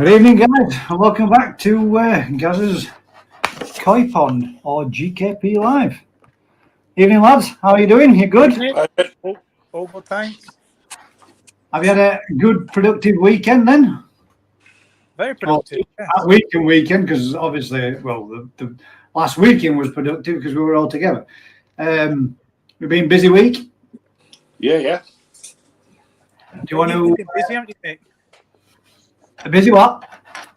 Good evening, guys, and welcome back to Gaz's Koi Pond or GKP Live. Evening, lads. How are you doing? You good? All good, thanks. Have you had a good, productive weekend then? Very productive. Yes. Weekend, because obviously, well, the last weekend was productive because we were all together. We've been busy week. Yeah. Do you want to? You've been busy, haven't you, Mick? A busy what?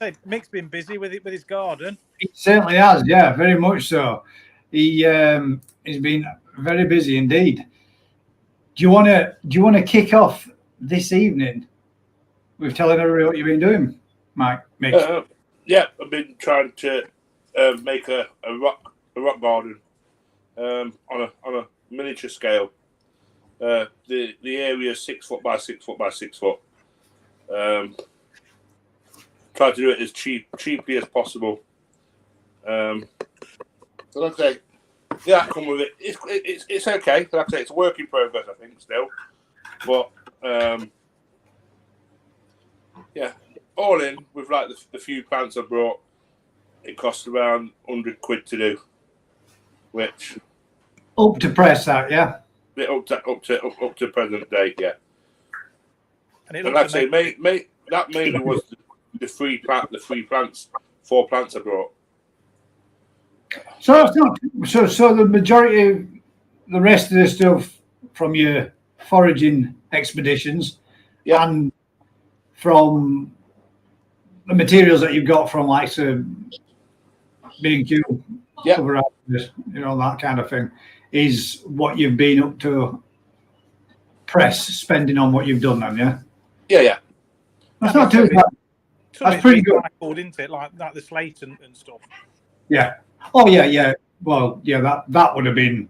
Hey, Mick's been busy with his garden. He certainly has, yeah, very much so. He's been very busy indeed. Do you want to kick off this evening with telling everybody what you've been doing, Mike? Yeah, I've been trying to make a rock garden on a miniature scale. The area is 6 foot by 6 foot by 6 foot. Try to do it as cheaply as possible. Like I say, the outcome with it, it's okay. Like I say, it's a work in progress, I think, still. But yeah, all in with like the few plants I brought, it cost around £100 to do, which up to press that, yeah. Up to present day, yeah. And like I say, that mainly was the free plants, 4 plants I brought. So that's not so the majority of the rest of the stuff from your foraging expeditions, yeah, and from the materials that you've got from like B&Q, yeah, cover houses, that kind of thing, is what you've been up to press spending on what you've done then, yeah? Yeah. That's not too bad. That's pretty good. Isn't it? Like the slate and stuff. Yeah. Oh, yeah. Well, yeah, that would have been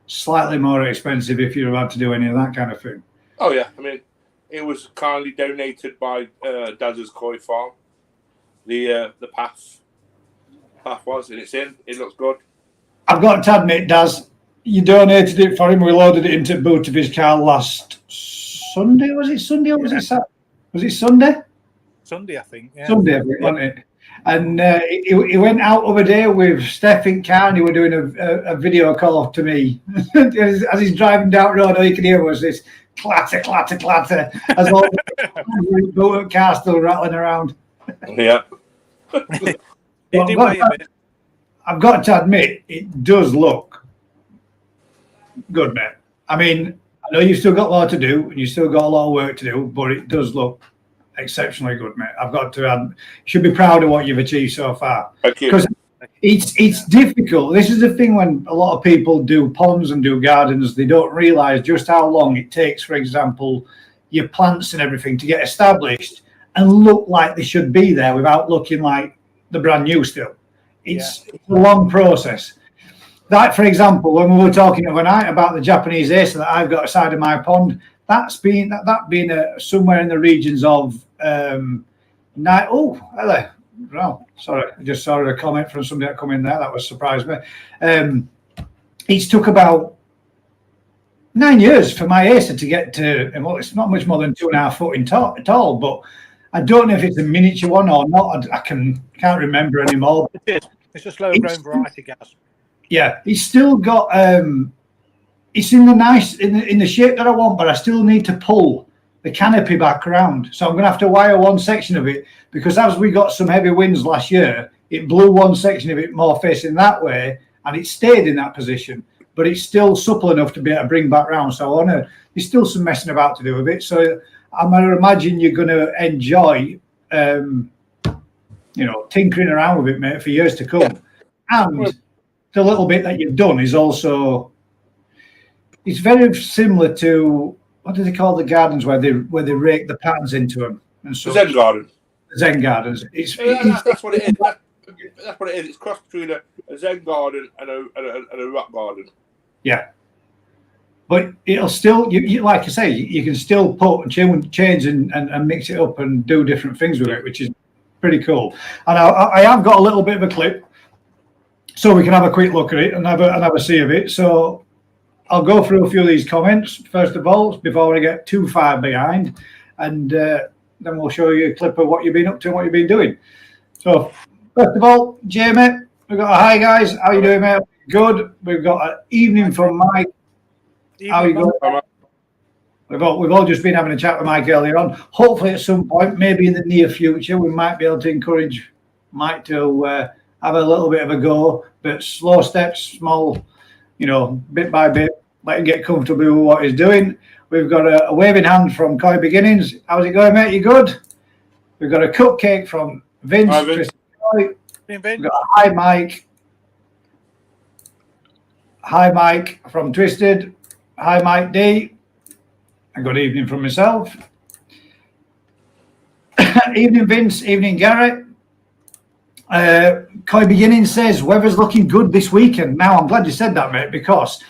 slightly more expensive if you'd have had to do any of that kind of thing. Oh, yeah. I mean, it was kindly donated by Daz's Koi Farm. The path was, and it's in. It looks good. I've got to admit, Daz, you donated it for him. We loaded it into the boot of his car last Sunday. Was it Sunday or was it Saturday? Was it Sunday? Sunday, I think. Yeah. Sunday, wasn't it? And he went out of a day with Steph in car, and he were doing a video call to me as he's driving down the road. All you can hear was this clatter as all the car still rattling around. Yeah. I've got to admit, it does look good, mate. I mean, I know you've still got a lot to do, and you've still got a lot of work to do, but it does look exceptionally good, mate. I've got to add, you should be proud of what you've achieved so far. Thank you. Because it's difficult. This is the thing when a lot of people do ponds and do gardens, they don't realise just how long it takes, for example, your plants and everything to get established and look like they should be there without looking like the brand new still. It's a long process. That, for example, when we were talking overnight about the Japanese ace that I've got aside of my pond, that's been somewhere in the regions of hello. Well, sorry, I just saw a comment from somebody that come in there. That was surprised me. It's took about 9 years for my acer to get to, well, it's not much more than 2.5 foot tall, but I don't know if it's a miniature one or not. I can't remember anymore. It's a slow growing variety, Gaz. Yeah, it's still got it's in the shape that I want, but I still need to pull the canopy back around. So I'm going to have to wire one section of it, because as we got some heavy winds last year, it blew one section of it more facing that way, and it stayed in that position. But it's still supple enough to be able to bring back round. So there's still some messing about to do with it. So I'm going to imagine you're going to enjoy, tinkering around with it, mate, for years to come. And the little bit that you've done is also, it's very similar to, what do they call the gardens where they rake the patterns into them? And so Zen garden. Zen gardens. That's what it is. That's what it is. It's cross between a Zen garden and a rock garden. Yeah. But it'll still, you like I say, you can still put and change and mix it up and do different things with it, which is pretty cool. And I have got a little bit of a clip, so we can have a quick look at it and have a see of it. So I'll go through a few of these comments first of all before I get too far behind. And then we'll show you a clip of what you've been up to and what you've been doing. So, first of all, Jamie, we've got a hi guys. How you doing, mate? Good. We've got an evening from Mike. How you going? We've all just been having a chat with Mike earlier on. Hopefully, at some point, maybe in the near future, we might be able to encourage Mike to have a little bit of a go, but slow steps, small, bit by bit, let him get comfortable with what he's doing. We've got a waving hand from Koi Beginnings. How's it going, mate? You good? We've got a cupcake from Vince. Hi, Vince. We've got a hi, Mike. Hi, Mike from Twisted. Hi, Mike D. And good evening from myself. Evening, Vince. Evening, Garrett. Koi Beginning says weather's looking good this weekend. Now, I'm glad you said that, mate, because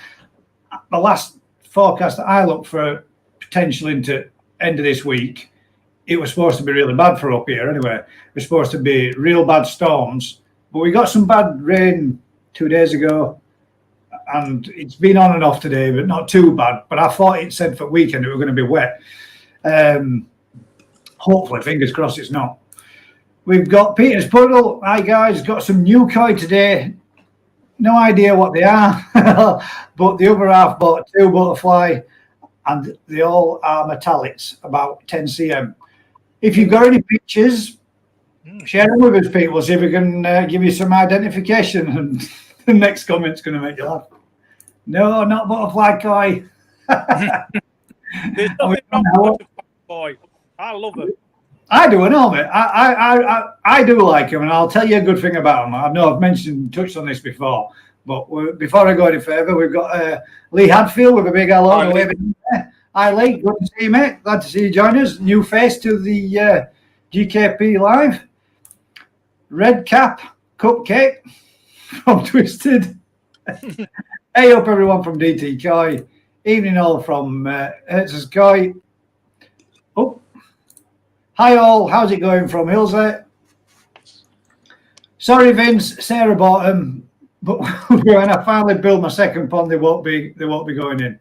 the last forecast that I looked for potential into end of this week, it was supposed to be really bad for up here anyway. It was supposed to be real bad storms, but we got some bad rain 2 days ago, and it's been on and off today, but not too bad. But I thought it said for weekend it was going to be wet. Hopefully, fingers crossed it's not. We've got Peter's Puddle. Hi, guys. Got some new koi today. No idea what they are, but the other half bought 2 butterfly, and they all are metallics, about 10 cm. If you've got any pictures, share them with us, people. See if we can give you some identification. And the next comment's going to make you laugh. No, not butterfly koi. There's nothing wrong with butterfly koi. I love them. I do, I know, mate. I do like them, and I'll tell you a good thing about them. I know I've touched on this before, but before I go any further, we've got Lee Hadfield with a big hello. Hi, Lee. Good to see you, mate. Glad to see you join us. New face to the GKP Live. Red Cap Cupcake from Twisted. Hey up, everyone from DT Koi. Evening all from Hertz's Koi. Oh. Hi all, how's it going from Hillside? Sorry, Vince, Sarah bought them, but when I finally build my second pond, they won't be going in.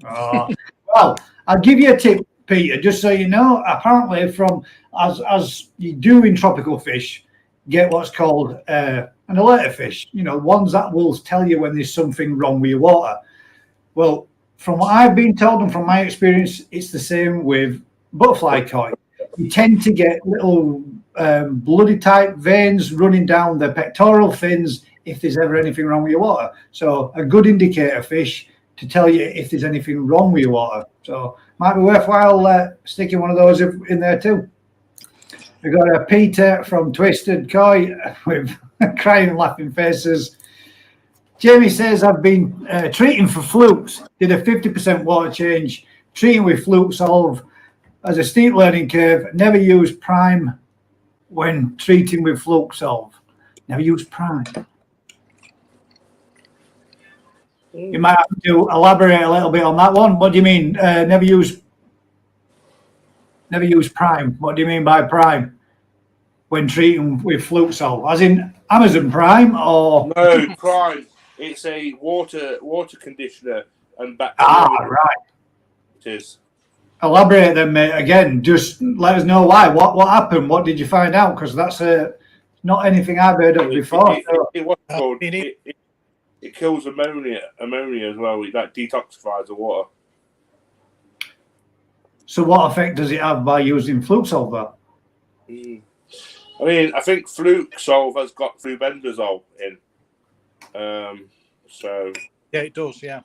Oh. Well, I'll give you a tip, Peter, just so you know. Apparently, as you do in tropical fish, get what's called an alerter fish. Ones that will tell you when there's something wrong with your water. Well, from what I've been told and from my experience, it's the same with butterfly koi. You tend to get little bloody type veins running down the pectoral fins if there's ever anything wrong with your water. So a good indicator fish to tell you if there's anything wrong with your water. So might be worthwhile sticking one of those in there too. We've got a Peter from Twisted Koi with crying and laughing faces. Jamie says, I've been treating for flukes. Did a 50% water change. Treating with fluke solve. As a steep learning curve, never use prime when treating with fluke solve. Never use prime. You might have to elaborate a little bit on that one. What do you mean? Never use prime. What do you mean by prime when treating with fluke solve? As in Amazon Prime or no prime? It's a water conditioner and bacteria. Ah, right. It is. Elaborate then, mate. Again, just let us know why. What happened? What did you find out? Because that's not anything I've heard of before. It kills ammonia as well. That detoxifies the water. So what effect does it have by using fluke solver? I mean, I think fluke solve has got flubendazole in. So yeah, it does. Yeah.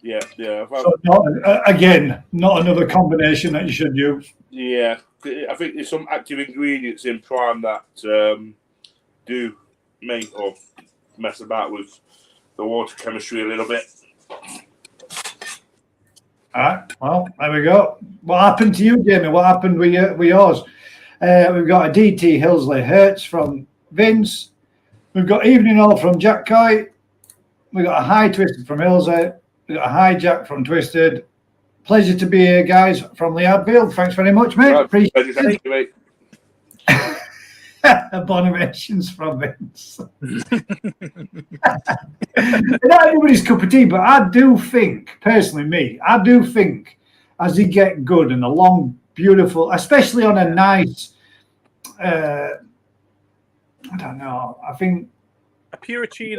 Yeah. So not another combination that you should use. Yeah, I think there's some active ingredients in prime that do make or mess about with the water chemistry a little bit. All right. Well, there we go. What happened to you, Jamie? What happened with yours? We've got a DT Hillsley Hertz from Vince. We've got evening all from Jack Koi. We've got a high Twisted from Hillsley. We've got a hi Jack from Twisted. Pleasure to be here, guys, from Lee Hadfield. Thanks very much, mate. Appreciate it. Thank you, mate. Abominations from Vince. Not everybody's cup of tea, but I do think, personally, I do think as they get good and the long beautiful, especially on a nice. I don't know. I think A Puricina.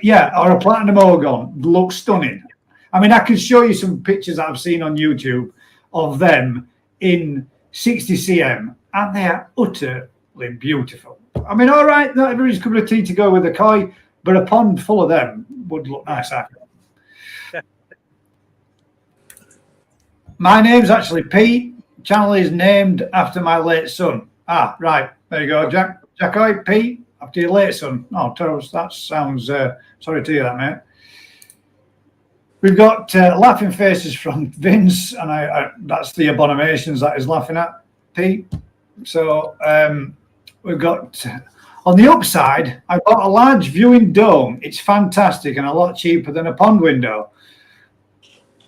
yeah, or a platinum organ looks stunning. I mean, I can show you some pictures that I've seen on YouTube of them in 60 cm, and they are utterly beautiful. I mean, all right, not everybody's cup of tea to go with a koi, but a pond full of them would look nice. Yeah. My name's actually Pete. Channel is named after my late son. Ah, right. There you go, Jack. Jack, Pete, after your late son. Oh, that sounds. Sorry to hear that, mate. We've got laughing faces from Vince, and that's the abominations that is laughing at Pete. So we've got on the upside, I've got a large viewing dome. It's fantastic and a lot cheaper than a pond window.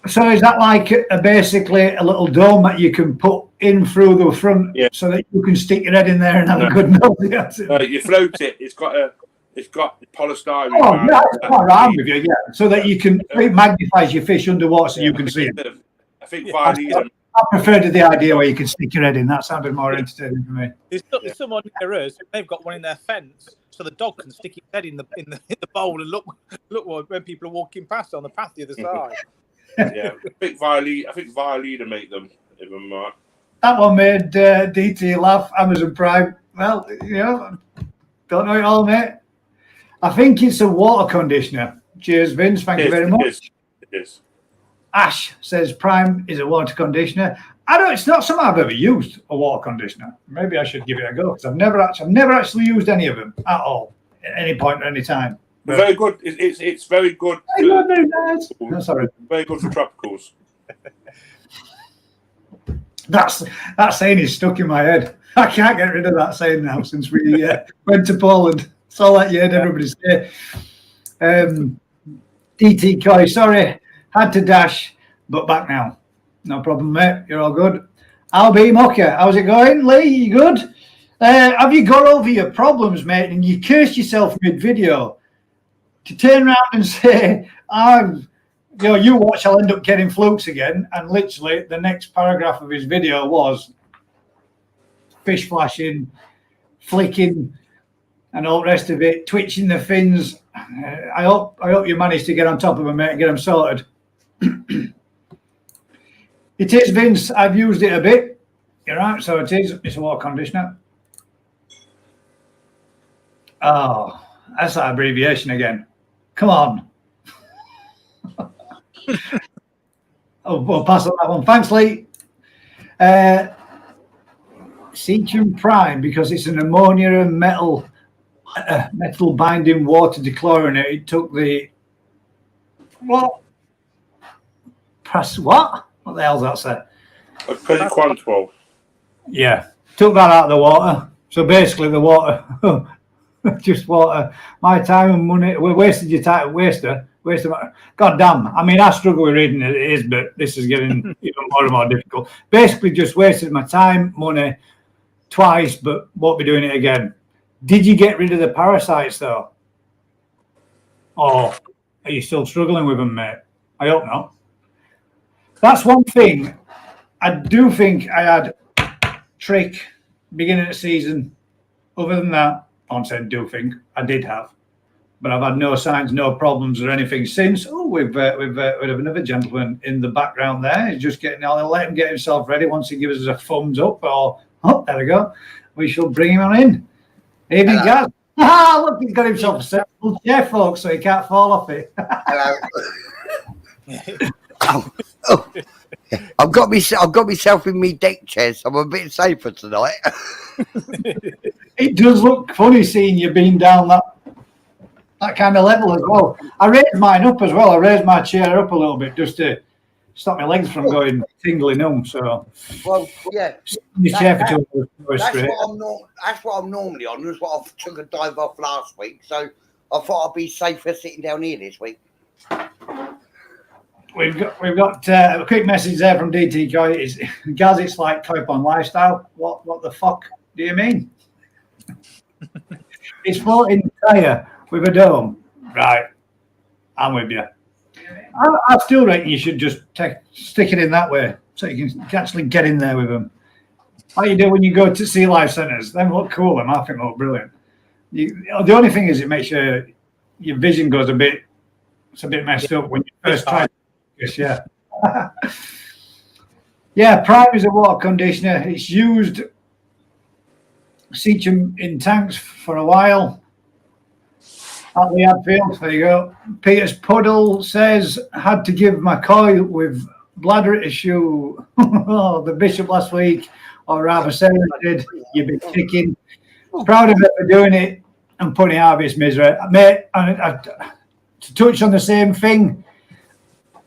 So is that like basically a little dome that you can put in through the front, so that you can stick your head in there and have a good nosy at it? You float it. It's got polystyrene. Oh, that's right with you, yeah. So that you can, it magnifies your fish underwater so you can see it. I think Vilene. I preferred the idea where you can stick your head in. That sounded more entertaining for me. There's someone near us. They've got one in their fence, so the dog can stick its head in the bowl and look when people are walking past on the path the other side. Yeah, I think Vilene make them. If I'm right. That one made DT laugh. Amazon Prime. Well, don't know it all, mate. I think it's a water conditioner. Cheers, Vince. Thank you very much. It is. Ash says Prime is a water conditioner. It's not something I've ever used, a water conditioner. Maybe I should give it a go, because I've never actually used any of them at all at any point or any time. But very good. It's very good. Very nice. No, sorry. Very good for tropicals. That saying is stuck in my head. I can't get rid of that saying now since we went to Poland. That's all that you heard everybody say. DT Koi, sorry, had to dash, but back now. No problem, mate. You're all good. I'll be Mocha. How's it going, Lee? You good? Have you got over your problems, mate, and you cursed yourself mid-video to turn around and say, you watch, I'll end up getting flukes again. And literally the next paragraph of his video was fish flashing, flicking, and all the rest of it, twitching the fins. I hope you managed to get on top of them, mate, and get them sorted. It is, Vince. I've used it a bit. You're right. So it is. It's a water conditioner. Oh, that's that abbreviation again. Come on. We'll pass on that one. Thanks, Lee. Seachum Prime, because it's an ammonia and metal binding water dechlorinate. It took the what? Press what? What the hell's that say? Quantwell. Yeah, took that out of the water. So basically, the water, just water. My time and money. We wasted your time. Waster. God damn. I mean, I struggle with reading it, it is, but this is getting even more and more difficult. Basically, just wasted my time, money twice, but won't be doing it again. Did you get rid of the parasites, though? Or are you still struggling with them, mate? I hope not. That's one thing. I do think I had trick beginning of the season. Other than that, I do think I did have. But I've had no signs, no problems or anything since. Oh, we've another gentleman in the background there. He's just I'll let him get himself ready once he gives us a thumbs up. Or, there we go. We shall bring him on in. Evening, guys. Look, he's got himself a sensible chair, folks, so he can't fall off it. Hello. I've got myself in me deck chair, so I'm a bit safer tonight. It does look funny seeing you being down that kind of level as well. I raised mine up as well. I raised my chair up a little bit just to stop my legs from going tingly numb. So, well, yeah, that's what I'm normally on. That's what I took a dive off last week. So I thought I'd be safer sitting down here this week. We've got a quick message there from DT Koi. Gaz, it's like Koi-Pond lifestyle. What the fuck do you mean? It's floating tyre with a dome. Right. I'm with you. I still reckon you should just stick it in that way. so you can actually get in there with them. Like you do when you go to sea life centres. Them look cool, them. I think look brilliant. The only thing is it makes your vision goes it's a bit messed up when you first try. Yeah. Yeah, Prime is a water conditioner. It's used, Seacham in tanks for a while. At the Hadfield, there you go. Peter's Puddle says, had to give McCoy with bladder issue the bishop last week, or rather Sarah did. You've been kicking. Proud of her for doing it and putting out of his misery. Mate, and to touch on the same thing,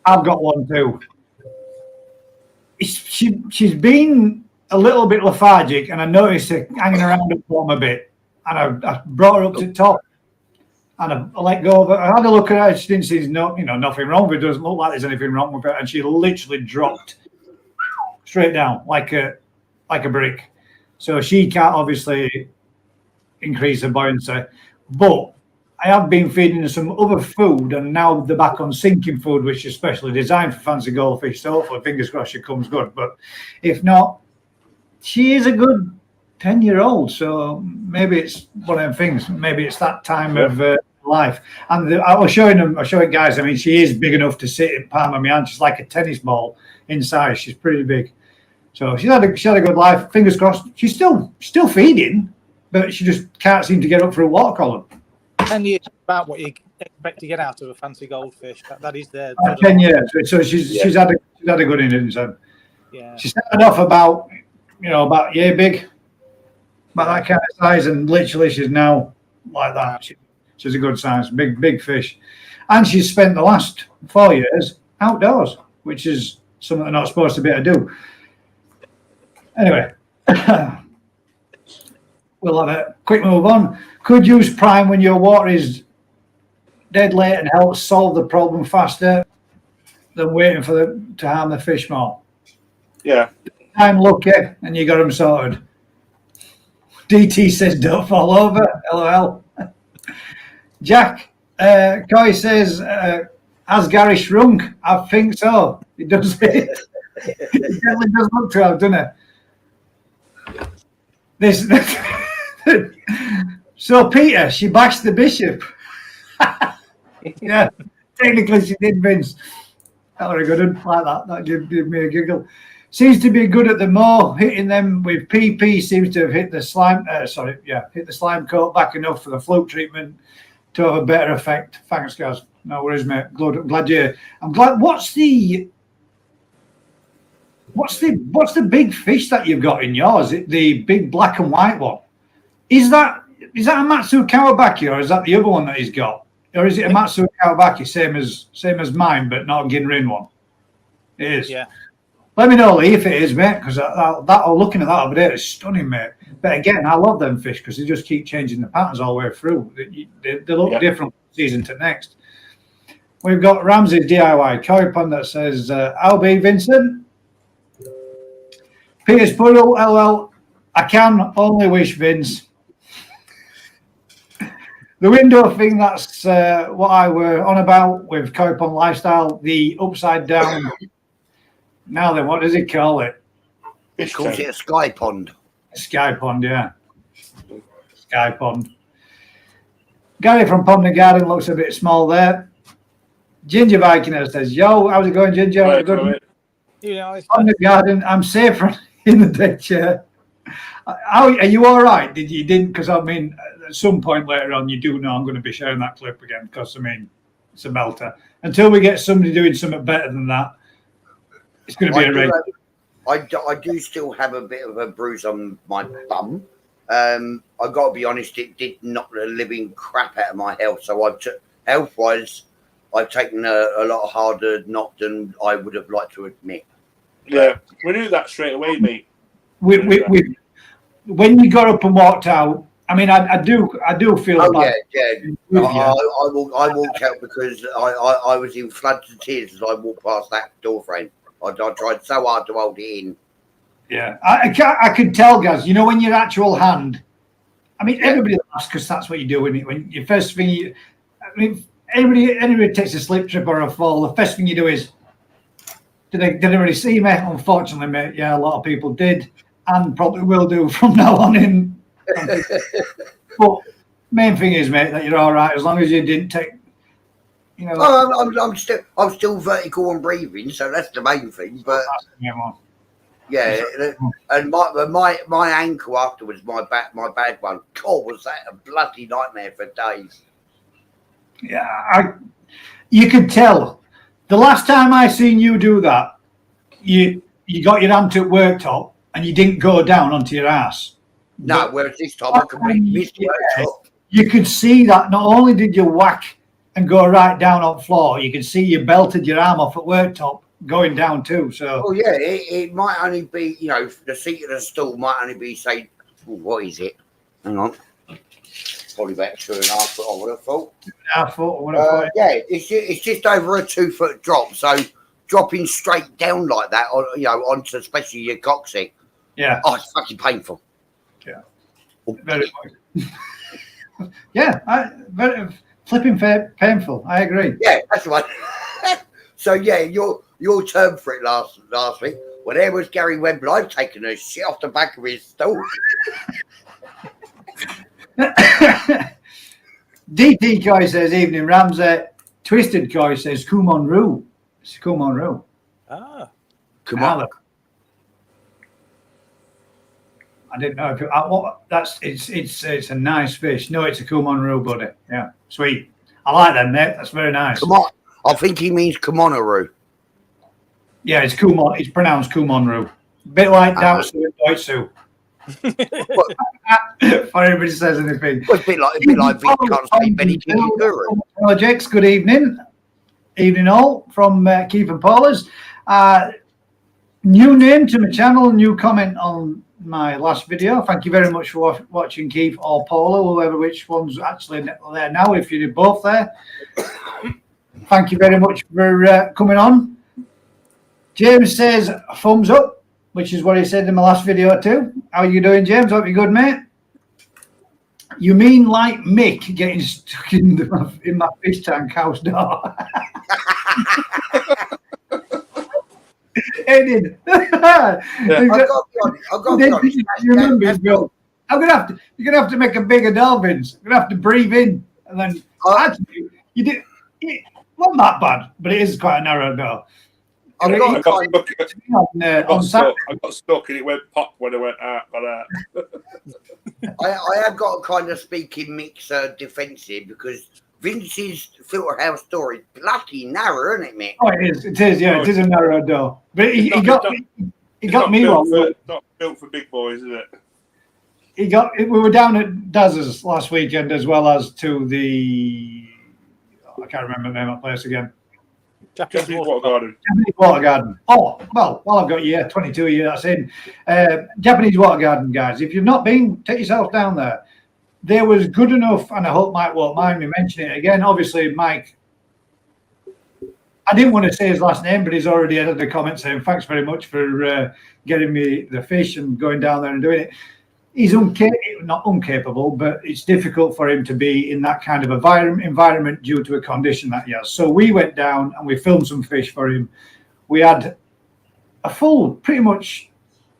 I've got one too. She's been a little bit lethargic, and I noticed her hanging around the bottom a bit. And I brought her up to the top, and I let go of her. I had a look at her. She didn't see nothing wrong with it. It doesn't look like there's anything wrong with her. And she literally dropped straight down like a brick. So she can't obviously increase her buoyancy. But I have been feeding her some other food, and now they're back on sinking food, which is specially designed for fancy goldfish. So hopefully, fingers crossed, she comes good. But if not, she is a good 10-year-old. So maybe it's one of them things. Maybe it's that time of life. And I was showing guys. I mean, she is big enough to sit in palm of my hand. She's like a tennis ball in size. She's pretty big. So she had a good life. Fingers crossed. She's still feeding, but she just can't seem to get up through a water column. 10 years about what you expect to get out of a fancy goldfish. That is there. 10 years. So she's had a good innings. Yeah. She started off about year big, about that kind of size, and literally she's now like that. She's a good size, big fish, and she's spent the last 4 years outdoors, which is something they're not supposed to be able to do. Anyway, we'll have a quick move on. Could use Prime when your water is dead late and helps solve the problem faster than waiting for to harm the fish more. Yeah. I'm lucky and you got them sorted. DT says don't fall over. LOL. Jack Coy says, has Gary shrunk? I think so. He does it. He definitely does look to have, doesn't it? So Peter, she bashed the bishop. Yeah, technically she did, Vince. That was a good one, like that. That gave me a giggle. Seems to be good at the moor, hitting them with PP. Seems to have hit the slime. Hit the slime coat back enough for the fluke treatment to have a better effect. Thanks, guys. No worries, mate. Glad you. I'm glad. What's the big fish that you've got in yours? The big black and white one. Is that a Matsu Kawabaki, or is that the other one that he's got? Or is it a Matsu Kawabaki, same as mine, but not a Ginrin one? It is. Yeah. Let me know, Lee, if it is, mate, because looking at that over there is stunning, mate. But again, I love them fish because they just keep changing the patterns all the way through. They look different from season to next. We've got Ramsey's DIY Koi Pond that says, I'll be Vincent. Peter's Puddle, LL. I can only wish, Vince. The window thing, that's what I were on about with Koi Pond Lifestyle, the upside down. Now then, what does he call it? He calls it a sky pond. A sky pond, yeah. Sky pond. Gary from Pond and Garden looks a bit small there. Ginger Viking says, yo, how's it going, Ginger? Right, good. Yeah, Pond and Garden, I'm safe in the deck chair. Are you all right? You didn't? Because, I mean, at some point later on, you do know I'm going to be sharing that clip again because, I mean, it's a belter. Until we get somebody doing something better than that, it's going to be a race. I do still have a bit of a bruise on my bum. I've got to be honest, it did knock the living crap out of my health. So health-wise, I've taken a lot harder knock than I would have liked to admit. Yeah, we knew that straight away, mate. When you got up and walked out, I mean, I do feel. Oh bad. Yeah. I walked out because I was in floods of tears as I walked past that door frame. I tried so hard to hold it in. Yeah, I could tell, guys. You know, when your actual hand. I mean, everybody laughs because that's what you do when you first thing I mean, anybody takes a slip trip or a fall. The first thing you do is Did they really see me? Unfortunately, mate, yeah, a lot of people did, and probably will do from now on in. But main thing is, mate, that you're all right as long as you didn't take, you know. Oh, I'm still vertical and breathing, so that's the main thing. But yeah, and my ankle afterwards, my bad one. God, was that a bloody nightmare for days. Yeah, you could tell. The last time I seen you do that, you got your hand to worktop and you didn't go down onto your ass. No, whereas this time I completely missed worktop. You could see that not only did you whack and go right down on the floor, you could see you belted your arm off at worktop going down too. So, oh yeah, it might only be, you know, the seat of the stool might only be, say, what is it? Hang on. Probably about 2.5 foot, I would have thought. 2.5 foot, or whatever. Yeah, it's just over a 2 foot drop. So dropping straight down like that, on, you know, onto especially your coccyx. Yeah. Oh, it's fucking painful. Yeah. Very yeah, very flipping painful. I agree. Yeah, that's right. So yeah, your term for it last week. When there was Gary Wembley, I've taken a shit off the back of his stool. DT Coy says, evening Ramsey. Twisted Coy says, Kumon Roo. It's Kumon Roo. Ah. Come on. I didn't know if it's a nice fish. No, it's a Kumon Roo, buddy. Yeah, sweet. I like that, mate. That's very nice. Come on. I think he means Kumonaroo. Yeah, it's Kumon. It's pronounced Kumon Roo. Bit like Daosu and Doitsu. For anybody says anything. Well, a bit like Vic can't speak Benny Guru. Projects, good evening. Evening all from Keith and Paula's. New name to my channel, new comment on my last video. Thank you very much for watching, Keith or Paula, whoever which one's actually there now, if you're both there. Thank you very much for coming on. James says thumbs up, which is what he said in my last video too. How are you doing, James? Hope you're good, mate. You mean like Mick getting stuck in my fish tank house door? Eddie. Yeah. I've got to be honest. You remember, Bill? You're gonna have to make a bigger dolphins. You're gonna have to breathe in, and then actually, you did. It wasn't that bad, but it is quite a narrow door. I got stuck and it went pop when I went out. I have got to kind of speak in mix defensive because Vince's filter house door is bloody narrow, isn't it, mate? Oh, it is. It is. Yeah, it is a narrow door. But he got me wrong. It's not built for big boys, is it? We were down at Daz's last weekend, as well as to the. I can't remember the name of that place again. Japanese Water Garden. Japanese Water Garden. Oh, well, I've got you here, 22 a year, that's in. Japanese Water Garden, guys. If you've not been, take yourself down there. There was good enough, and I hope Mike won't mind me mentioning it again. Obviously, Mike, I didn't want to say his last name, but he's already added the comment saying, thanks very much for getting me the fish and going down there and doing it. He's not incapable, but it's difficult for him to be in that kind of environment due to a condition that he has. So we went down and we filmed some fish for him. We had a full, pretty much,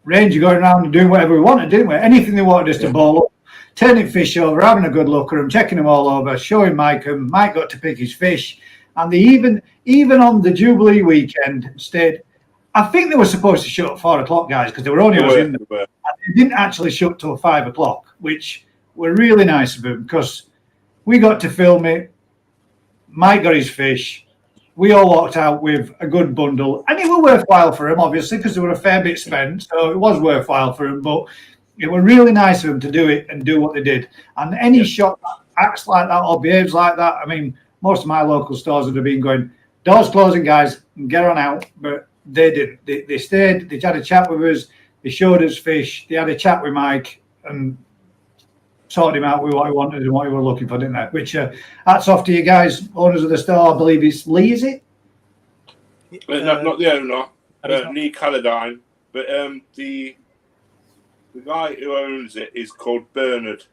range of going around and doing whatever we wanted, didn't we? Anything they wanted us to bowl up, turning fish over, having a good look at them, checking them all over, showing Mike them. Mike got to pick his fish. And they even on the Jubilee weekend stayed. I think they were supposed to shut at 4 o'clock, guys, because they were only us in there. And they didn't actually shut till 5 o'clock, which were really nice of them because we got to film it. Mike got his fish. We all walked out with a good bundle, and it was worthwhile for him, obviously, because there were a fair bit spent. So it was worthwhile for him, but it was really nice of them to do it and do what they did. And any shop that acts like that or behaves like that, I mean, most of my local stores would have been going, doors closing, guys, and get on out. But they did. They stayed. They had a chat with us. They showed us fish. They had a chat with Mike and sorted him out with what he wanted and what he was looking for, didn't they? Which hats off to you guys, owners of the store. I believe it's Lee, is it? Not the owner, Lee Calladine, but the guy who owns it is called Bernard.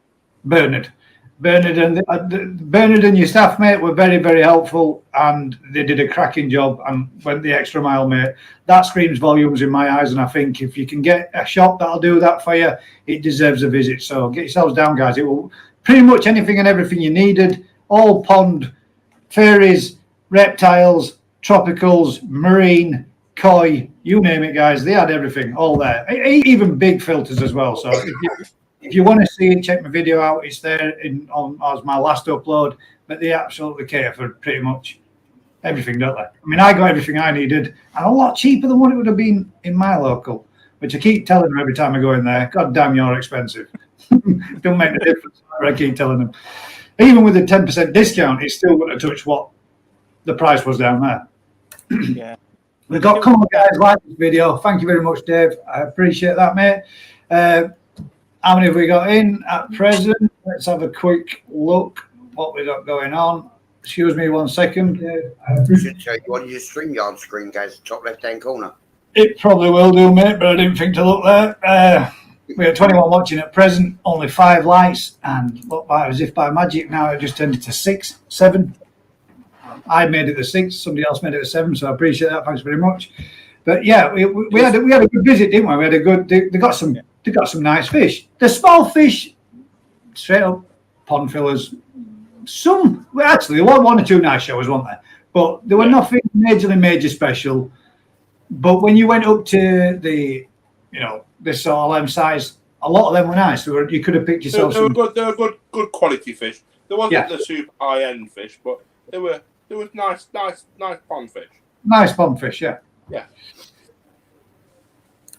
Bernard. Bernard and your staff, mate, were very, very helpful, and they did a cracking job and went the extra mile, mate. That screams volumes in my eyes, and I think if you can get a shop that'll do that for you, it deserves a visit. So get yourselves down, guys. It will pretty much anything and everything you needed, all pond, fairies, reptiles, tropicals, marine, koi, you name it, guys. They had everything all there, even big filters as well. So if you want to see it, check my video out. It's there as my last upload. But they absolutely care for pretty much everything, don't they? I mean, I got everything I needed, and a lot cheaper than what it would have been in my local, which I keep telling them every time I go in there. God damn, you're expensive. Don't make a difference. I keep telling them. Even with a 10% discount, it's still going to touch what the price was down there. Yeah. We've got, come on, guys, like this video. Thank you very much, Dave. I appreciate that, mate. How many have we got in at present? Let's have a quick look what we got going on. Excuse me 1 second. Should show you on your StreamYard screen, guys, top left-hand corner. It probably will do, mate, but I didn't think to look there. We have 21 watching at present, only 5 likes, and look like as if by magic now it just turned it to 6, 7. I made it the 6, somebody else made it the 7, so I appreciate that. Thanks very much. But yeah, we had a good visit, didn't we? We had a good. They got some nice fish. The small fish, straight up pond fillers. Some actually there were 1 or 2 nice showers, weren't there? But there were nothing major special. But when you went up to the, this sort of size, a lot of them were nice. You could have picked yourself. They were good quality fish. There wasn't the super high end fish, but there was nice pond fish. Nice pond fish, yeah. Yeah.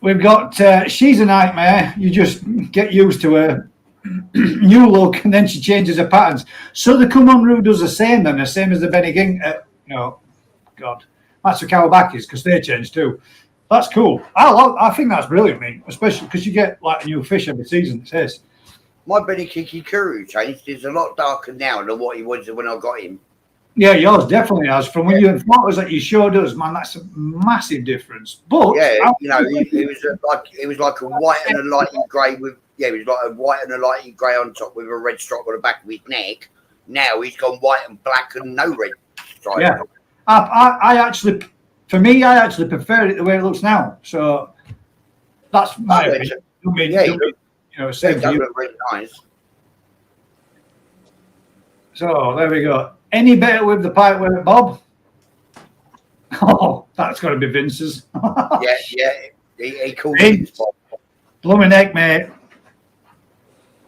We've got she's a nightmare. You just get used to her new look, and then she changes her patterns. So the Kumonru does the same then, the same as the Beniging. God, that's the Kawabaki's because they change too. That's cool. I think that's brilliant, mate. Especially because you get like a new fish every season. It says. My Benikiki Kuru changed. He's a lot darker now than what he was when I got him. Yeah, yours definitely has. From when you photos that you showed us, man, that's a massive difference. But yeah, it was like a white and a lighty grey with it was like a white and a lighty grey on top with a red stripe on the back of his neck. Now he's gone white and black and no red stripe. Yeah, I actually prefer it the way it looks now. So that's my opinion. Same to you. Look really nice. So there we go. Any better with the pipe work, Bob? Oh, that's got to be Vince's. yeah. He called it Bob. Blooming heck, mate.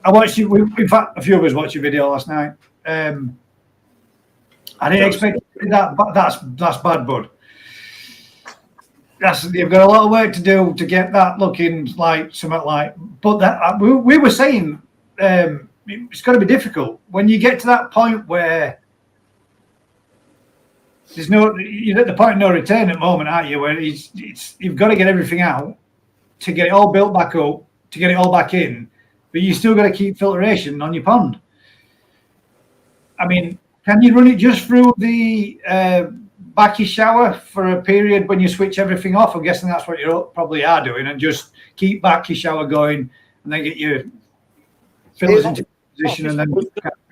I watched you. In fact, a few of us watched your video last night. I didn't expect that, but that's bad, bud. You've got a lot of work to do to get that looking like something like. But that we were saying it's got to be difficult when you get to that point where. You're at the point of no return at the moment, aren't you? Where you've got to get everything out to get it all built back up, to get it all back in, but you still got to keep filtration on your pond. I mean, can you run it just through the backy shower for a period when you switch everything off? I'm guessing that's what you probably are doing, and just keep backy shower going, and then get your filters into position, and then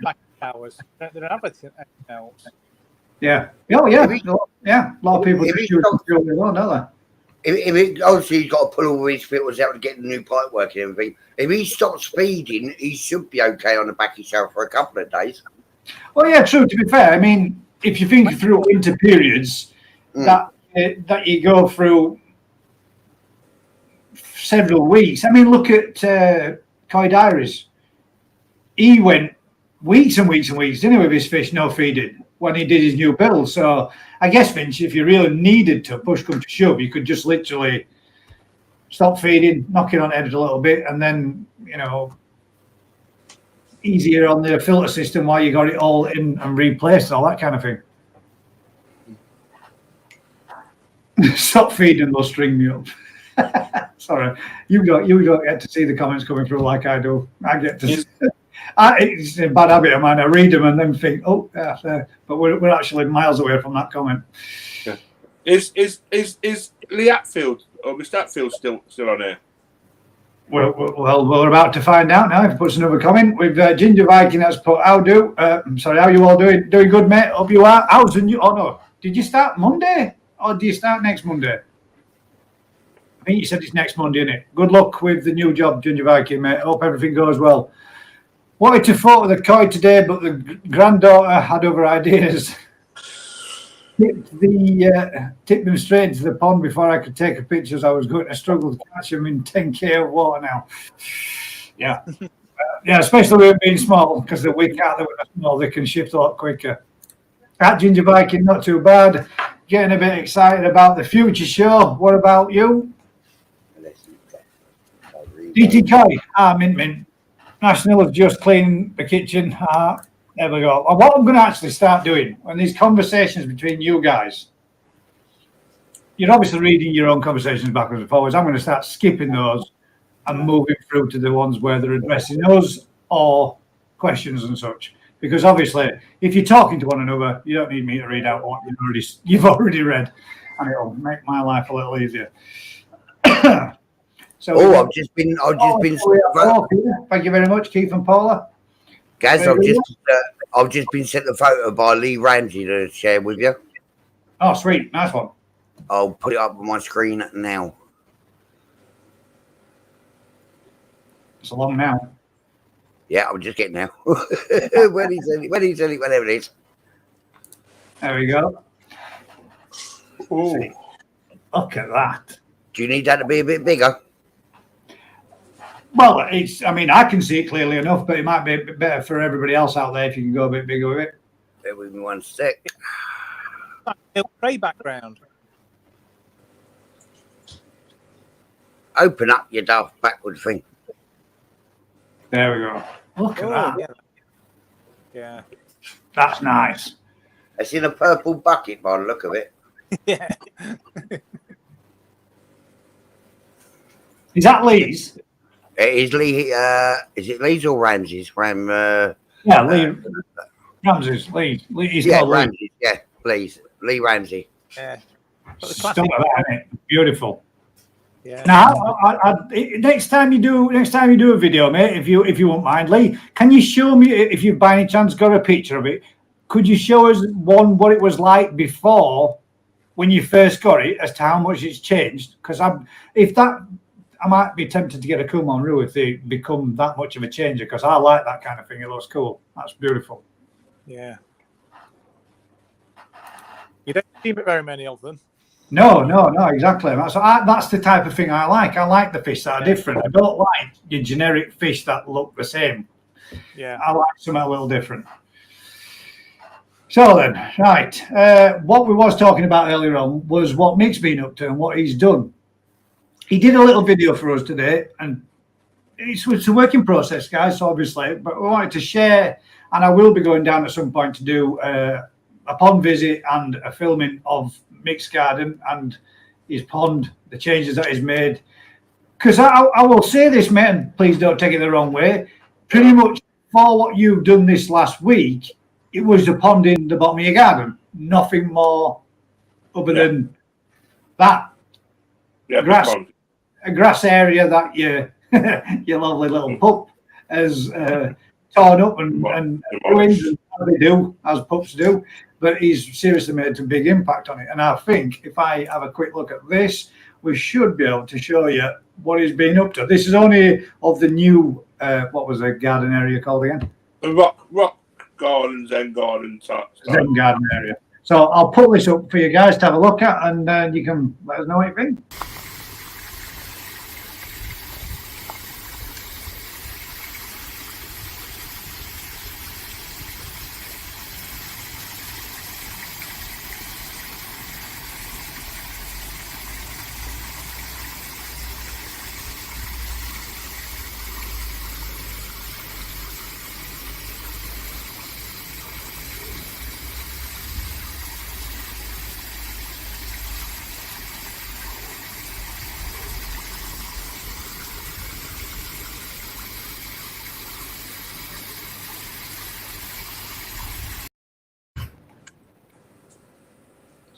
back showers. They don't have anything else. Yeah. Oh, yeah. Yeah. A lot of people just use it, don't they? Obviously, he's got to pull all his filters out to get the new pipe working and everything. If he stops feeding, he should be okay on the backy shower for a couple of days. Well, yeah, true. To be fair, I mean, if you think through winter periods that you go through several weeks. I mean, look at Koi Diaries. He went weeks and weeks and weeks, didn't he, with his fish, no feeding, when he did his new build. So I guess, Vince, if you really needed to, push come to shove, you could just literally stop feeding, knock it on the edge a little bit, and then, easier on the filter system while you got it all in and replaced, all that kind of thing. Stop feeding, they'll string me up. Sorry, you don't get to see the comments coming through like I do. I get to. It's a bad habit of mine. I read them and then think, oh, yeah, but we're actually miles away from that comment. Yeah. Is Lee Atfield or Mr. Atfield still on here? Well, we're about to find out now. If he puts another comment, with Ginger Viking has put, how you all doing? Doing good, mate. Hope you are. How's the new? Oh no, did you start Monday or do you start next Monday? I think you said it's next Monday, isn't it? Good luck with the new job, Ginger Viking, mate. Hope everything goes well. Wanted to photo the koi today, but the granddaughter had other ideas. Tipped them straight into the pond before I could take a picture. I was going to struggle to catch them in 10k of water now. Yeah, yeah, especially with it being small, because the week out there when they're small, they can shift a lot quicker. At Ginger Viking, not too bad. Getting a bit excited about the future show. What about you? DT Koi, mint. National has just cleaned the kitchen. There we go. What I'm going to actually start doing when these conversations between you guys, you're obviously reading your own conversations backwards and forwards. I'm going to start skipping those and moving through to the ones where they're addressing us or questions and such. Because obviously, if you're talking to one another, you don't need me to read out what you've already read, and it'll make my life a little easier. So, I've just been. Thank you very much, Keith and Paula. Gaz, I've just been sent the photo by Lee Ramsey to share with you. Oh, sweet, nice one. I'll put it up on my screen now. It's along now. Yeah, I'm just getting now. When he's early, whatever it is. There we go. Ooh. Look at that. Do you need that to be a bit bigger? Well, I mean, I can see it clearly enough, but it might be a bit better for everybody else out there if you can go a bit bigger with it. Bear with me 1 sec. Grey background. Open up your daft backward thing. There we go. Look at that. Yeah. That's nice. It's in a purple bucket by the look of it. Yeah. Is that Lee's? It is Lee. Is it Lee's or Ramsey's? Yeah, Lee. Ramsey's. Lee. He's yeah, called Ramsey's. Lee. Yeah, please. Lee Ramsey. Yeah. Stunning, isn't it? Beautiful. Yeah. Now, next time you do a video, mate, if you won't mind, Lee, can you show me, if you by any chance got a picture of it, could you show us what it was like before when you first got it, as to how much it's changed? Because I might be tempted to get a Kumon Roo if they become that much of a changer, because I like that kind of thing. It looks cool. That's beautiful. Yeah. You don't see very many of them. No, exactly. That's the type of thing I like. I like the fish that are different. I don't like your generic fish that look the same. Yeah. I like something a little different. So then, right. What we was talking about earlier on was what Mick's been up to and what he's done. He did a little video for us today, and it's a working process, guys, obviously, but we wanted to share, and I will be going down at some point to do a pond visit and a filming of Mick's garden and his pond, the changes that he's made. Because I will say this, mate, and please don't take it the wrong way, pretty much for what you've done this last week, it was the pond in the bottom of your garden. Nothing more other than that. Yeah, A grass area that your lovely little pup has torn up and ruined, as they do, as pups do. But he's seriously made a big impact on it. And I think if I have a quick look at this, we should be able to show you what he's been up to. This is only of the new, what was the garden area called again? The rock garden, Zen garden type. Zen garden area. So I'll put this up for you guys to have a look at, and you can let us know what you think.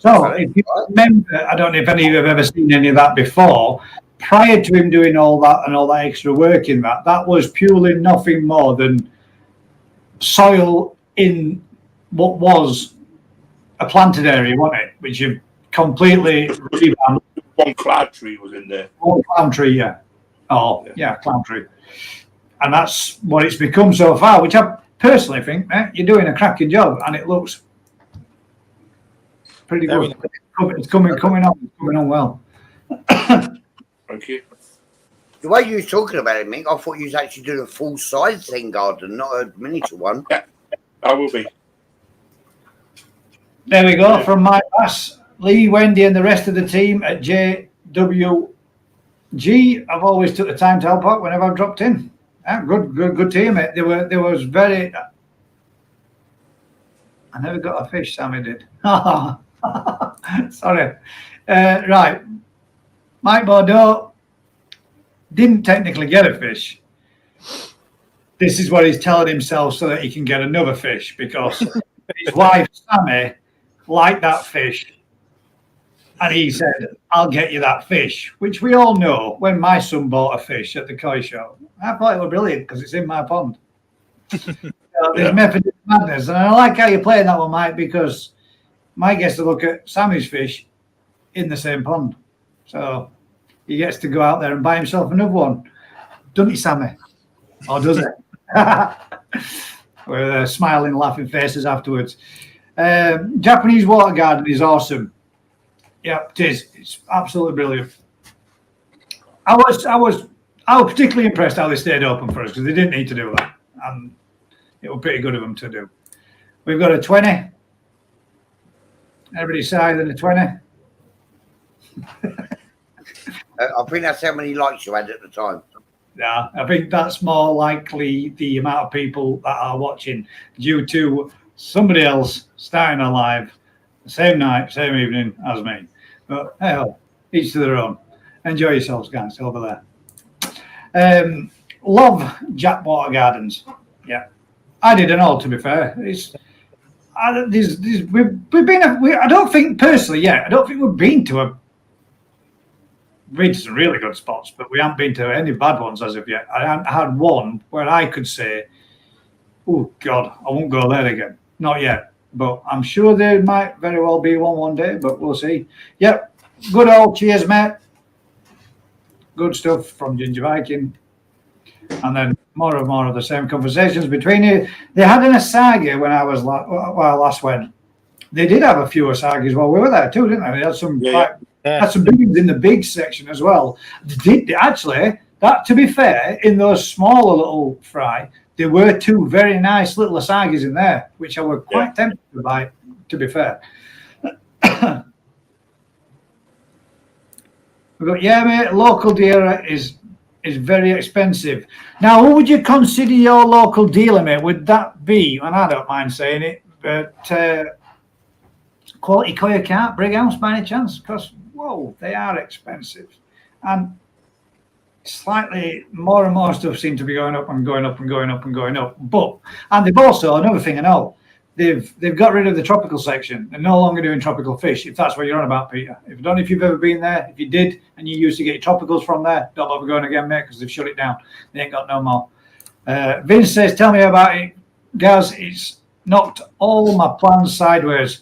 So, if you remember, I don't know if any of you have ever seen any of that before, prior to him doing all that and all that extra work in that was purely nothing more than soil in what was a planted area, wasn't it? Which you've completely revamped. One cloud tree was in there. One clown tree, yeah. Oh, yeah, clown tree. And that's what it's become so far, which I personally think, you're doing a cracking job, and it looks pretty good. It's coming on well. Thank you. The way you were talking about it, Mick, I thought you was actually doing a full-size thing garden, not a miniature one. Yeah, I will be. There we go. From my pass, Lee, Wendy, and the rest of the team at JWG. I've always took the time to help out whenever I've dropped in. Good team. There was very. I never got a fish. Sammy did. Sorry. Right. Mike Bordeaux didn't technically get a fish. This is what he's telling himself so that he can get another fish, because his wife Sammy liked that fish, and he said, "I'll get you that fish," which we all know. When my son bought a fish at the koi show, I thought it was brilliant because it's in my pond. There's method of madness, and I like how you're playing that one, Mike, because Mike gets to look at Sammy's fish in the same pond, so he gets to go out there and buy himself another one, doesn't he, Sammy? Or does it? With smiling, laughing faces afterwards. Japanese water garden is awesome. Yeah, it is. It's absolutely brilliant. I was particularly impressed how they stayed open for us, because they didn't need to do that, and it was pretty good of them to do. We've got a 20. Everybody's higher than a 20. I think that's how many likes you had at the time. Yeah, I think that's more likely the amount of people that are watching due to somebody else starting a live the same night, same evening as me. But hell, each to their own. Enjoy yourselves, guys, over there. Love Jack Water Gardens. Yeah, I did and all, to be fair. We've been. I don't think personally yet. I don't think we've been to been to some really good spots, but we haven't been to any bad ones as of yet. I haven't had one where I could say, "Oh God, I won't go there again." Not yet, but I'm sure there might very well be one day. But we'll see. Yep, good old cheers, mate. Good stuff from Ginger Viking, and then more and more of the same conversations between you. They had an Asagi when I was last went. They did have a few Asagi's while we were there too, didn't they? They had some. Had some beans in the big section as well. Actually, that, to be fair, in those smaller little fry, there were two very nice little Asagis in there, which I were quite tempted to buy, to be fair. We've got, mate, local dealer is very expensive. Now, who would you consider your local dealer, mate? Would that be, and I don't mind saying it, but Quality Koi Cart, Brighouse by any chance? Because whoa, they are expensive, and slightly more and more stuff seems to be going up and going up and going up and going up. But they've also, another thing I know, they've got rid of the tropical section. They're no longer doing tropical fish, if that's what you're on about, Peter. I don't know if you've ever been there. If you did and you used to get tropicals from there, don't bother going again, mate, because they've shut it down. They ain't got no more. Vince says, "Tell me about it, Gaz. It's knocked all my plans sideways."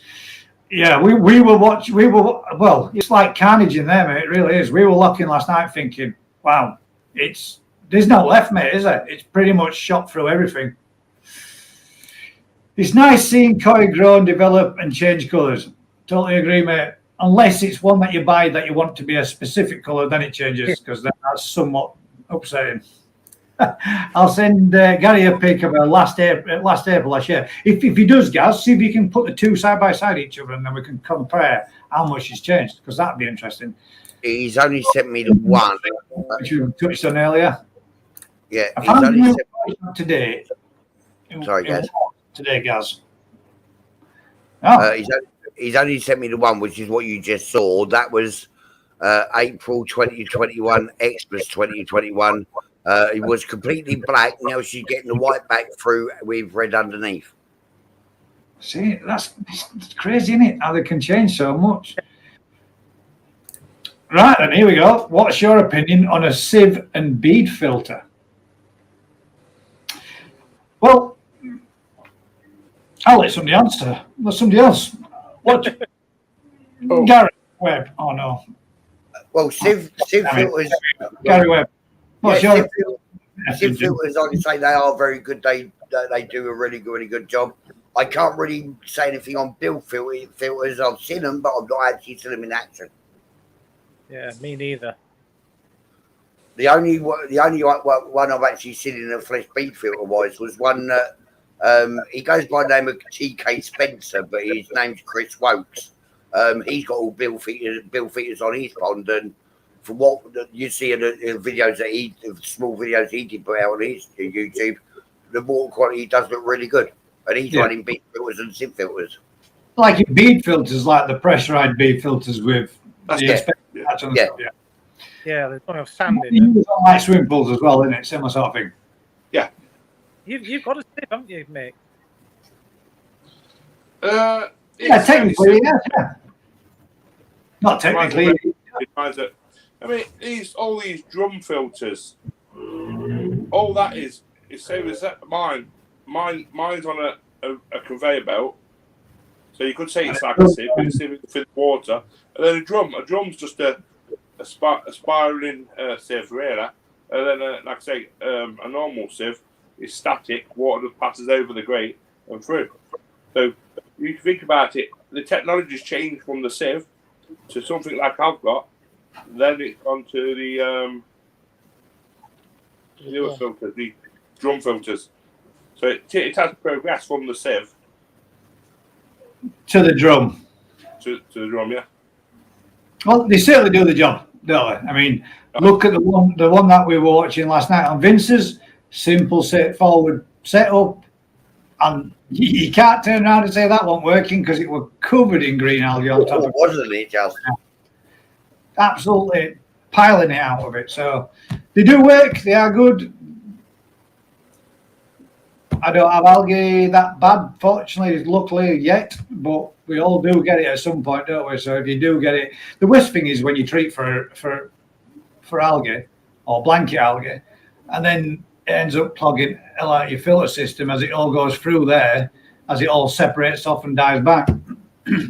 Yeah, we were watching. Well, it's like carnage in there, mate. It really is. We were looking last night thinking, wow, there's no left, mate, is there? It's pretty much shot through everything. It's nice seeing koi grow and develop and change colours. Totally agree, mate. Unless it's one that you buy that you want to be a specific colour, then it changes, because that's somewhat upsetting. I'll send Gary a pic of last April last year. If he does, Gaz, see if you can put the two side by side each other, and then we can compare how much has changed, because that'd be interesting. He's only sent me the one, which you touched on earlier. Yeah, I found only today. Sorry, Gaz. Today, Gaz. He's only sent me the one, which is what you just saw. That was April 2021, Xmas 2021. It was completely black. Now she's getting the white back through with red underneath. See, that's crazy, isn't it? How they can change so much. Right, then here we go. What's your opinion on a sieve and bead filter? Well, I'll let somebody answer. Let somebody else. What? Gary Webb. Oh no. Well, sieve filters. Gary Webb. What's Yeah, your sieve filters, I can say they are very good. They do a really good job. I can't really say anything on bill filters. I've seen them, but I've not actually seen them in action. Yeah, me neither. The only one I've actually seen in a flesh bead filter wise was one that he goes by the name of GK Spencer, but his name's Chris Wokes. He's got all bill feeders on his pond, and from what you see in the videos the small videos he did put out on his YouTube, the water quality does look really good. And he's running bead filters and sieve filters. Like your bead filters, like the pressurized bead filters with Yeah. Yeah, there's one of sand in them. You use like swimming pools as well, isn't it? Similar sort of thing. Yeah. You've got a sieve, haven't you, mate? Yeah, technically, yeah. Not technically. I mean, all these drum filters, all that is same as that. Mine's on a conveyor belt, so you could say it's like a sieve, but it's for the water. And then a drum's just a spiraling sieve, really. And then, like I say, a normal sieve is static. Water just passes over the grate and through. So you think about it, the technology's changed from the sieve to something like I've got. Then it's gone to the other filters, the drum filters. So it has progressed from the sieve To the drum. To the drum, yeah. Well, they certainly do the job, don't they? I mean, look at the one that we were watching last night on Vince's. Simple forward setup, and you can't turn around and say that wasn't working because it was covered in green algae on top of it. Wasn't it, Charles? Absolutely piling it out of it. So they do work. They are good. I don't have algae that bad, fortunately, luckily yet, but we all do get it at some point, don't we? So if you do get it, the worst thing is when you treat for algae or blanket algae, and then it ends up clogging out your filter system as it all goes through there, as it all separates off and dies back.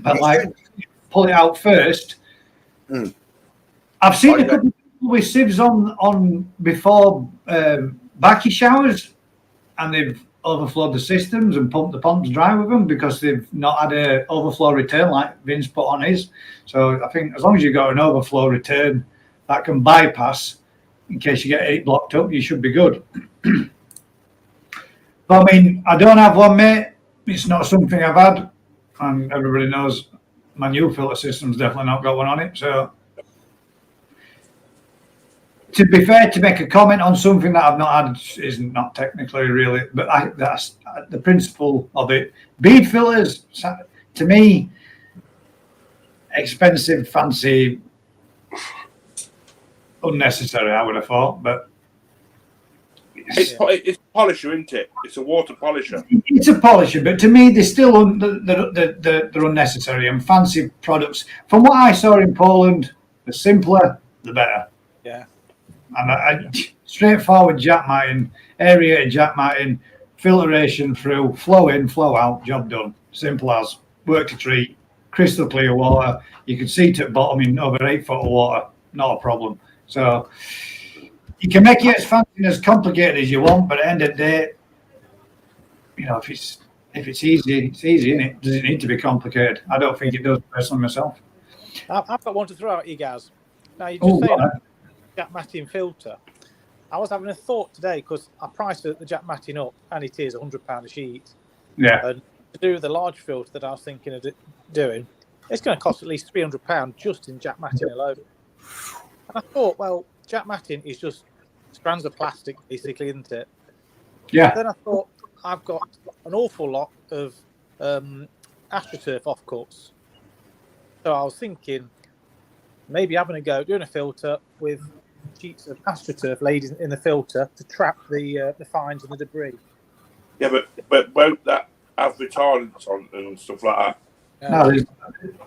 But like, pull it out first. I've seen a couple of people with sieves on before backy showers, and they've overflowed the systems and pumped the ponds dry with them because they've not had an overflow return like Vince put on his. So I think as long as you've got an overflow return that can bypass in case you get it blocked up, you should be good. But I mean, I don't have one, mate. It's not something I've had, and everybody knows my new filter system's definitely not got one on it. So to be fair, to make a comment on something that I've not had is not technically really, but that's the principle of it. Bead filters, to me, expensive, fancy, unnecessary, I would have thought, but it's a polisher, isn't it? It's a water polisher. It's a polisher, but to me, they're still they're unnecessary and fancy products. From what I saw in Poland, the simpler, the better. Yeah. And straightforward jack matting, aerated jack matting, filtration through, flow in, flow out, job done. Simple as. Work to treat, crystal clear water. You can see to the bottom in over 8 foot of water, not a problem. So you can make it as fancy and as complicated as you want, but at the end of the day, you know, if it's easy, it's easy, isn't it? Does it need to be complicated? I don't think it does personally myself. I've got one to throw at you guys. Now you just saying jack matting filter. I was having a thought today because I priced the jack matting up, and it is £100 a sheet. Yeah. And to do the large filter that I was thinking of doing, it's going to cost at least £300 just in jack matting alone. And I thought, well, jack matting is just strands of plastic, basically, isn't it? Yeah. Then I thought, I've got an awful lot of AstroTurf offcuts. So I was thinking, maybe having a go, doing a filter with sheets of AstroTurf laid in the filter to trap the fines and the debris. Yeah, but won't that have retardants on and stuff like that? No,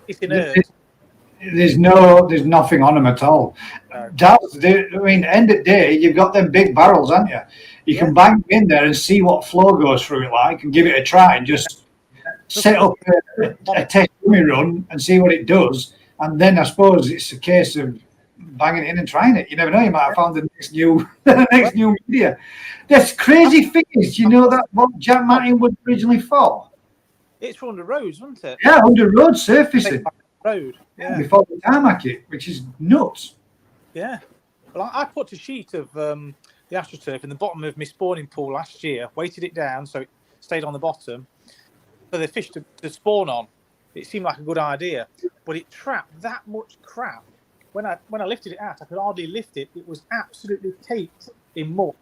it's inert. there's nothing on them at all. End of the day, you've got them big barrels, haven't you? You can bang them in there and see what flow goes through it like, and give it a try, and just set up a test dummy run and see what it does. And then I suppose it's a case of banging it in and trying it. You never know, you might have found the next new media. That's crazy figures. You know that what Jack Martin was originally for? It's for under roads, wasn't it? Yeah, under road surfacing. Road. Yeah. Before the tarmac it, which is nuts. Yeah. Well, I put a sheet of the AstroTurf in the bottom of my spawning pool last year, weighted it down so it stayed on the bottom for the fish to spawn on. It seemed like a good idea, but it trapped that much crap. When I lifted it out, I could hardly lift it. It was absolutely caked in muck.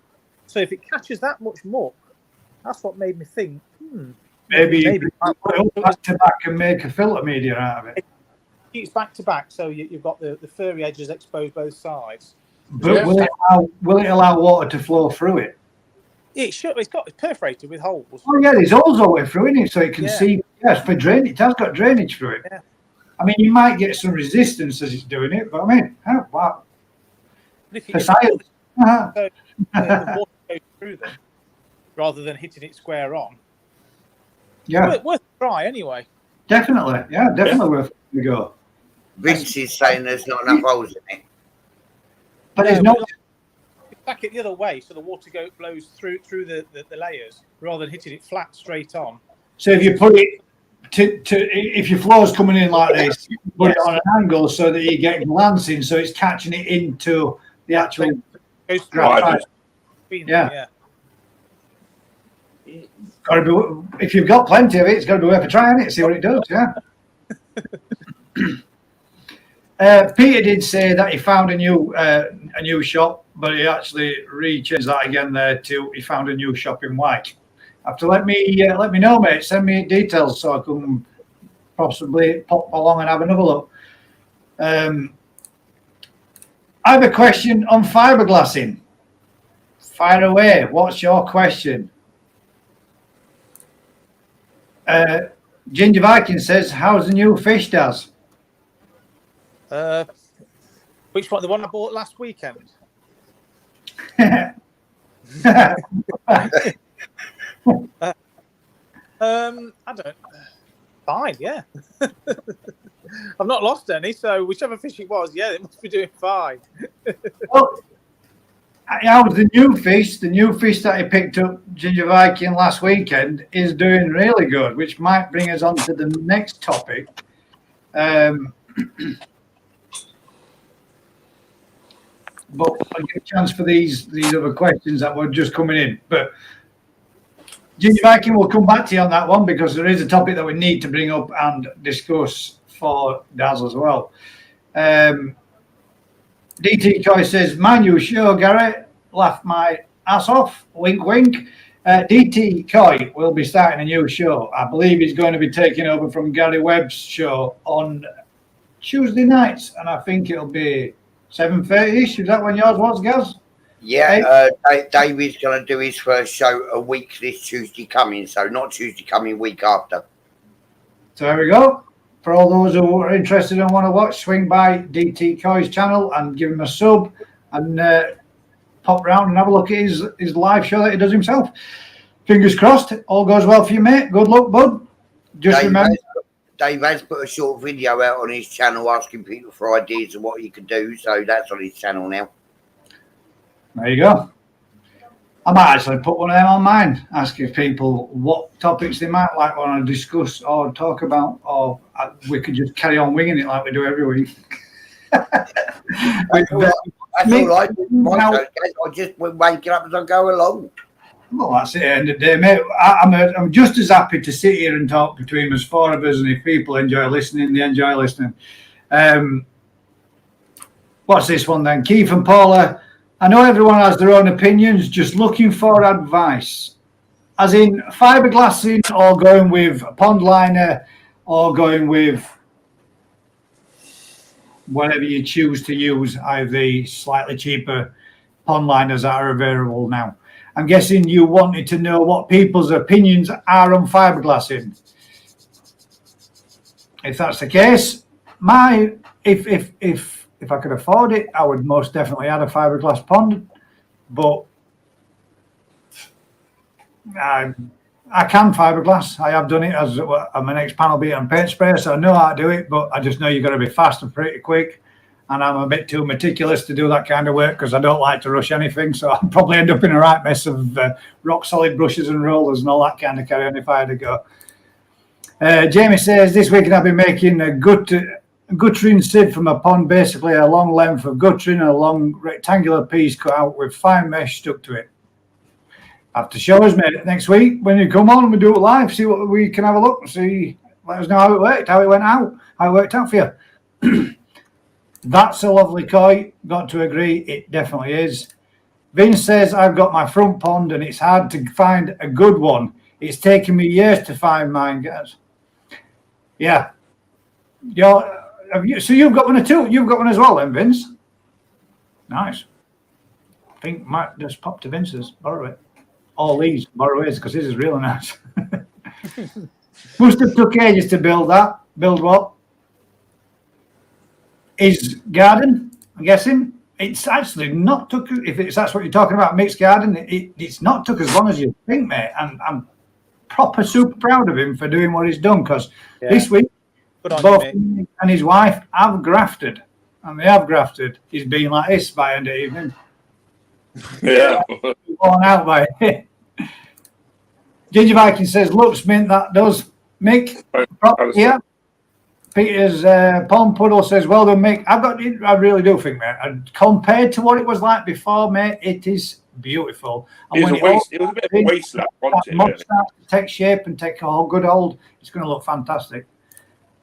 So if it catches that much muck, that's what made me think, maybe put it back to back and make a filter media out of it. It's back to back, so you've got the furry edges exposed both sides. But will it allow water to flow through it? It should. It's perforated with holes. Oh yeah, there's holes all the way through in it, so it can see. Yes, for drainage, it has got drainage through it. Yeah. I mean, you might get some resistance as it's doing it, but I mean, wow. For science. So, the water goes through them rather than hitting it square on. Yeah, worth a try anyway. Definitely, definitely worth a go. Vince is saying there's not enough holes in it. But there's no. Back it the other way, so the water blows through the layers rather than hitting it flat straight on. So if you put it if your flow's coming in like this, you put it on an angle so that you get glancing, so it's catching it into the actual graphite. Yeah. Got to be, if you've got plenty of it, it's got to be worth a try, isn't it? See what it does. Yeah. Peter did say that he found a new shop, but he actually changed that again there to he found a new shop in White. Have to let me know, mate. Send me details so I can possibly pop along and have another look. I have a question on fiberglassing. Fire away. What's your question? Ginger Viking says, "How's the new fish, Daz?" Which one? The one I bought last weekend. I don't. Fine, yeah. I've not lost any, so whichever fish it was, yeah, it must be doing fine. Well, how's the new fish? The new fish that I picked up, Ginger Viking, last weekend, is doing really good, which might bring us on to the next topic. But I'll give a chance for these other questions that were just coming in. But Ginger Viking will come back to you on that one because there is a topic that we need to bring up and discuss for Daz as well. DT Coy says, "My new show, Gary, laughed my ass off. Wink, wink." DT Coy will be starting a new show. I believe he's going to be taking over from Gary Webb's show on Tuesday nights, and I think it'll be 7:30ish. Is that when yours was, Gaz? Yeah, David's going to do his first show a week this Tuesday coming, so not Tuesday coming, week after. So there we go. For all those who are interested and want to watch, swing by DT Coy's channel and give him a sub and pop round and have a look at his live show that he does himself. Fingers crossed, all goes well for you, mate. Good luck, bud. Just remember. Dave has put a short video out on his channel asking people for ideas of what you can do, so that's on his channel now. There you go. I might actually put one of them on mine, asking people what topics they might like want to discuss or talk about, or we could just carry on winging it like we do every week. That's all right. I just wake it up as I go along. Well, that's it. At the end of the day, mate, I'm just as happy to sit here and talk between us four of us, and if people enjoy listening, they enjoy listening. What's this one then? Keith and Paula. I know everyone has their own opinions, just looking for advice. As in fiberglassing or going with a pond liner or going with whatever you choose to use, either the slightly cheaper pond liners that are available now. I'm guessing you wanted to know what people's opinions are on fiberglassing. If that's the case, if I could afford it, I would most definitely add a fiberglass pond, but I can fiberglass. I have done it as I'm an ex-panel beater and paint sprayer, so I know how to do it, but I just know you've got to be fast and pretty quick. And I'm a bit too meticulous to do that kind of work because I don't like to rush anything. So I'd probably end up in a right mess of rock solid brushes and rollers and all that kind of carry on if I had to go. Jamie says, this weekend I've been making a guttering sieve from a pond, basically a long length of guttering and a long rectangular piece cut out with fine mesh stuck to it. Have to show us, mate, next week when you come on and we do it live, see what we can have a look and see, let us know how it worked, how it went out, how it worked out for you. That's a lovely koi, got to agree, it definitely is. Vince says, I've got my front pond and it's hard to find a good one. It's taken me years to find mine, guys. Yeah. So you've got one or two? You've got one as well then, Vince? Nice. I think Matt just popped to Vince's, borrow it. All these, borrow his, because his is really nice. Must have took ages to build that. Build what? His garden, I'm guessing. It's actually not took, if that's what you're talking about, mixed garden, it's not took as long as you think, mate. And I'm proper super proud of him for doing what he's done, because this week, both he and his wife have grafted. And they have grafted. He's been like this by end of the evening. Yeah. Worn out by it. Ginger Viking says, looks mint, that does. Mick, yeah. Peter's Pond Puddle says, well done, Mick. I really do think, mate, and compared to what it was like before, mate, it is beautiful. And it was a bit of a wasteland, wasn't it? Starts to take shape and take a good hold, it's going to look fantastic.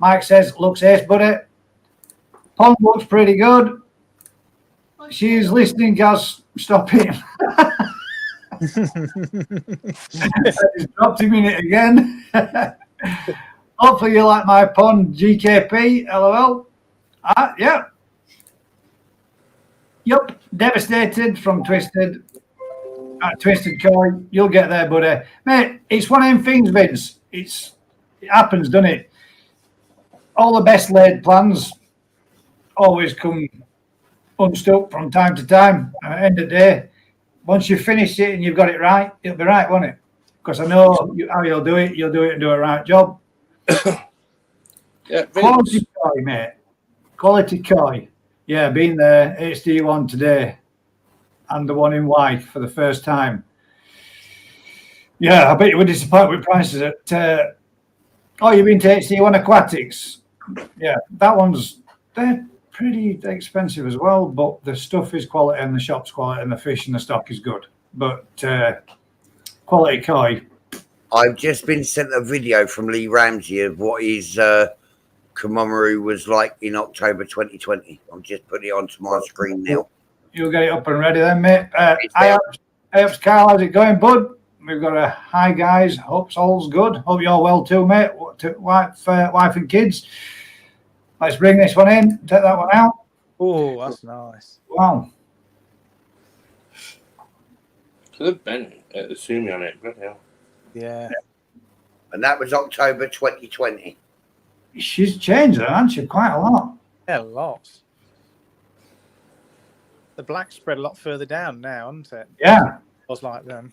Mike says, looks ace, buddy. Pond looks pretty good. She's listening, guys. Stop him. He's dropped him in it again. Hopefully you like my pond, GKP, LOL. Yeah. Yup, devastated from Twisted. Twisted Koi, you'll get there, buddy. Mate, it's one of them things, Vince. It happens, doesn't it? All the best laid plans always come unstuck from time to time. At the end of the day, once you've finished it and you've got it right, it'll be right, won't it? Because I know how you'll do it. You'll do it and do a right job. Yeah, quality koi, mate. Quality koi. Yeah, been there. HD1 today, and the one in white for the first time. Yeah, I bet you were disappointed with prices at. Oh, you've been to HD1 Aquatics. Yeah, that one's. They're pretty expensive as well, but the stuff is quality and the shop's quality and the fish and the stock is good. But quality koi. I've just been sent a video from Lee Ramsey of what his Komomaru was like in October 2020. I'm just putting it onto my screen now. You'll get it up and ready then, mate. Hi, Carl. How's it going, bud? We've got a hi, guys. Hope all's good. Hope you're well too, mate. Wife and kids. Let's bring this one in. Take that one out. Oh, that's nice. Wow. Could have been the sumi on it. Bloody hell. Yeah. And that was October 2020. She's changed her, hasn't she? Quite a lot. Yeah, lots. The black spread a lot further down now, isn't it? Yeah. It was like then.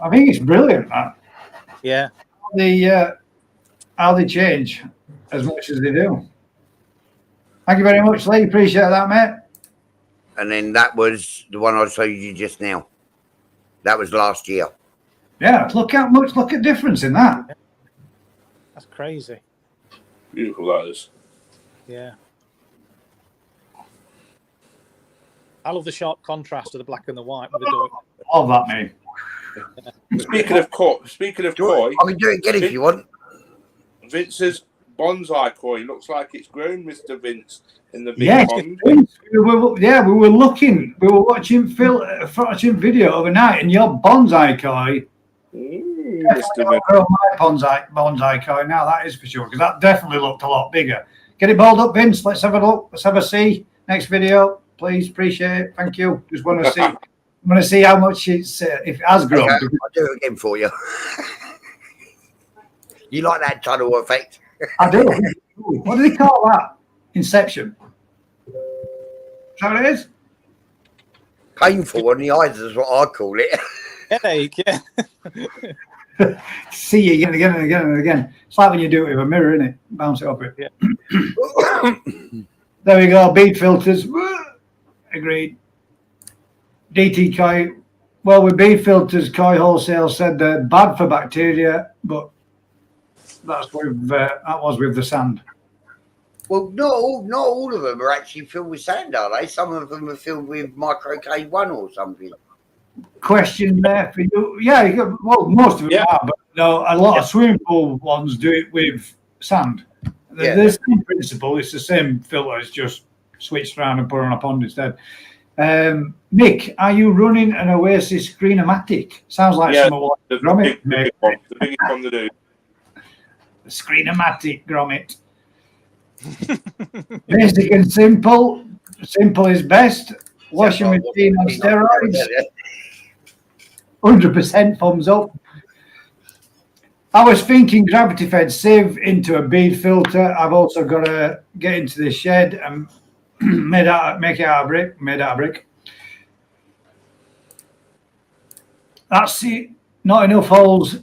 I think it's brilliant, that. Yeah. How they change as much as they do. Thank you very much, Lee. Appreciate that, mate. And then that was the one I showed you just now. That was last year. Yeah, look at difference in that. That's crazy. Beautiful that is. Yeah. I love the sharp contrast of the black and the white with the dark. Love that, mate. Speaking of koi, I can do it again if you want. Vince's bonsai koi looks like it's grown, Mr. Vince, in the big pond. We were looking. We were watching video overnight, and your bonsai koi. Mr. Vince. My bonsai koi now, that is for sure, because that definitely looked a lot bigger. Get it balled up, Vince. Let's have a look. Let's have a see. Next video, please. Appreciate it. Thank you. Just want to see. I want to see how much it's if it has grown. Okay, I'll do it again for you. You like that tunnel effect? I do. What do they call that? Inception. Is that what it is? Painful on the eyes is what I call it. Headache, yeah. See you again and again and again and again. It's like when you do it with a mirror, isn't it? Bounce it off it. Yeah. There we go. Bead filters. Agreed. DT Koi. Well, with bead filters, Koi Wholesale said they're bad for bacteria, but that was with the sand. Well, not all of them are actually filled with sand, are they? Some of them are filled with micro K1 or something. Question there for you. Yeah, well, most of them are, but no, a lot of swimming pool ones do it with sand. The same principle. It's the same filter. It's just switched around and put on a pond instead. Mick, are you running an Oasis Screenomatic? Sounds like some of what the biggest one to do. The Screenomatic Grommet. Basic and simple. Simple is best. Washing machine on steroids. 100% thumbs up. I was thinking gravity fed sieve into a bead filter. I've also got to get into the shed and make it out of brick. That's it. Not enough holes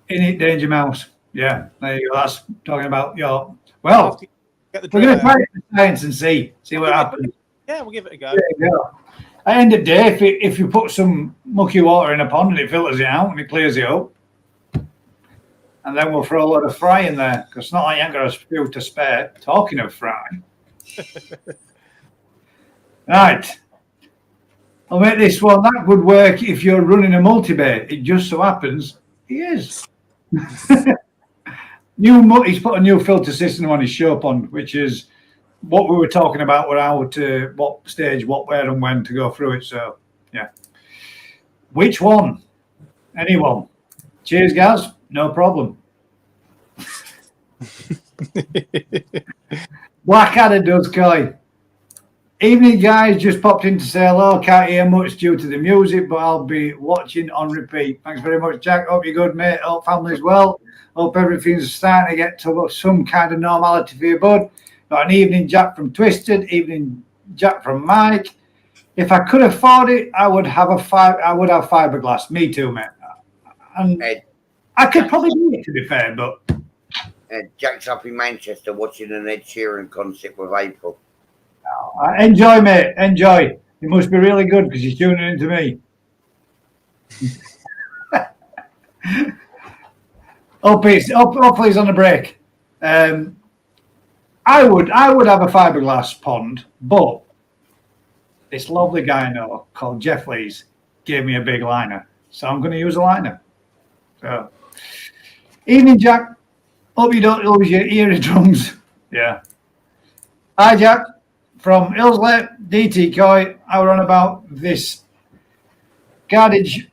in it, Danger Mouse. Yeah, there you go. That's talking about your. Well, we're going to try it in science and see what happens. Yeah, we'll give it a go. There you go. At the end of the day, if you put some mucky water in a pond and it filters it out and it clears it up, and then we'll throw a lot of fry in there, because it's not like you ain't got a few to spare. Talking of fry. Right. I'll make this one. That would work if you're running a multi-bay. It just so happens he is. He's put a new filter system on his show pond, which is what we were talking about, what stage, what, where, and when to go through it. So, yeah. Which one? Anyone? Cheers, guys. No problem. Blackadder does, Kelly. Evening, guys. Just popped in to say hello. Can't hear much due to the music, but I'll be watching on repeat. Thanks very much, Jack. Hope you're good, mate. Hope family's well. Hope everything's starting to get to some kind of normality for you, bud. Got an evening, Jack from Twisted. Evening, Jack from Mike. If I could afford it, I would have fiberglass. Me too, mate. And I could probably do it, to be fair, but Jack's up in Manchester watching an Ed Sheeran concert with April. Enjoy, mate. Enjoy. It must be really good because he's tuning in to me. Hopefully he's on a break. I would have a fiberglass pond, but this lovely guy I know called Jeff Lees gave me a big liner, so I'm going to use a liner. So, evening, Jack. Hope you don't lose your eardrums. Yeah. Hi, Jack. From Ilsley, DT Koi. I were on about this gardage.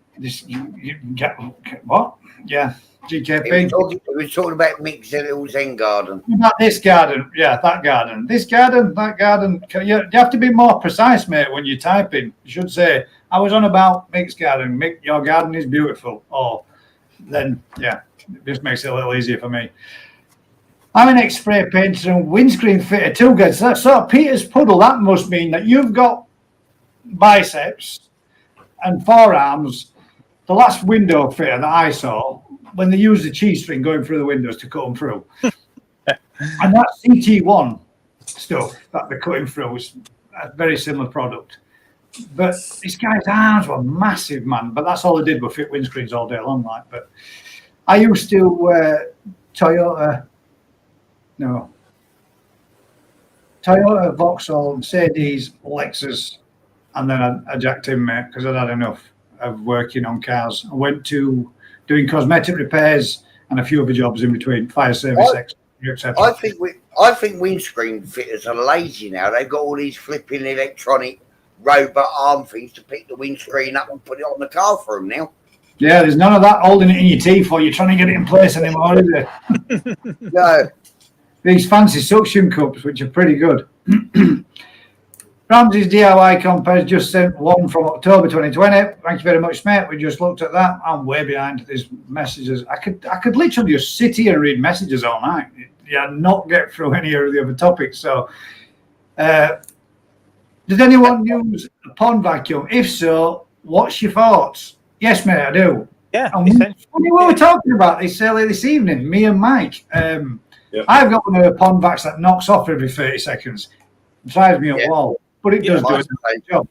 What? Yeah. GKP. We were talking about Mick's little Zen garden. About this garden. Yeah, that garden. This garden, that garden. You have to be more precise, mate, when you're typing. You should say, I was on about Mick's garden. Mick, your garden is beautiful. Or then, yeah, it just makes it a little easier for me. I'm an ex-spray painter and windscreen fitter too, guys. So Peter's puddle, that must mean that you've got biceps and forearms. The last window fitter that I saw, when they used the cheese string going through the windows to cut them through. And that CT1 stuff that they're cutting through was a very similar product. But this guy's arms were massive, man. But that's all they did, were fit windscreens all day long. Like, but I used to Toyota, Vauxhall, Mercedes, Lexus, and then I jacked in, mate, because I'd had enough of working on cars. I went to doing cosmetic repairs and a few other jobs in between, fire service, etc. I think windscreen fitters are lazy now. They've got all these flipping electronic robot arm things to pick the windscreen up and put it on the car for them now. Yeah, there's none of that holding it in your teeth while you're trying to get it in place anymore, is there? No. These fancy suction cups, which are pretty good. Ramsey's DIY comp has just sent one from October 2020. Thank you very much, mate. We just looked at that. I'm way behind these messages. I could literally just sit here and read messages all night. not get through any of the other topics. So, did anyone use a pond vacuum? If so, what's your thoughts? Yes, mate, I do. Yeah, And we were talking about this earlier this evening, me and Mike. I've got one of the pond vacs that knocks off every 30 seconds. It drives me up wall, but it does do a great job.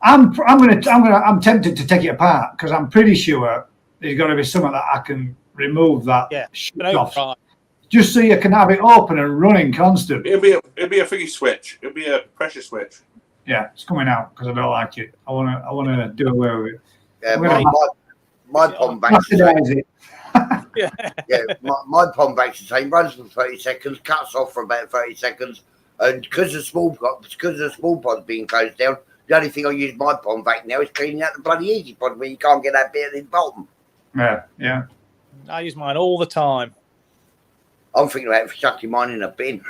I'm tempted to take it apart because I'm pretty sure there's got to be something that I can remove that shut off, just so you can have it open and running constant. It'll be a thingy switch. It'll be a pressure switch. Yeah, it's coming out because I don't like it. I want to do away with it. Yeah, my pond vac's my pond vac's the same. Runs for 30 seconds, cuts off for about 30 seconds, and because the small pod's being closed down, the only thing I use my pond vac now is cleaning out the bloody easy pod where you can't get that bit at the bottom. Yeah. I use mine all the time. I'm thinking about chucking mine in a bin.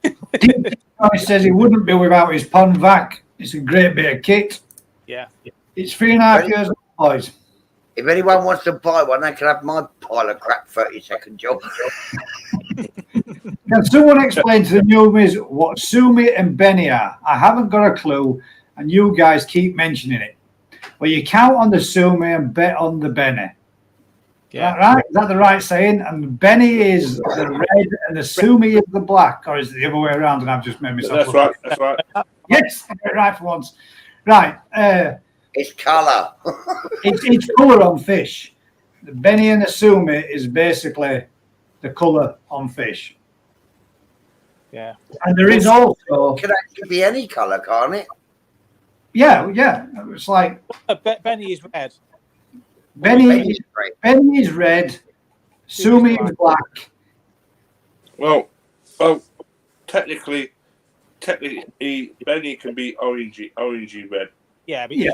He says he wouldn't be without his pond vac. It's a great bit of kit. Yeah. It's 3.5 years old, boys. If anyone wants to buy one, they can have my pile of crap 30-second job. Can someone explain to the newbies what Sumi and Benny are? I haven't got a clue, and you guys keep mentioning it. Well, you count on the Sumi and bet on the Benny. Yeah. Is that right? Is that the right saying? And the Benny is the red and the Sumi is the black, or is it the other way around? And I've just made myself. That's right. Yes, I got it right for once. Right. It's colour. It's colour on fish. The Benny and the Sumi is basically the colour on fish. Yeah. And there is also. It can actually be any colour, can't it? Yeah. It's like. Benny is red. Benny is red. Sumi is black. Well, technically, Benny can be orangey red. Yeah, but you're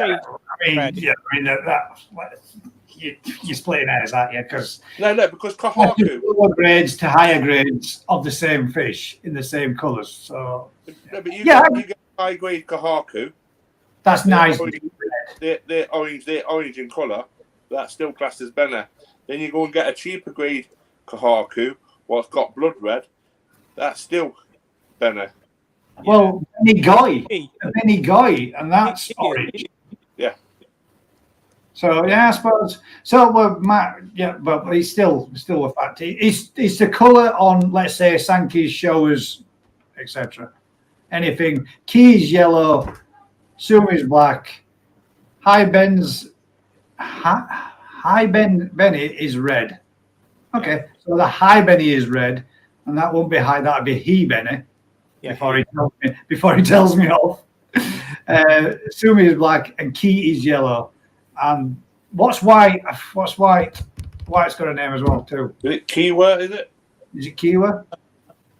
splitting hairs, aren't you? Because because Kahaku lower grades to higher grades of the same fish in the same colours. So you get high grade Kahaku. That's nice. They're orange in colour. That's still classed as Benny. Then you go and get a cheaper grade Kahaku, what's got blood red. That's still Benny. Well, Benny Goy, and that's orange. Yeah. So I suppose. So but it's still a fact. It's the colour on, let's say, Sankey's showers, etc. Anything. Key's yellow, Sumi's black, High Benny is red. Okay, so the High Benny is red, and that won't be high. That'd be He Benny. Yeah. Before he tells me off. Sumi is black and Key is yellow. And what's white? White's got a name as well too. Is it Kiwa? Is it Kiwa?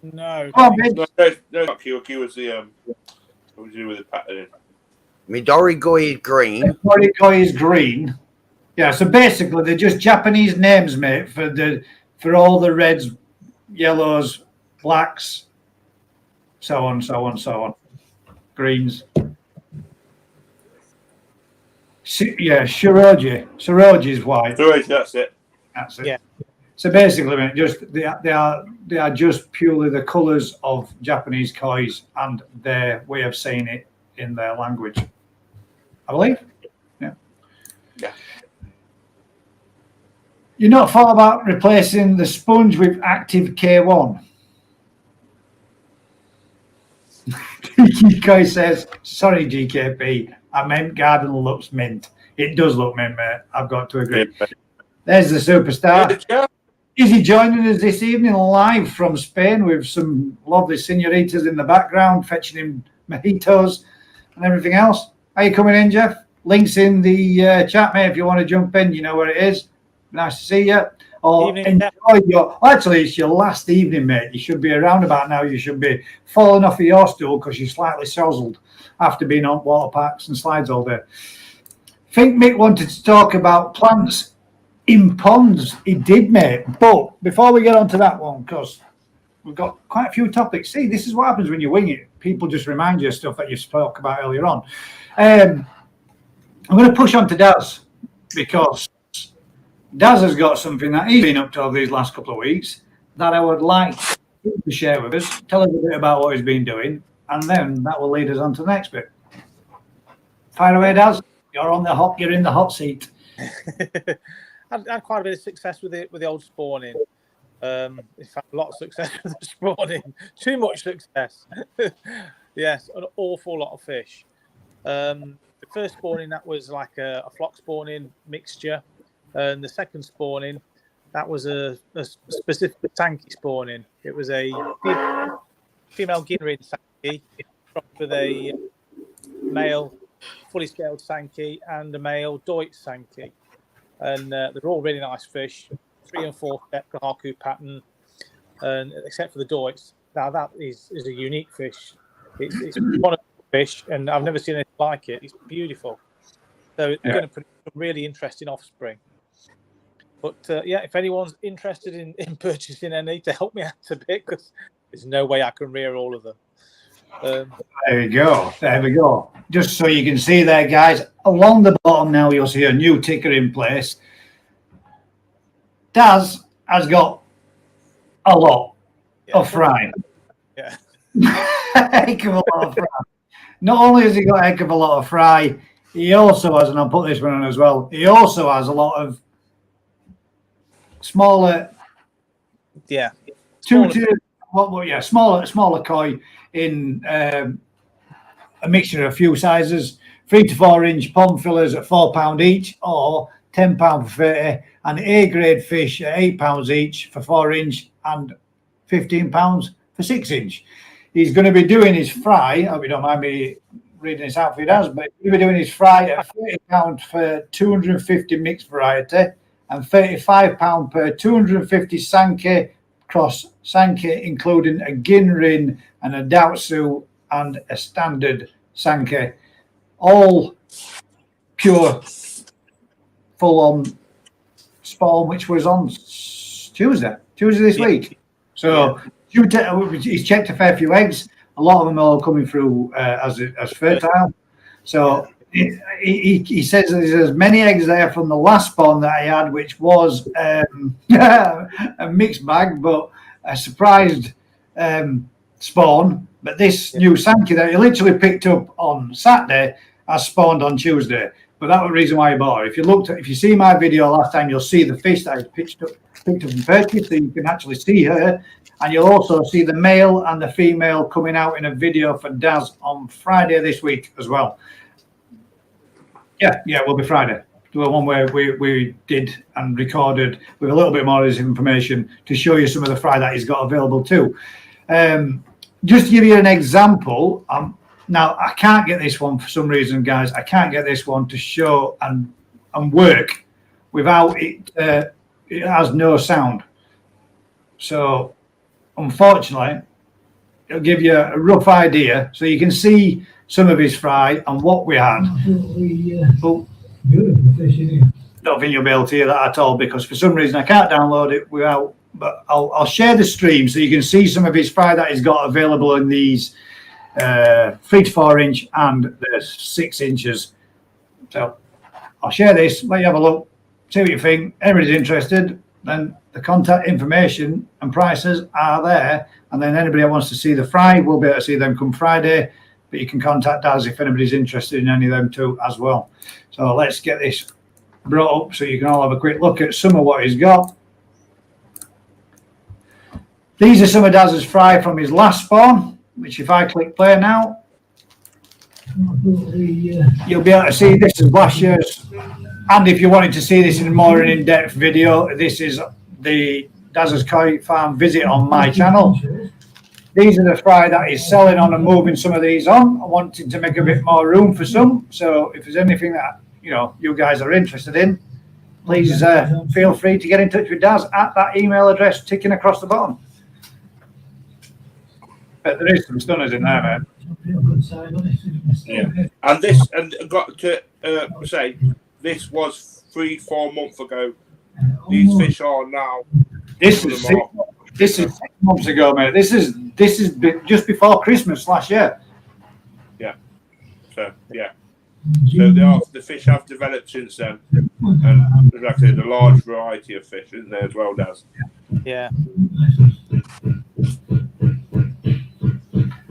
No. No, not Kiwa. Kiwa's the what do you do with the pattern? Midori Goi is green. Midori Goi is green. Yeah. So basically, they're just Japanese names, mate, for all the reds, yellows, blacks. So on. Greens. Shiroji. Shiroji is white. Shiroji, that's it. Yeah. So basically, they are just purely the colours of Japanese kois and their way of saying it in their language. I believe. Yeah. You're not thought about replacing the sponge with active K1? Koi says, sorry, GKP, I meant garden looks mint. It does look mint, mate. I've got to agree. There's the superstar. Is he joining us this evening live from Spain with some lovely senoritas in the background, fetching him mojitos and everything else? Are you coming in, Jeff? Links in the chat, mate, if you want to jump in. You know where it is. Nice to see you. Actually, it's your last evening, mate. You should be around about now. You should be falling off of your stool because you're slightly sozzled after being on water parks and slides all day. I think Mick wanted to talk about plants in ponds. He did, mate. But before we get on to that one, because we've got quite a few topics. See, this is what happens when you wing it. People just remind you of stuff that you spoke about earlier on. I'm going to push on to Daz because Daz has got something that he's been up to over these last couple of weeks, that I would like him to share with us, tell us a bit about what he's been doing, and then that will lead us on to the next bit. Fire away, Daz. You're in the hot seat. I had quite a bit of success with the old spawning. In fact, a lot of success with the spawning. Too much success. Yes, an awful lot of fish. The first spawning, that was like a flock spawning mixture, and the second spawning, that was a specific Sankey spawning. It was a female Ginrin Sankey with a male fully scaled Sankey and a male Deutsch Sankey. And they're all really nice fish, 3 and 4 step Kahaku pattern, and except for the Deutsch. Now that is a unique fish. It's one of the fish, and I've never seen anything like it. It's beautiful. So it's going to produce some really interesting offspring. But if anyone's interested in purchasing any, to help me out a bit, because there's no way I can rear all of them. There we go. There we go. Just so you can see there, guys, along the bottom now, you'll see a new ticker in place. Daz has got a lot of fry. Yeah. Heck of a lot of fry. Not only has he got a heck of a lot of fry, he also has, and I'll put this one on as well, he also has a lot of smaller. Yeah. Smaller koi in a mixture of a few sizes, 3 to 4 inch pond fillers at £4 each, or £10 for 30, and A grade fish at £8 each for 4 inch and £15 for 6 inch. He's going to be doing his fry. I hope you don't mind me reading this out for you, Daz, but he'll be doing his fry at £30 for 250 mixed variety and £35 per 250 Sankey cross Sankey, including a Ginrin and a Daotsu and a standard Sankey, all pure full-on spawn, which was on Tuesday this week. So he's checked a fair few eggs. A lot of them are coming through as fertile. So he says there's as many eggs there from the last spawn that I had, which was a mixed bag, but a surprised spawn. But this new Sankey that he literally picked up on Saturday has spawned on Tuesday. But that was the reason why he bought it. If you see my video last time, you'll see the fish that I picked up and purchased, so you can actually see her. And you'll also see the male and the female coming out in a video for Daz on Friday this week as well. Yeah, it will be Friday. The one where we did and recorded with a little bit more of this information to show you some of the fry that he's got available too. Just to give you an example, now I can't get this one for some reason, guys. I can't get this one to show and work without it. It has no sound. So, unfortunately, it'll give you a rough idea, so you can see some of his fry and what we had. Beautiful fish, isn't it? Don't think you'll be able to hear that at all, because for some reason I can't download it without. But I'll share the stream so you can see some of his fry that he's got available in these 3 to 4 inch and the 6 inches. So I'll share this, let you have a look, see what you think. Anybody's interested, then the contact information and prices are there, and then anybody that wants to see the fry will be able to see them come Friday. But you can contact us if anybody's interested in any of them too as well. So let's get this brought up so you can all have a quick look at some of what he's got. These are some of Daz's fry from his last spawn, which if I click play now, you'll be able to see this is last year's. And if you wanted to see this in more in-depth video, this is the Daz's Koi Farm visit on my channel. These are the fry that he's selling on and moving some of these on. I wanted to make a bit more room for some. So if there's anything that you guys are interested in, please feel free to get in touch with Daz at that email address ticking across the bottom. But there is some stunners in there, man. Yeah. And I've got to say, this was 3-4 months ago. These fish are now. This is 6 months ago, mate. This is just before Christmas last year. Yeah. So the fish have developed since then, and like I said, a large variety of fish, isn't there as well, Daz? Yeah.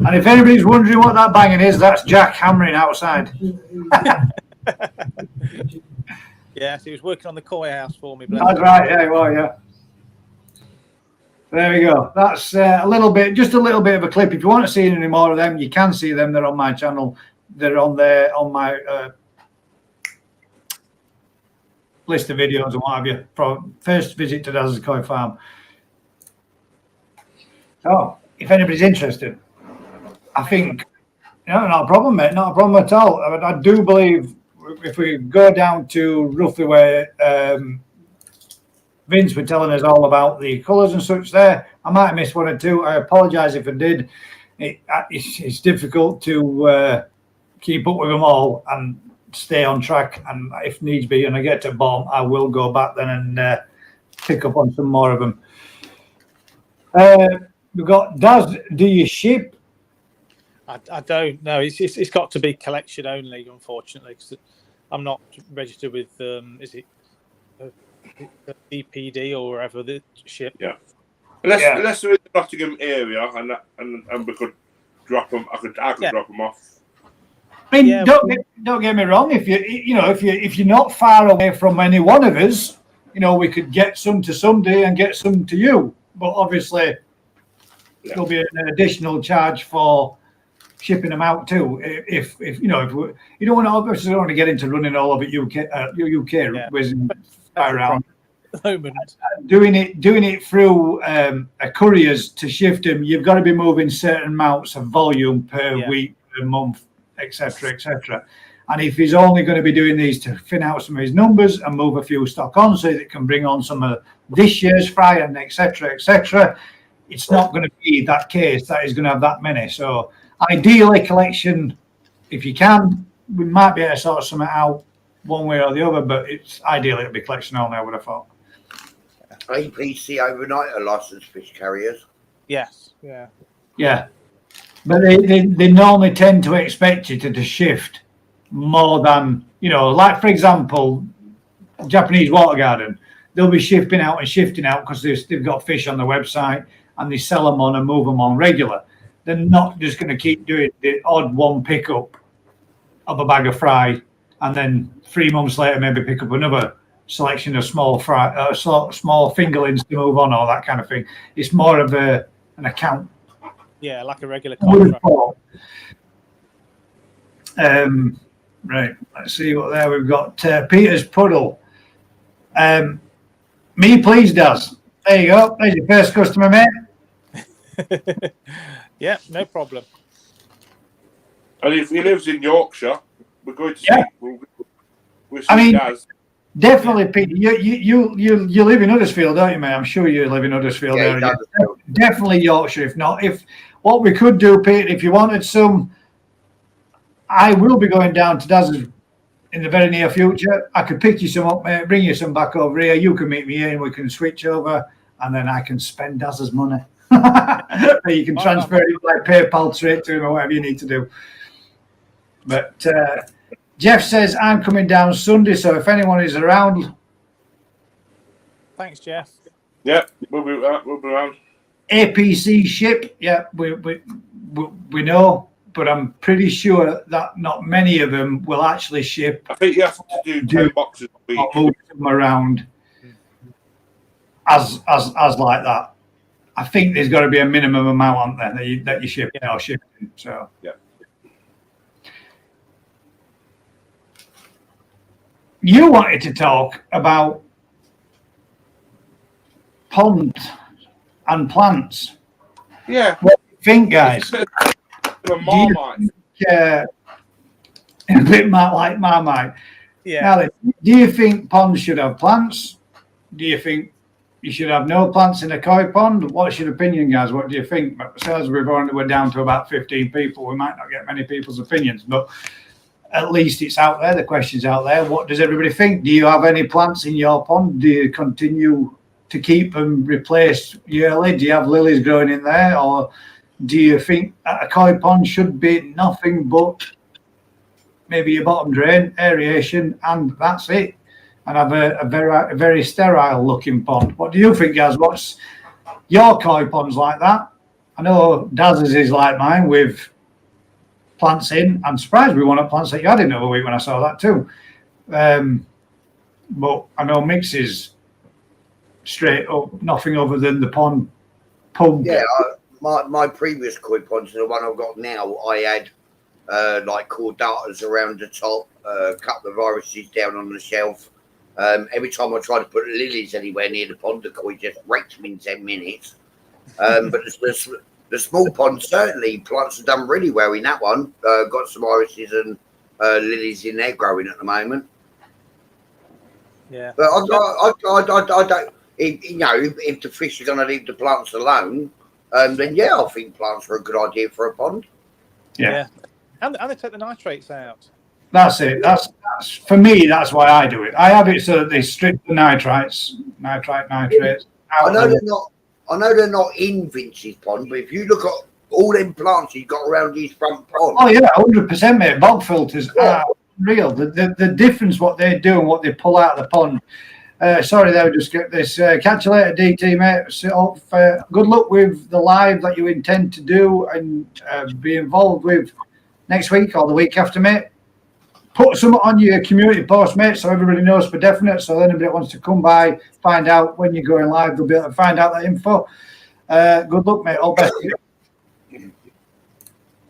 And if anybody's wondering what that banging is, that's Jack hammering outside. Yes, he was working on the koi house for me. That's right, yeah, well, yeah. There we go. That's a little bit, just a little bit of a clip. If you want to see any more of them, you can see them. They're on my channel. They're on there on my list of videos and what have you. From first visit to Daz's Koi Farm. Oh, if anybody's interested, I think, not a problem, mate. Not a problem at all. I do believe if we go down to roughly where Vince was telling us all about the colours and such there, I might have missed one or two. I apologise if I did. It's difficult to keep up with them all and stay on track. And if needs be, and I get to bomb, I will go back then and pick up on some more of them. We've got Daz, do you ship? I don't know. It's got to be collection only, unfortunately, because I'm not registered with is it DPD or wherever the ship. Yeah. Unless they're in the Nottingham area and we could drop them, I could drop them off. I mean, don't get me wrong. If you're not far away from any one of us, we could get some to somebody and get some to you. But obviously, there'll be an additional charge for shipping them out too. If you don't want to get into running all over UK whizzing around. At the moment. Doing it through a couriers to shift them, you've got to be moving certain amounts of volume per week, per month, etc. And if he's only going to be doing these to thin out some of his numbers and move a few stock on so that it can bring on some of this year's fry and etc., it's not going to be that case that he's going to have that many. So ideally, collection, if you can, we might be able to sort something out one way or the other, but it's ideally it'll be collection only, I would have thought. APC overnight are licensed fish carriers. Yes, yeah. But they normally tend to expect you to shift more than, like for example, Japanese Water Garden, they'll be shifting out because they've got fish on the website and they sell them on and move them on regular. They're not just going to keep doing the odd one pickup of a bag of fry and then 3 months later maybe pick up another selection of small fry, small fingerlings to move on, or that kind of thing. It's more of an account. Yeah, like a regular contract. Right, let's see what there we've got. Peter's Puddle. Me please, Daz. There you go. There's your first customer, mate. Yeah, no problem. And if he lives in Yorkshire, we're going to see. We'll see Daz. Definitely, Peter. You live in Huddersfield, don't you, mate? I'm sure you live in Huddersfield. Yeah, definitely Yorkshire. If not, what we could do, Peter, if you wanted some, I will be going down to Daz's in the very near future. I could pick you some up, mate, bring you some back over here. You can meet me here and we can switch over, and then I can spend Daz's money. You can transfer it like PayPal straight to him or whatever you need to do. But Jeff says, I'm coming down Sunday, so if anyone is around. Thanks, Jeff. Yeah, we'll be around. APC ship, yeah, we know, but I'm pretty sure that not many of them will actually ship. I think you have to do 10 boxes a week. Move them around as like that. I think there's got to be a minimum amount on there that you ship or shipping. So yeah. You wanted to talk about ponds and plants. Yeah. What do you think, guys? A Marmite. A bit like Marmite. Yeah. Now, do you think ponds should have plants? Do you think you should have no plants in a koi pond? What's your opinion, guys? What do you think? Because we're down to about 15 people. We might not get many people's opinions, but at least it's out there. The question's out there. What does everybody think? Do you have any plants in your pond? Do you continue to keep them replaced yearly? Do you have lilies growing in there? Or do you think a koi pond should be nothing but maybe your bottom drain, aeration, and that's it? and have a very sterile looking pond. What do you think, Gaz? What's your koi ponds like that? I know Daz's is like mine with plants in. I'm surprised we wanted plants that you had in the other week when I saw that too. But I know Mix is straight up, nothing other than the pond pump. Yeah, my previous koi ponds, the one I've got now, I had like cordatas around the top, a couple of irises down on the shelf. Every time I try to put lilies anywhere near the pond, the koi just wrecks me in 10 minutes. But the small pond, certainly, plants have done really well in that one. Got some irises and lilies in there growing at the moment. Yeah. But I don't, if the fish are going to leave the plants alone, then yeah, I think plants are a good idea for a pond. Yeah. And they take the nitrates out. That's it. That's for me. That's why I do it. I have it so that they strip the nitrates. I know they're not in Vince's pond, but if you look at all them plants he's got around his front pond. Oh yeah, 100%, mate. Bog filters are real. The difference what they do and what they pull out of the pond. Sorry, they'll just get this. Catch you later, DT, mate. So, good luck with the live that you intend to do and be involved with next week or the week after, mate. Put some on your community post, mate, so everybody knows for definite. So anybody that wants to come by, find out when you're going live, they'll be able to find out that info. Good luck, mate. All best.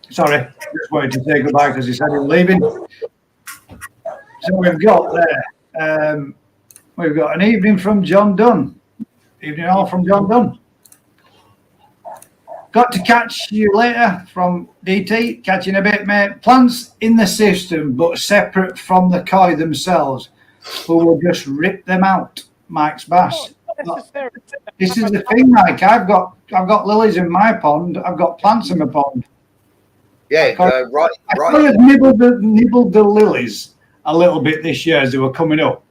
Sorry, just wanted to say goodbye because he said he was leaving. So we've got there. We've got an evening from John Dunn. Evening all from John Dunn. Got to catch you later from DT. Catch you in a bit, mate. Plants in the system, but separate from the koi themselves. Who will just rip them out, Mike's Bass. This is the thing, Mike. I've got lilies in my pond. I've got plants in my pond. Yeah, right. I kind of nibbled the lilies a little bit this year as they were coming up.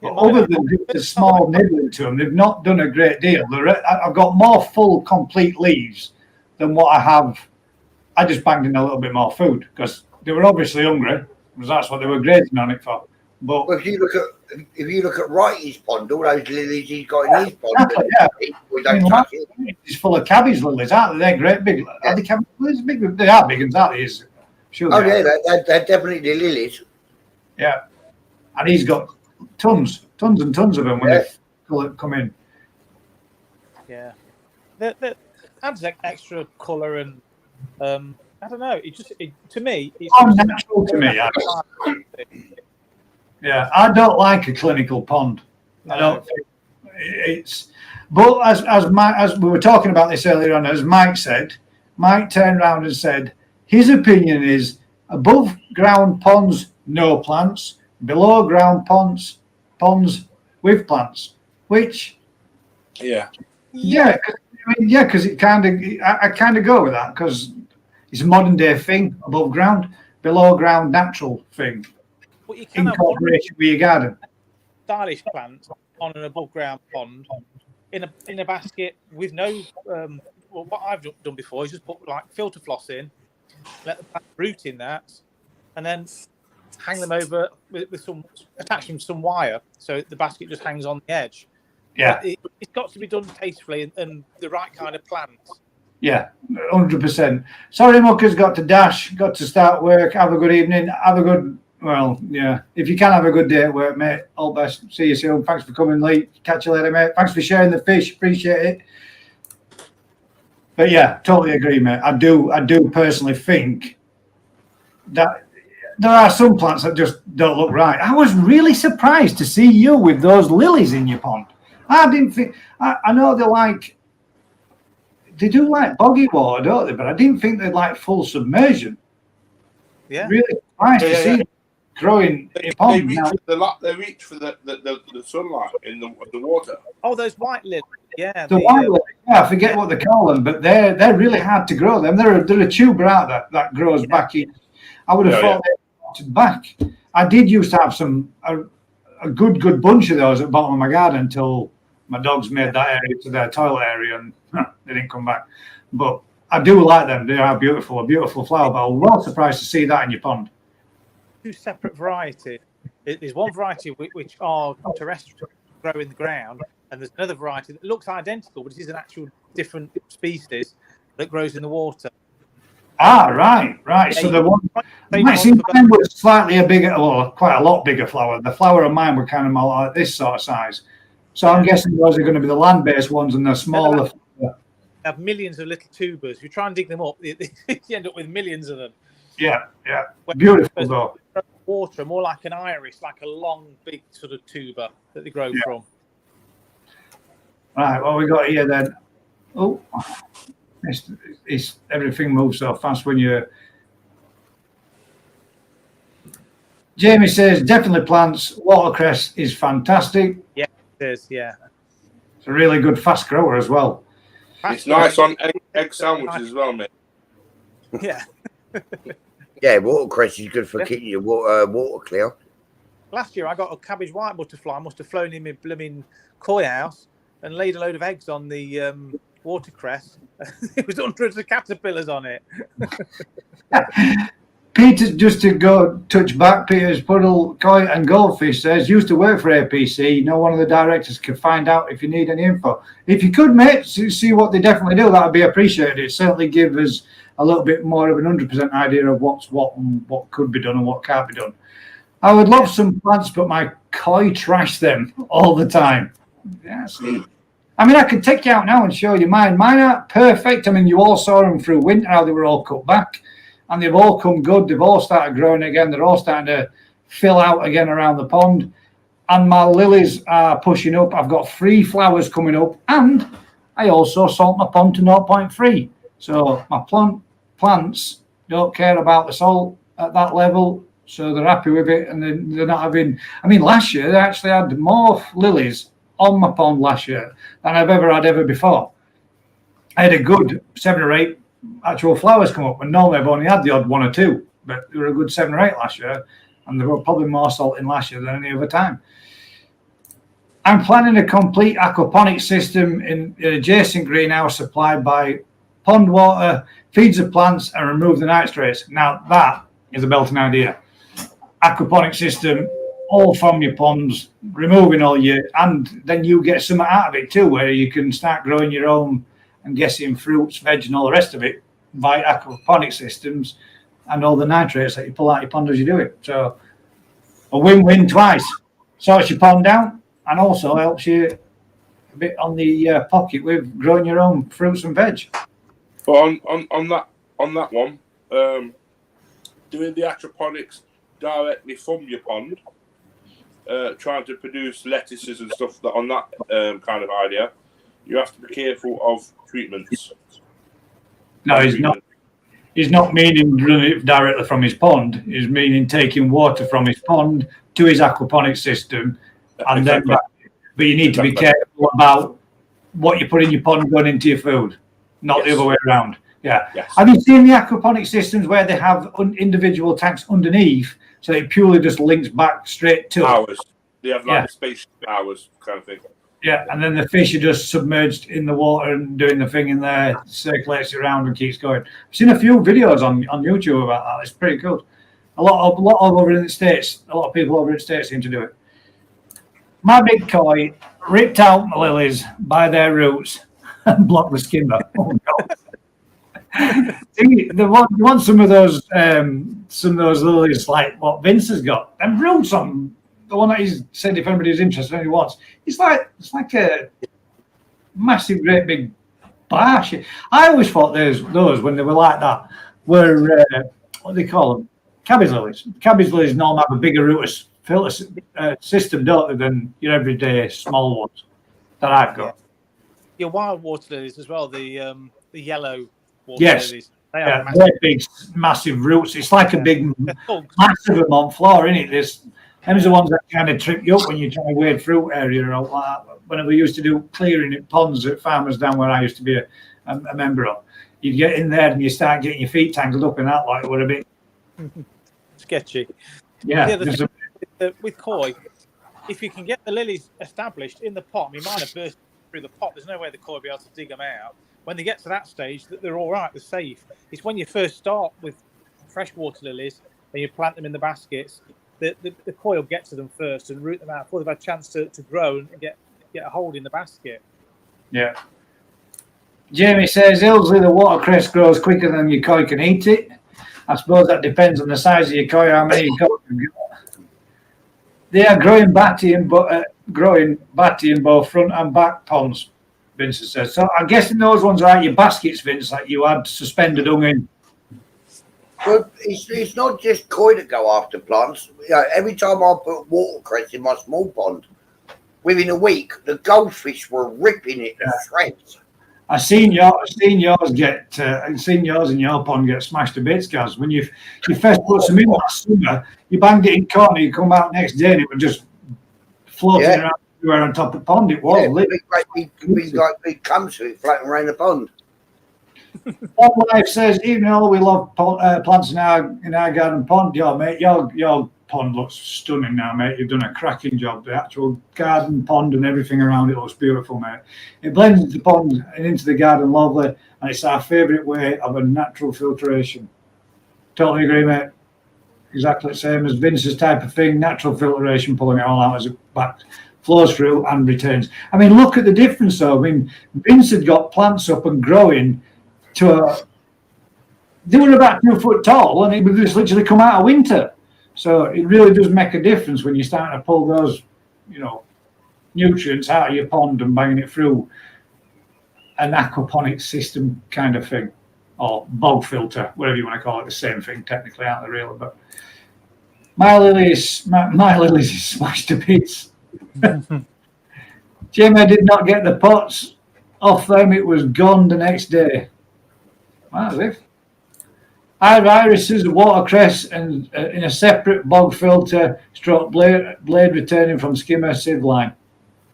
But other than just a small nibbling to them, they've not done a great deal. I've got more full, complete leaves than what I have. I just banged in a little bit more food because they were obviously hungry, because that's what they were grazing on it for. But well, if you look at Wrighty's pond, all those lilies he's got in his pond, we don't touch it. It's full of cabbage lilies, aren't they? They're great big. Are they cabbage lilies? Big, they are big, and that is. Sure. Oh yeah, they're definitely lilies. Yeah, and he's got tons and tons of them when they come in. Yeah, that adds extra colour and I don't know. To me, it's natural to me. Yeah, I don't like a clinical pond. No. I don't think it's. But as we were talking about this earlier on, as Mike said, Mike turned around and said his opinion is above ground ponds, no plants. Below ground ponds with plants, which because it kind of I kind of go with that because it's a modern day thing, above ground, below ground, natural thing. But you can incorporation with your garden. Stylish plants on an above ground pond in a basket with no. Well, what I've done before is just put like filter floss in, let the plant root in that, and then hang them over with attach them to some wire so the basket just hangs on the edge. Yeah, it's got to be done tastefully and the right kind of plant. Yeah, 100%. Sorry, Mucker's got to dash, got to start work. Have a good evening. Have a good, if you can have a good day at work, mate. All best. See you soon. Thanks for coming late. Catch you later, mate. Thanks for sharing the fish. Appreciate it. But yeah, totally agree, mate. I do personally think that there are some plants that just don't look right. I was really surprised to see you with those lilies in your pond. I didn't think. I know they do like boggy water, don't they? But I didn't think they'd like full submersion. Yeah, really surprised to see them growing in your pond. They reach for the sunlight in the water. Oh, those white lilies. Yeah, the white lilies. Yeah, I forget what they call them, but they're really hard to grow. Them they're a tuber out that grows back in. I would have thought they back. I did used to have a good bunch of those at the bottom of my garden until my dogs made that area to their toilet area and they didn't come back. But I do like them. They are beautiful, a beautiful flower. But I was well surprised to see that in your pond. Two separate varieties. There's one variety which are terrestrial, grow in the ground, and there's another variety that looks identical, but it is an actual different species that grows in the water. Ah, right. Yeah, So the one, same see, one for mine was slightly a bigger, well, quite a lot bigger flower. The flower of mine were kind of more like this sort of size. So I'm guessing those are going to be the land-based ones, and they're smaller. They have millions of little tubers. If you try and dig them up, you end up with millions of them. Yeah. Beautiful though. Water, more like an iris, like a long, big sort of tuber that they grow from. Right, what we got here then? Oh, it's everything moves so fast when you're. Jamie says definitely plants. Watercress is fantastic. Yeah, it is. Yeah, it's a really good fast grower as well. It's nice on egg sandwiches as well, mate. Yeah. Yeah, watercress is good for keeping your water clear. Last year I got a cabbage white butterfly. I must have flown in my blooming koi house and laid a load of eggs on the watercress. It was hundreds of caterpillars on it. Peter, just to go touch back, Peter's Puddle Koi and Goldfish says, used to work for APC. No one of the directors could find out if you need any info. If you could, mate, see what they definitely do, that would be appreciated. It certainly gives us a little bit more of an 100% idea of what's what and what could be done and what can't be done. I would love some plants, but my koi trash them all the time. Yeah, see. I mean, I could take you out now and show you mine. Mine aren't perfect. I mean, you all saw them through winter, how they were all cut back. And they've all come good. They've all started growing again. They're all starting to fill out again around the pond. And my lilies are pushing up. I've got 3 flowers coming up. And I also salt my pond to 0.3. So my plants don't care about the salt at that level. So they're happy with it. And they're not having... I mean, last year, they actually had more lilies on my pond last year than I've ever had ever before. I had a good 7 or 8 actual flowers come up, and normally I've only had the odd 1 or 2, but there were a good 7 or 8 last year, and there were probably more salt in last year than any other time. I'm planning a complete aquaponics system in an adjacent greenhouse supplied by pond water, feeds the plants, and remove the nitrates. Now that is a belting idea. Aquaponic system, all from your ponds, removing all your, and then you get something out of it too, where you can start growing your own, I'm guessing, fruits, veg, and all the rest of it by aquaponic systems, and all the nitrates that you pull out your pond as you do it. So a win-win twice. Sorts your pond down and also helps you a bit on the pocket with growing your own fruits and veg. But on that one, doing the aquaponics directly from your pond, trying to produce lettuces and stuff that on that kind of idea, you have to be careful of treatments. No, he's not. He's not meaning running it directly from his pond. He's meaning taking water from his pond to his aquaponic system, and exactly. Then back. But you need to be careful about what you put in your pond going into your food, not the other way around. Yeah. Yes. Have you seen the aquaponic systems where they have individual tanks underneath, so it purely just links back straight to hours? They have like space hours kind of thing. Yeah, and then the fish are just submerged in the water and doing the thing in there, circulates around and keeps going. I've seen a few videos on YouTube about that. It's pretty good. A lot over in the States. A lot of people over in the States seem to do it. My big koi ripped out my lilies by their roots and blocked the skin up. Oh no! They want some of those lilies like what Vince has got. And roots on. The one that he's said, if anybody's interested, he wants. It's like a massive, great big barsh. I always thought those when they were like that were what do they call them? Cabbage lilies. Cabbage lilies normally have a bigger root filter system, don't they, than your everyday small ones that I've got. Your wild water lilies as well. The yellow water lilies. They're big, massive roots. It's like a big, massive amount of floor, isn't it? Them's the ones that kind of trip you up when you're trying to wade through area or all that. When we used to do clearing at ponds at Farmers Down where I used to be a member of, you'd get in there and you start getting your feet tangled up in that, like it would have been sketchy. Yeah. With koi, if you can get the lilies established in the pot, I mean, mine have burst through the pot. There's no way the koi will be able to dig them out. When they get to that stage, they're all right, they're safe. It's when you first start with freshwater lilies and you plant them in the baskets, the coil get to them first and root them out before they've had a chance to grow and get a hold in the basket. Yeah. Jamie says, Ilsley, the watercress grows quicker than your koi can eat it. I suppose that depends on the size of your koi, how many you got. They are growing batty in both front and back ponds, Vincent says. So I'm guessing those ones are out your baskets, Vince, that you had suspended hung in. Well, it's not just koi that go after plants. Every time I put watercress in my small pond, within a week, the goldfish were ripping it to shreds. I've seen yours in your pond get smashed to bits, guys. When you first put some in last summer, you banged it in corner, you come out next day and it was just floating around everywhere on top of the pond. It was big comes to it floating around the pond. One Life says, even though we love plants in our garden pond, mate, your pond looks stunning now, mate. You've done a cracking job. The actual garden pond and everything around it looks beautiful, mate. It blends into the pond and into the garden lovely, and it's our favourite way of a natural filtration. Totally agree, mate. Exactly the same as Vince's type of thing, natural filtration, pulling it all out as it back flows through and returns. I mean, look at the difference, though. I mean, Vince had got plants up and growing they were about 2 foot tall, and it would just literally come out of winter. So it really does make a difference when you're starting to pull those, nutrients out of your pond and banging it through an aquaponics system kind of thing, or bog filter, whatever you want to call it. The same thing technically, aren't they, really? But my lilies is smashed to bits. Jimmy did not get the pots off them. It was gone the next day. Wow, if I have irises, watercress, and in a separate bog filter, stroke blade returning from skimmer sieve line.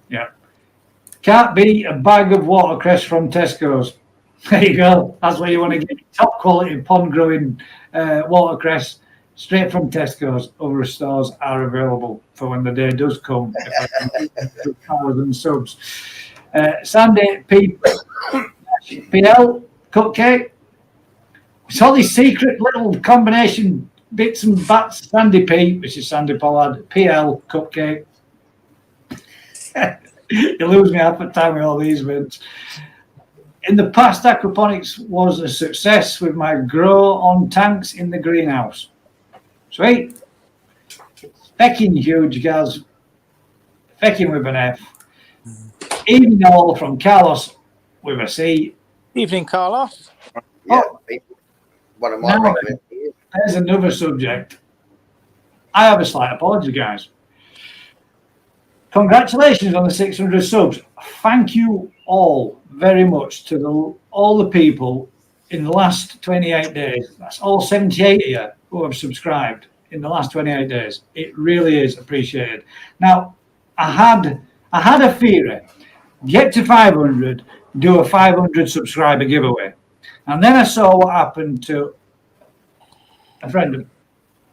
Yeah. Can't beat a bag of watercress from Tesco's. There you go. That's where you want to get top quality pond growing watercress straight from Tesco's. Other stores are available for when the day does come. 1,000 subs. Sandy PL cupcake. It's all these secret little combination bits and bats. Sandy P, which is Sandy Pollard, PL cupcake. You lose me half the time with all these bits. In the past, aquaponics was a success with my grow on tanks in the greenhouse. Sweet. Fecking huge, guys. Fecking with an F. Evening all from Carlos with a C. Evening, Carlos. Yeah, one of my recommendations. There's another subject. I have a slight apology, guys. Congratulations on the 600 subs. Thank you all very much to all the people in the last 28 days. That's all 78 of you who have subscribed in the last 28 days. It really is appreciated. Now, I had a theory. Get to 500, do a 500 subscriber giveaway. And then I saw what happened to a friend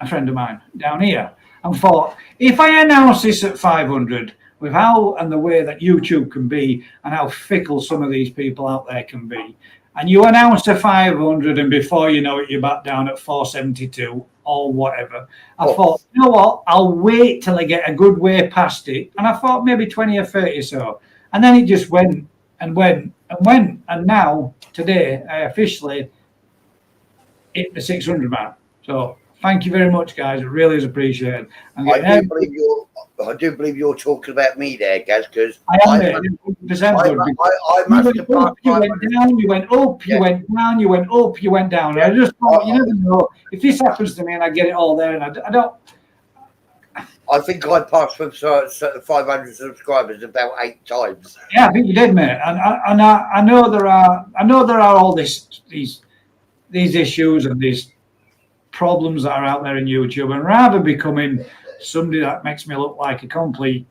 of mine down here and thought, if I announce this at 500, with how and the way that YouTube can be and how fickle some of these people out there can be, and you announce a 500 and before you know it, you're back down at 472 or whatever. I thought, you know what, I'll wait till I get a good way past it. And I thought maybe 20 or 30 or so. And then it just went and went and went. And now, today, I officially hit the 600 mark. So thank you very much, guys. It really is appreciated. I do believe you're talking about me there, Gaz, because I am. You went down, you went up, you went down, you went up, you went down. I just thought, you never know. If this happens to me and I get it all there, and I don't. I think I passed from 500 subscribers about 8 times. Yeah, I think you did, mate. And I know there are all these issues and these problems that are out there in YouTube, and rather becoming somebody that makes me look like a complete.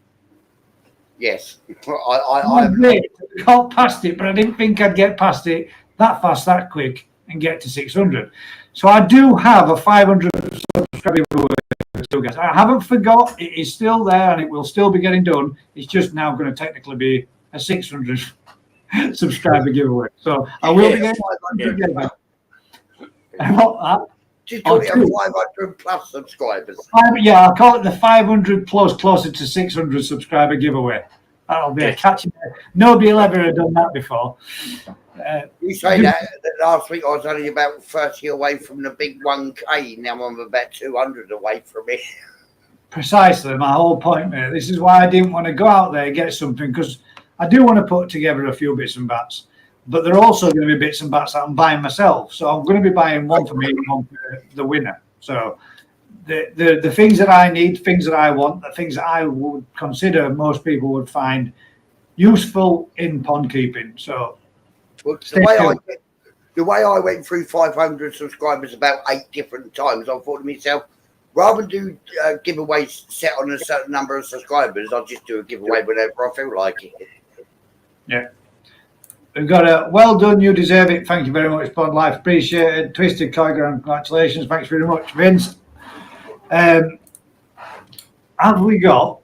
Yes, I got past it, but I didn't think I'd get past it that fast, that quick, and get to 600. So I do have a 500 subscriber giveaway. I haven't forgot. It is still there, and it will still be getting done. It's just now going to technically be a 600 subscriber giveaway. So I will be getting 500 giveaway. Just call it a 500 plus subscribers. Yeah, I'll call it the 500 plus, closer to 600 subscriber giveaway. That'll be a catchy. Nobody will ever have done that before. You say that last week I was only about 30 away from the big 1K. Now I'm about 200 away from it. Precisely my whole point, mate. This is why I didn't want to go out there and get something, because I do want to put together a few bits and bats, but they're also going to be bits and bats that I'm buying myself. So I'm going to be buying one for me and one for the winner. So the things that I need, things that I want, the things that I would consider most people would find useful in pond keeping. So well, the way I went through 500 subscribers about 8 different times, I thought to myself, rather than do giveaways set on a certain number of subscribers, I'll just do a giveaway whenever I feel like it. Yeah. We've got a well done, you deserve it. Thank you very much, Pond Life. Appreciated. Twisted Coiger, congratulations. Thanks very much, Vince. Have we got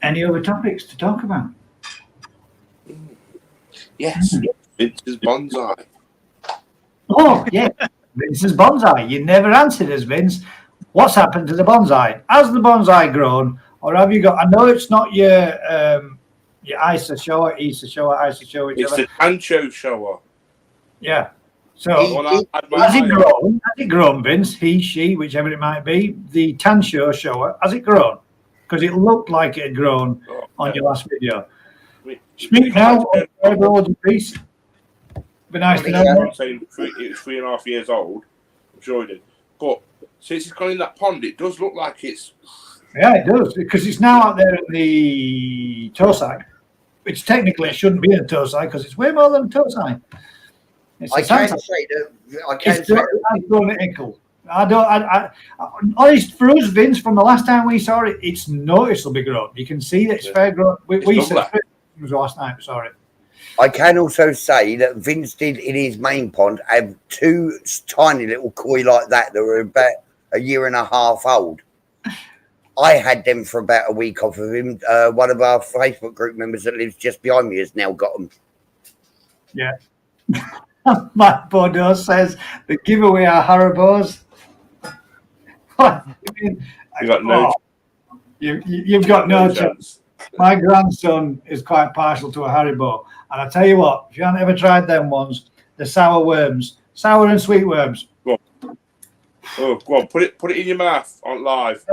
any other topics to talk about? Yes. Vince's bonsai. Oh, yeah. Vince's bonsai. You never answered us, Vince. What's happened to the bonsai? Has the bonsai grown, or have you got? I know it's not your ISA shower, ISA shower, whichever. It's the Ancho shower. Yeah. So has it grown, Vince? He, she, whichever it might be. The Tancho shower, has it grown? Because it looked like it had grown on your last video. Speak now. Peace. Be nice to know. I'm saying it was 3.5 years old. I'm sure it did. But since it's gone in that pond, it does look like it's. Yeah, it does, because it's now out there in the tow side, which technically it shouldn't be in a tow side because it's way more than a tow side. I can say that. I've grown an ankle. Honest, for us, Vince, from the last time we saw it, it's noticeably grown. You can see that it's fair grown. We said it was last night, sorry. I can also say that Vince did in his main pond have 2 tiny little koi like that were about 1.5 years old. I had them for about a week off of him. One of our Facebook group members that lives just behind me has now got them. Yeah. Matt Bordeaux says the giveaway are Haribos. What? You mean, you've got no chance. My grandson is quite partial to a Haribo, and I tell you what, if you haven't ever tried them ones, the sour worms, sour and sweet worms. Go on, put it in your mouth on live.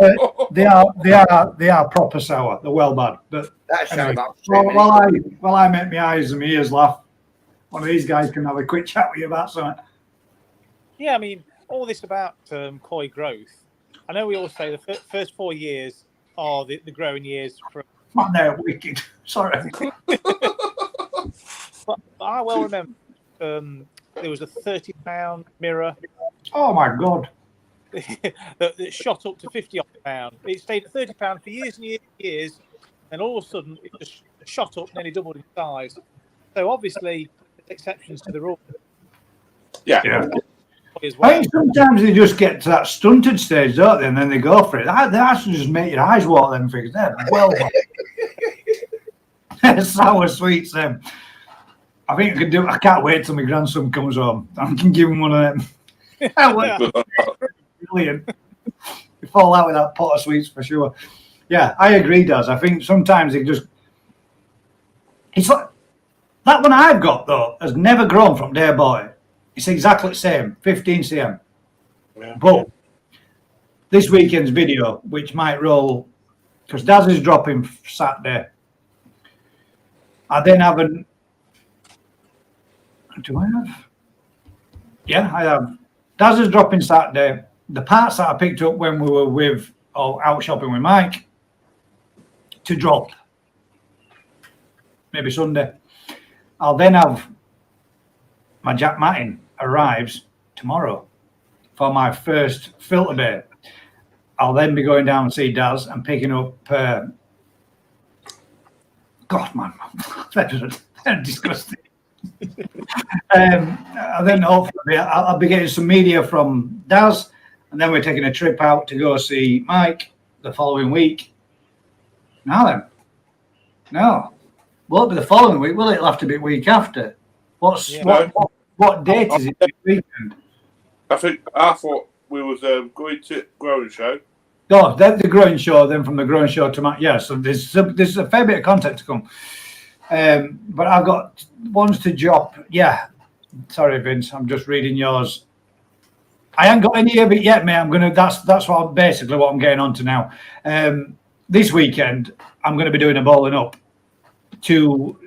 They are proper sour. They're well bad, but that's anyway, while I make my eyes and my ears laugh, one of these guys can have a quick chat with you about something. Yeah, I mean, all this about koi growth. I know we all say the first 4 years are the growing years. Man, they're wicked. Sorry. But I well remember there was a £30 mirror. Oh my God. that shot up to £50. It stayed at £30 for years and years and years, and all of a sudden it just shot up, nearly doubled in size. So obviously, there's exceptions to the rule. Yeah. Well. I think sometimes they just get to that stunted stage, don't they? And then they go for it. They actually just make your eyes water, them figures. They're well sour sweets, them. I think I can do. I can't wait till my grandson comes home. I can give him one of them. Brilliant. You fall out with that pot of sweets for sure. Yeah, I agree, Daz. I think sometimes it just. It's like that one I've got though has never grown from day boy. It's exactly the same, 15 cm. Yeah. But this weekend's video, which might roll, because Daz is dropping Saturday. I then have an. Do I have? Yeah, I have. Daz is dropping Saturday. The parts that I picked up when we were out shopping with Mike to drop. Maybe Sunday. I'll then have my Jack Matting arrives tomorrow for my first filter bait. I'll then be going down and see Daz and picking up. God, man, that's disgusting. And then hopefully I'll be getting some media from Daz, and then we're taking a trip out to go see Mike the following week. Now then, no, won't be the following week, will it? It'll have to be week after. What date is it this weekend? I thought we was going to growing show. No, then the growing show. Then from the growing show to my so there's a fair bit of content to come. But I've got ones to drop. Yeah, sorry, Vince. I'm just reading yours. I haven't got any of it yet, mate. I'm gonna. That's what basically what I'm getting on to now. This weekend, I'm going to be doing a bowling up to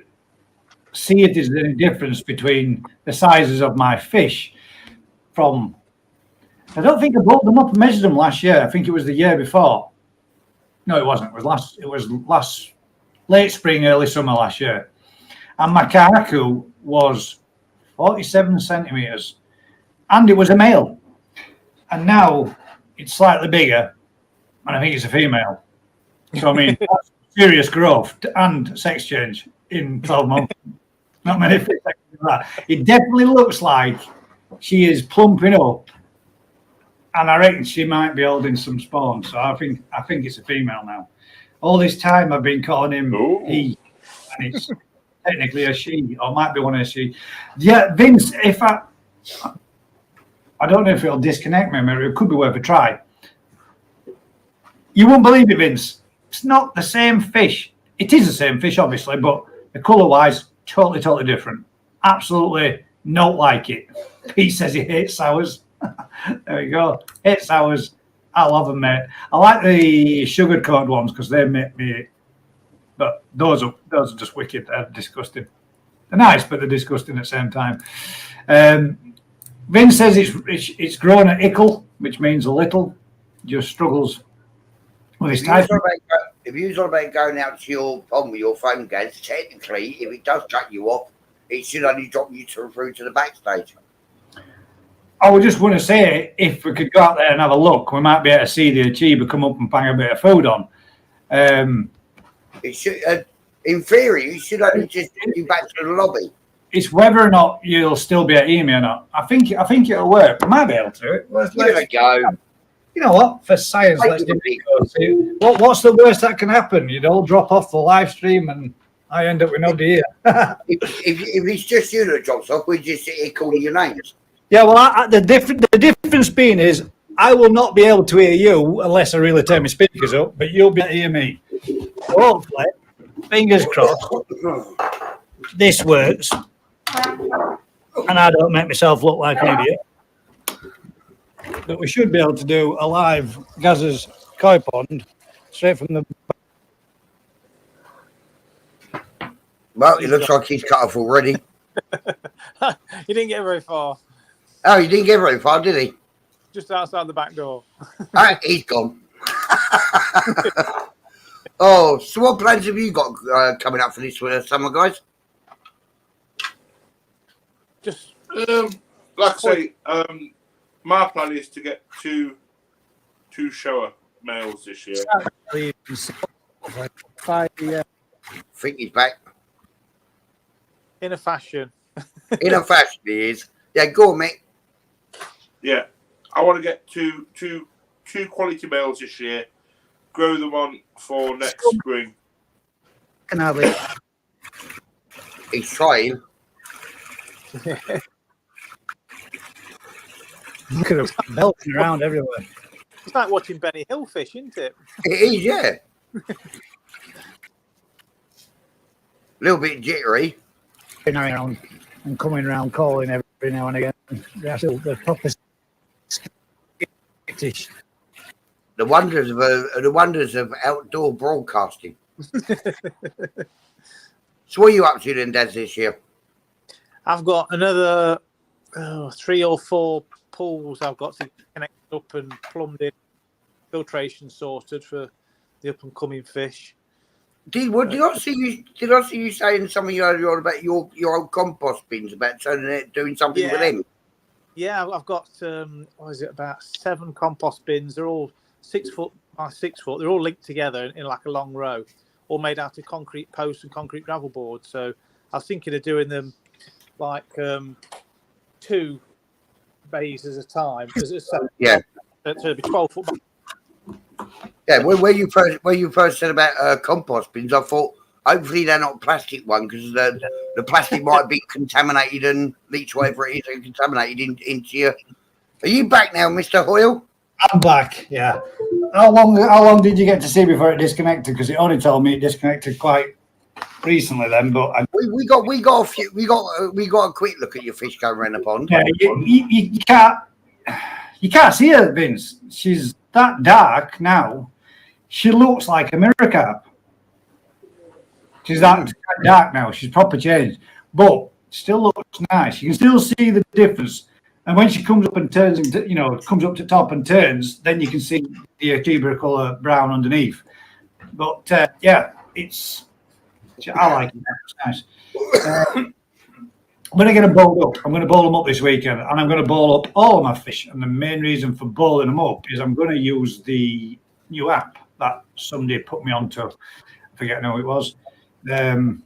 see if there's any difference between the sizes of my fish. From, I don't think I bought them up and measured them last year. I think it was the year before. No, it wasn't. It was last late spring, early summer last year. And my karaku was 47 centimeters, and it was a male. And now it's slightly bigger, and I think it's a female. So I mean, that's serious growth and sex change in 12 months. Not many fish that can do that. It definitely looks like she is plumping up, and I reckon she might be holding some spawn. So I think it's a female now. All this time I've been calling him he, and it's technically a she, or might be one of a she. Yeah, Vince, if I don't know if it'll disconnect me, maybe it could be worth a try. You won't believe it, Vince. It's not the same fish. It is the same fish, obviously, but the colour-wise, totally different. Absolutely not like it. Pete says he hates sours. There we go. Hates sours. I love them, mate. I like the sugar-coated ones because they make me. But those are just wicked. They're disgusting. They're nice, but they're disgusting at the same time. Vince says it's grown at ickle, which means a little. Just struggles with his type. If you're on about going out to your pond with your phone, Gaz, technically, if it does cut you off, it should only drop you through to the backstage. I would just want to say, if we could go out there and have a look, we might be able to see the achiever come up and bang a bit of food on. It should, in theory, you should only just take you back to the lobby. It's whether or not you'll still be at EME or not. I think it'll work. We might be able to. Let's go. You know what? For science, let's give it a go. What's the worst that can happen? You'd all drop off the live stream and I end up with nobody here. if it's just you that drops off, we just sit here calling your names. Yeah, well, the difference being is I will not be able to hear you unless I really turn my speakers up, but you'll be able to hear me. So hopefully, fingers crossed, this works and I don't make myself look like an idiot. But we should be able to do a live Gaz's koi pond straight from the. Well, it looks like he's cut off already. He didn't get very far. Oh, he didn't get very far, did he? Just outside the back door. He's gone. Oh, so what plans have you got coming up for this summer, guys? Just like I say, my plan is to get two shower males this year. I think he's back. In a fashion. In a fashion, he is. Yeah, go on, mate. Yeah, I want to get two quality males this year. Grow them on for next spring. Can have it. He's trying. Look at him belting around everywhere. It's like watching Benny Hill fish, isn't it? It is, yeah. A little bit jittery. Around and coming around calling every now and again. They're proper skittish. The wonders of outdoor broadcasting. So what are you up to then, Daz, this year? I've got another 3 or 4 pools I've got to connect up and plumbed in, filtration sorted for the up and coming fish. Did I see you saying something earlier about your old compost bins about doing something with them? Yeah, I've got about 7 compost bins. They're all 6 foot by 6 foot. They're all linked together in like a long row, all made out of concrete posts and concrete gravel boards. So I was thinking of doing them like 2 bays at a time. Yeah. So it'd be 12 foot. Yeah, where you first said about compost bins, I thought hopefully they're not plastic one because the plastic might be contaminated and leach whatever it is and contaminated into Are you back now, Mr. Hoyle? I'm back. Yeah. How long did you get to see before it disconnected? Because it only told me it disconnected quite recently. Then, but we got a few. We got a quick look at your fish going around the pond. yeah, you can't see her, Vince. She's that dark now. She looks like a mirror carp. She's that dark now. She's proper changed, but still looks nice. You can still see the difference. And when she comes up and turns into, comes up to top and turns, then you can see the Achiever colour brown underneath. But yeah, I like it. It's nice. I'm going to get them bowled up. I'm going to bowl them up this weekend, and I'm going to bowl up all of my fish. And the main reason for bowling them up is I'm going to use the new app that somebody put me onto. I forget who it was. And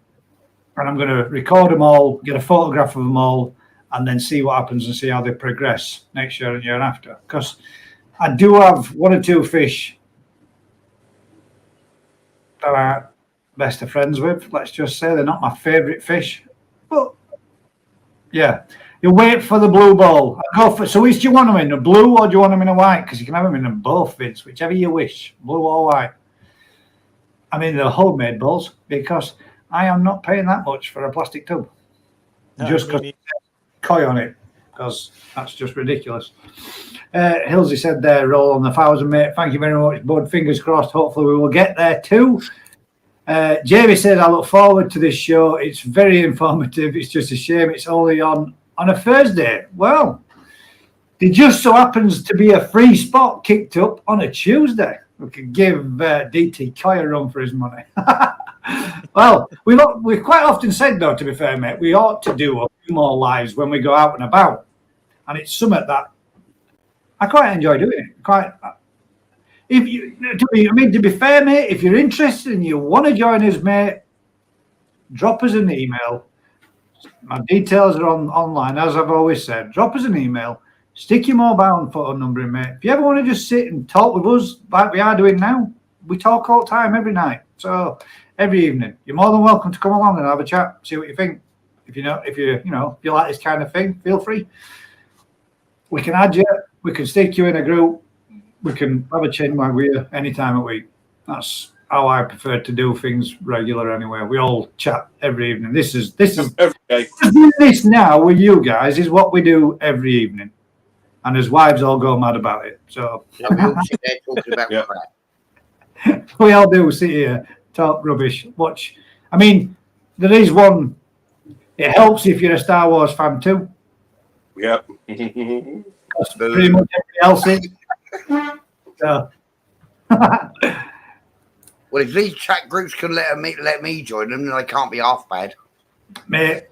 I'm going to record them all, get a photograph of them all, and then see what happens and see how they progress next year and year after. Because I do have one or two fish that I'm best of friends with. Let's just say they're not my favourite fish. But, yeah, you wait for the blue ball. So which do you want them in, a blue or do you want them in a white? Because you can have them in them both, Vince, whichever you wish, blue or white. I mean, they're homemade balls because I am not paying that much for a plastic tube. Just because koi on it, because that's just ridiculous. Hilsey said there, roll on the 1,000, mate. Thank you very much, bud. Fingers crossed. Hopefully we will get there too. Jamie said, I look forward to this show. It's very informative. It's just a shame it's only on a Thursday. Well, it just so happens to be a free spot kicked up on a Tuesday. We could give DT Koi a run for his money. Well, we've quite often said, though, to be fair, mate, we ought to do a few more lives when we go out and about. And it's something that I quite enjoy doing. To be fair, mate, if you're interested and you want to join us, mate, drop us an email. My details are online, as I've always said. Drop us an email. Stick your mobile and phone number in, mate. If you ever want to just sit and talk with us like we are doing now, we talk all the time, every night. So every evening, you're more than welcome to come along and have a chat, see what you think. If you like this kind of thing, feel free. We can add you. We can stick you in a group. We can have a chin while we're any time of week. That's how I prefer to do things regular anyway. We all chat every evening. This is every day. This now with you guys is what we do every evening. And his wives all go mad about it. So we all sit there talking about crap. We all do sit here, talk rubbish, watch. I mean, there is one. It helps if you're a Star Wars fan too. Yep. That's pretty much everybody else is. So. Well, if these chat groups can let me join them, then they can't be half bad. Mate,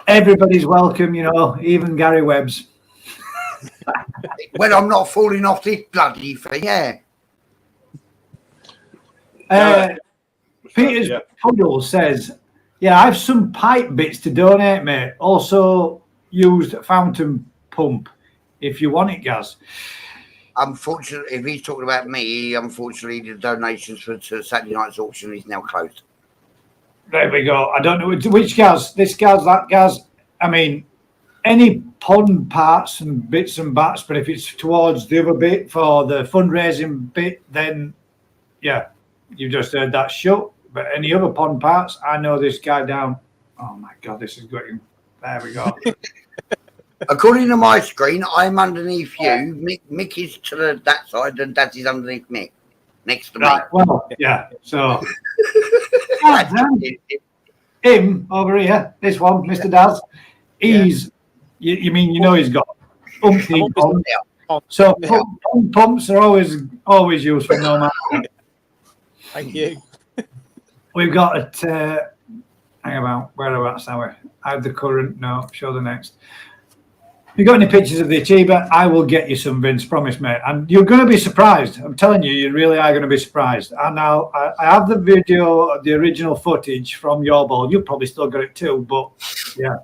everybody's welcome, even Gary Webb's. Well, I'm not falling off this bloody thing, yeah. Peter's Puddle says, yeah, I have some pipe bits to donate, mate. Also used fountain pump if you want it, Gaz. Unfortunately, if he's talking about me, unfortunately, the donations for Saturday night's auction is now closed. There we go. I don't know which Gaz, this Gaz, that Gaz. I mean, any pond parts and bits and bats, but if it's towards the other bit for the fundraising bit, then yeah, you just heard that shut. But any other pond parts, I know this guy down. Oh my God, this is going. There we go. According to my screen, I'm underneath you. Mick is to that side, and Dad is underneath Mick, next to me. Well, yeah. So him over here, this one, Mr. Daz, he's. Yeah. You mean he's got umpteen pumps. So pumps are always useful, no matter what. Thank you. We've got it. Hang about. Whereabouts are we? I have the current. No, show the next. If you got any pictures of the Achiever, I will get you some, Vince. Promise, mate. And you're going to be surprised. I'm telling you, you really are going to be surprised. And now I have the video, the original footage from your ball. You've probably still got it too, but yeah.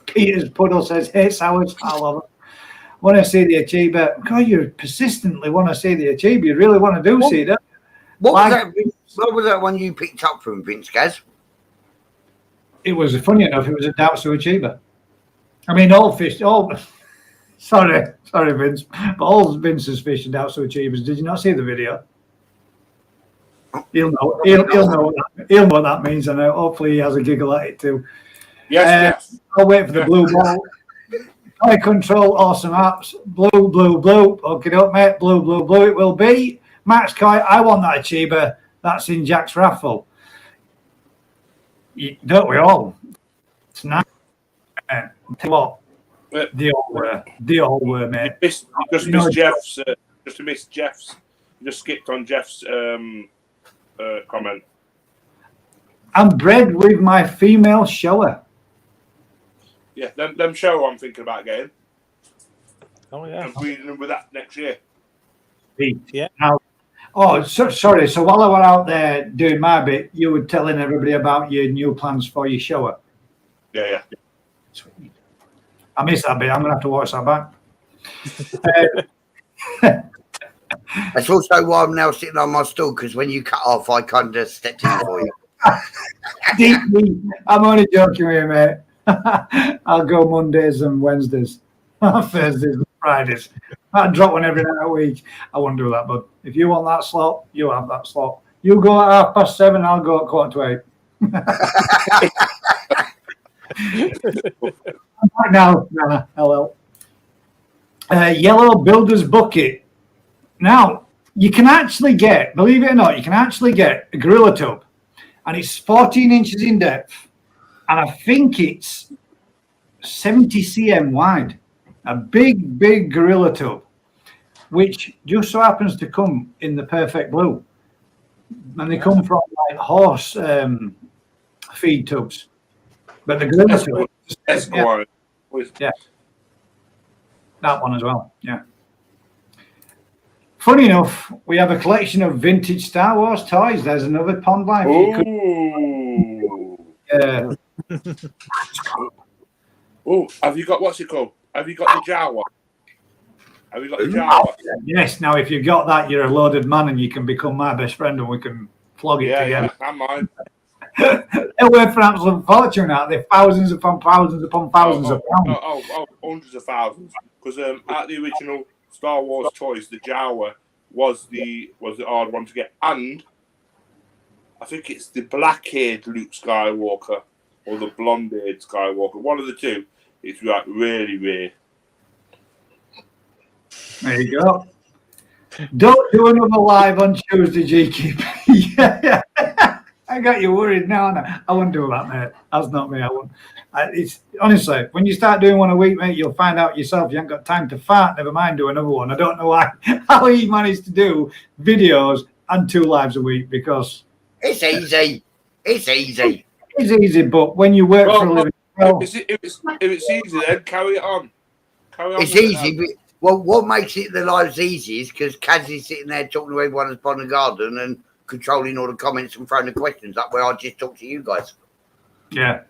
Peter's Puddle says, hey, Sowers, I love it. Want to see the Achiever. God, you persistently want to see the Achiever. You really want to see that. What was that one you picked up from Vince, Gaz? It was funny enough. It was a Dowser Achiever. I mean, all fish. Sorry, Vince. But all Vince's fish and out so achievers. Did you not see the video? He'll know. He'll know what that means, and hopefully he has a giggle at it too. Yes. I'll wait for the blue ball. High control, awesome apps. Blue. Okay, up, mate. Blue. It will be. Max Koi, I want that achiever. That's in Jack's raffle. Don't we all? It's nice. What? The all were, mate. You just missed Jeff's. You just skipped on Jeff's comment. I'm bred with my female shower. Yeah, them show I'm thinking about getting. Oh yeah. I'm breeding them with that next year. Yeah. Now, sorry. So while I were out there doing my bit, you were telling everybody about your new plans for your shower. Yeah. Sweet. I missed that bit. I'm gonna have to watch that back. That's also why I'm now sitting on my stool, because when you cut off, I kind of stepped in for you. Deeply, I'm only joking with you, mate. I'll go Mondays and Wednesdays, Thursdays and Fridays. I'd drop one every night a week. I won't do that, but if you want that slot, you have that slot. You go at 7:30, I'll go at 8:15. Now, hello. Yellow Builder's Bucket. Now, you can actually get, believe it or not, a gorilla tub, and it's 14 inches in depth, and I think it's 70 cm wide. A big gorilla tub, which just so happens to come in the perfect blue. And they come from like horse feed tubs. But the gorilla tub. Yeah. That one as well. Yeah. Funny enough, we have a collection of vintage Star Wars toys. There's another pond life. Yeah. Oh, have you got what's it called? Have you got the Jawa? Have you got the Jawa? Yes. Now, if you've got that, you're a loaded man, and you can become my best friend, and we can flog it together. Yeah, I'm mine. They're worth an absolute fortune out there. Thousands upon thousands upon thousands of pounds. Hundreds of thousands. Because at the original Star Wars toys, the Jawa was the hard one to get, and I think it's the black-haired Luke Skywalker or the blonde-haired Skywalker. One of the two. It's like really rare. There you go. Don't do another live on Tuesday, GKP. Yeah. I got you worried now. I won't do that, mate. That's not me. I won't. It's honestly, when you start doing one a week, mate, you'll find out yourself you haven't got time to fart. Never mind do another one. I don't know how he managed to do videos and 2 lives a week, because it's easy. It's easy. It's easy, but when you work for a living, if it's easy, then carry it on. It's easy, but what makes it the lives easy is because Kaz is sitting there talking to everyone that's on the garden and controlling all the comments and throwing the questions up, where I just talk to you guys. Yeah.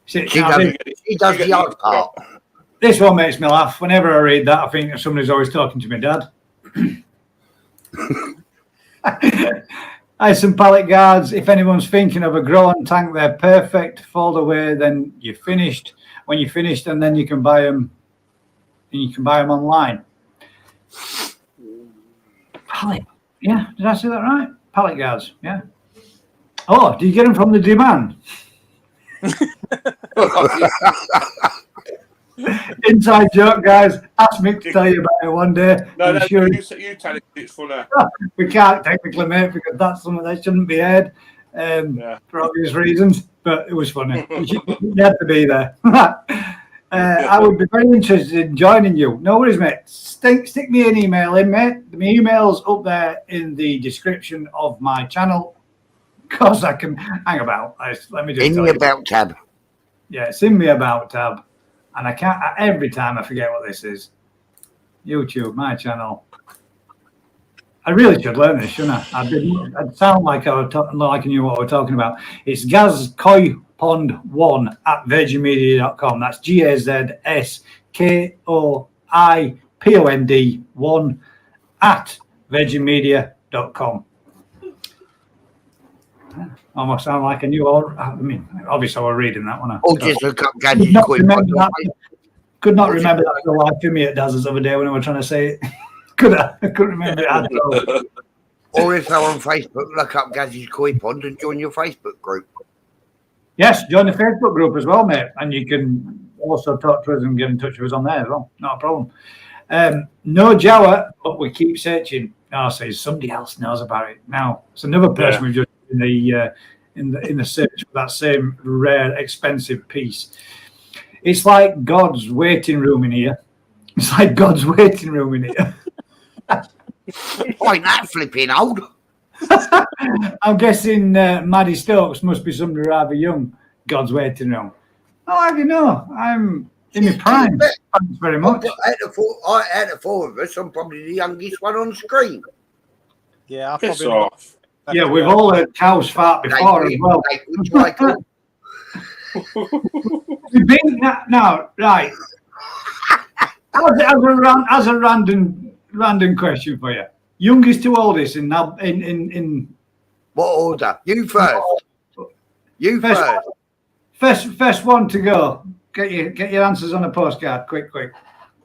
She does the hard part. This one makes me laugh. Whenever I read that, I think somebody's always talking to my dad. Hi, some pallet guards. If anyone's thinking of a grow-on tank, they're perfect. Fold away, then you're finished. When you're finished, and then you can buy them. And you can buy them online. Pallet. Yeah, did I say that right? Pallet guards. Yeah. Oh, do you get them from the demand? Inside joke, guys. Ask Mick to tell you about it one day. No, sure you tell it. It's funny. We can't technically, mate, because that's something that shouldn't be aired for obvious reasons. But it was funny. You had to be there. I would be very interested in joining you. No worries, mate. Stick me an email in, mate. My email's up there in the description of my channel. Because I can hang about. Let me just in the about tab. Yeah, it's in the about tab. And I can't, every time I forget what this is. YouTube, my channel. I really should learn this, shouldn't I? I'd sound like I knew what we're talking about. It's GazKoiPond1 at virginmedia.com. That's GazSKOIPOND1 at virginmedia.com. Almost sound like I knew. I mean, obviously I was reading that one. Oh, just look up Gadget Coin. Could not remember that for the life of me at Daz's the other day when I was trying to say it. I couldn't remember it at all. Or if they're on Facebook, look up Gaz's Koi Pond and join your Facebook group. Yes, join the Facebook group as well, mate. And you can also talk to us and get in touch with us on there as well. Not a problem. No Jawa, but we keep searching. Oh, so somebody else knows about it now. It's another person we've just in the search for that same rare, expensive piece. It's like God's waiting room in here. It's like God's waiting room in here. Ain't that flipping old? I'm guessing Maddie Stokes must be somebody rather young. God's waiting room. Oh, I don't know. I'm in my prime. Thanks very much. Out of the four of us, I'm probably the youngest one on screen. Yeah, Piss off. Yeah, we've all heard cows fart before as well. We've been now, right? As a random question for you. Youngest to oldest in what order? You first. You first. First one to go. Get your answers on a postcard. Quick.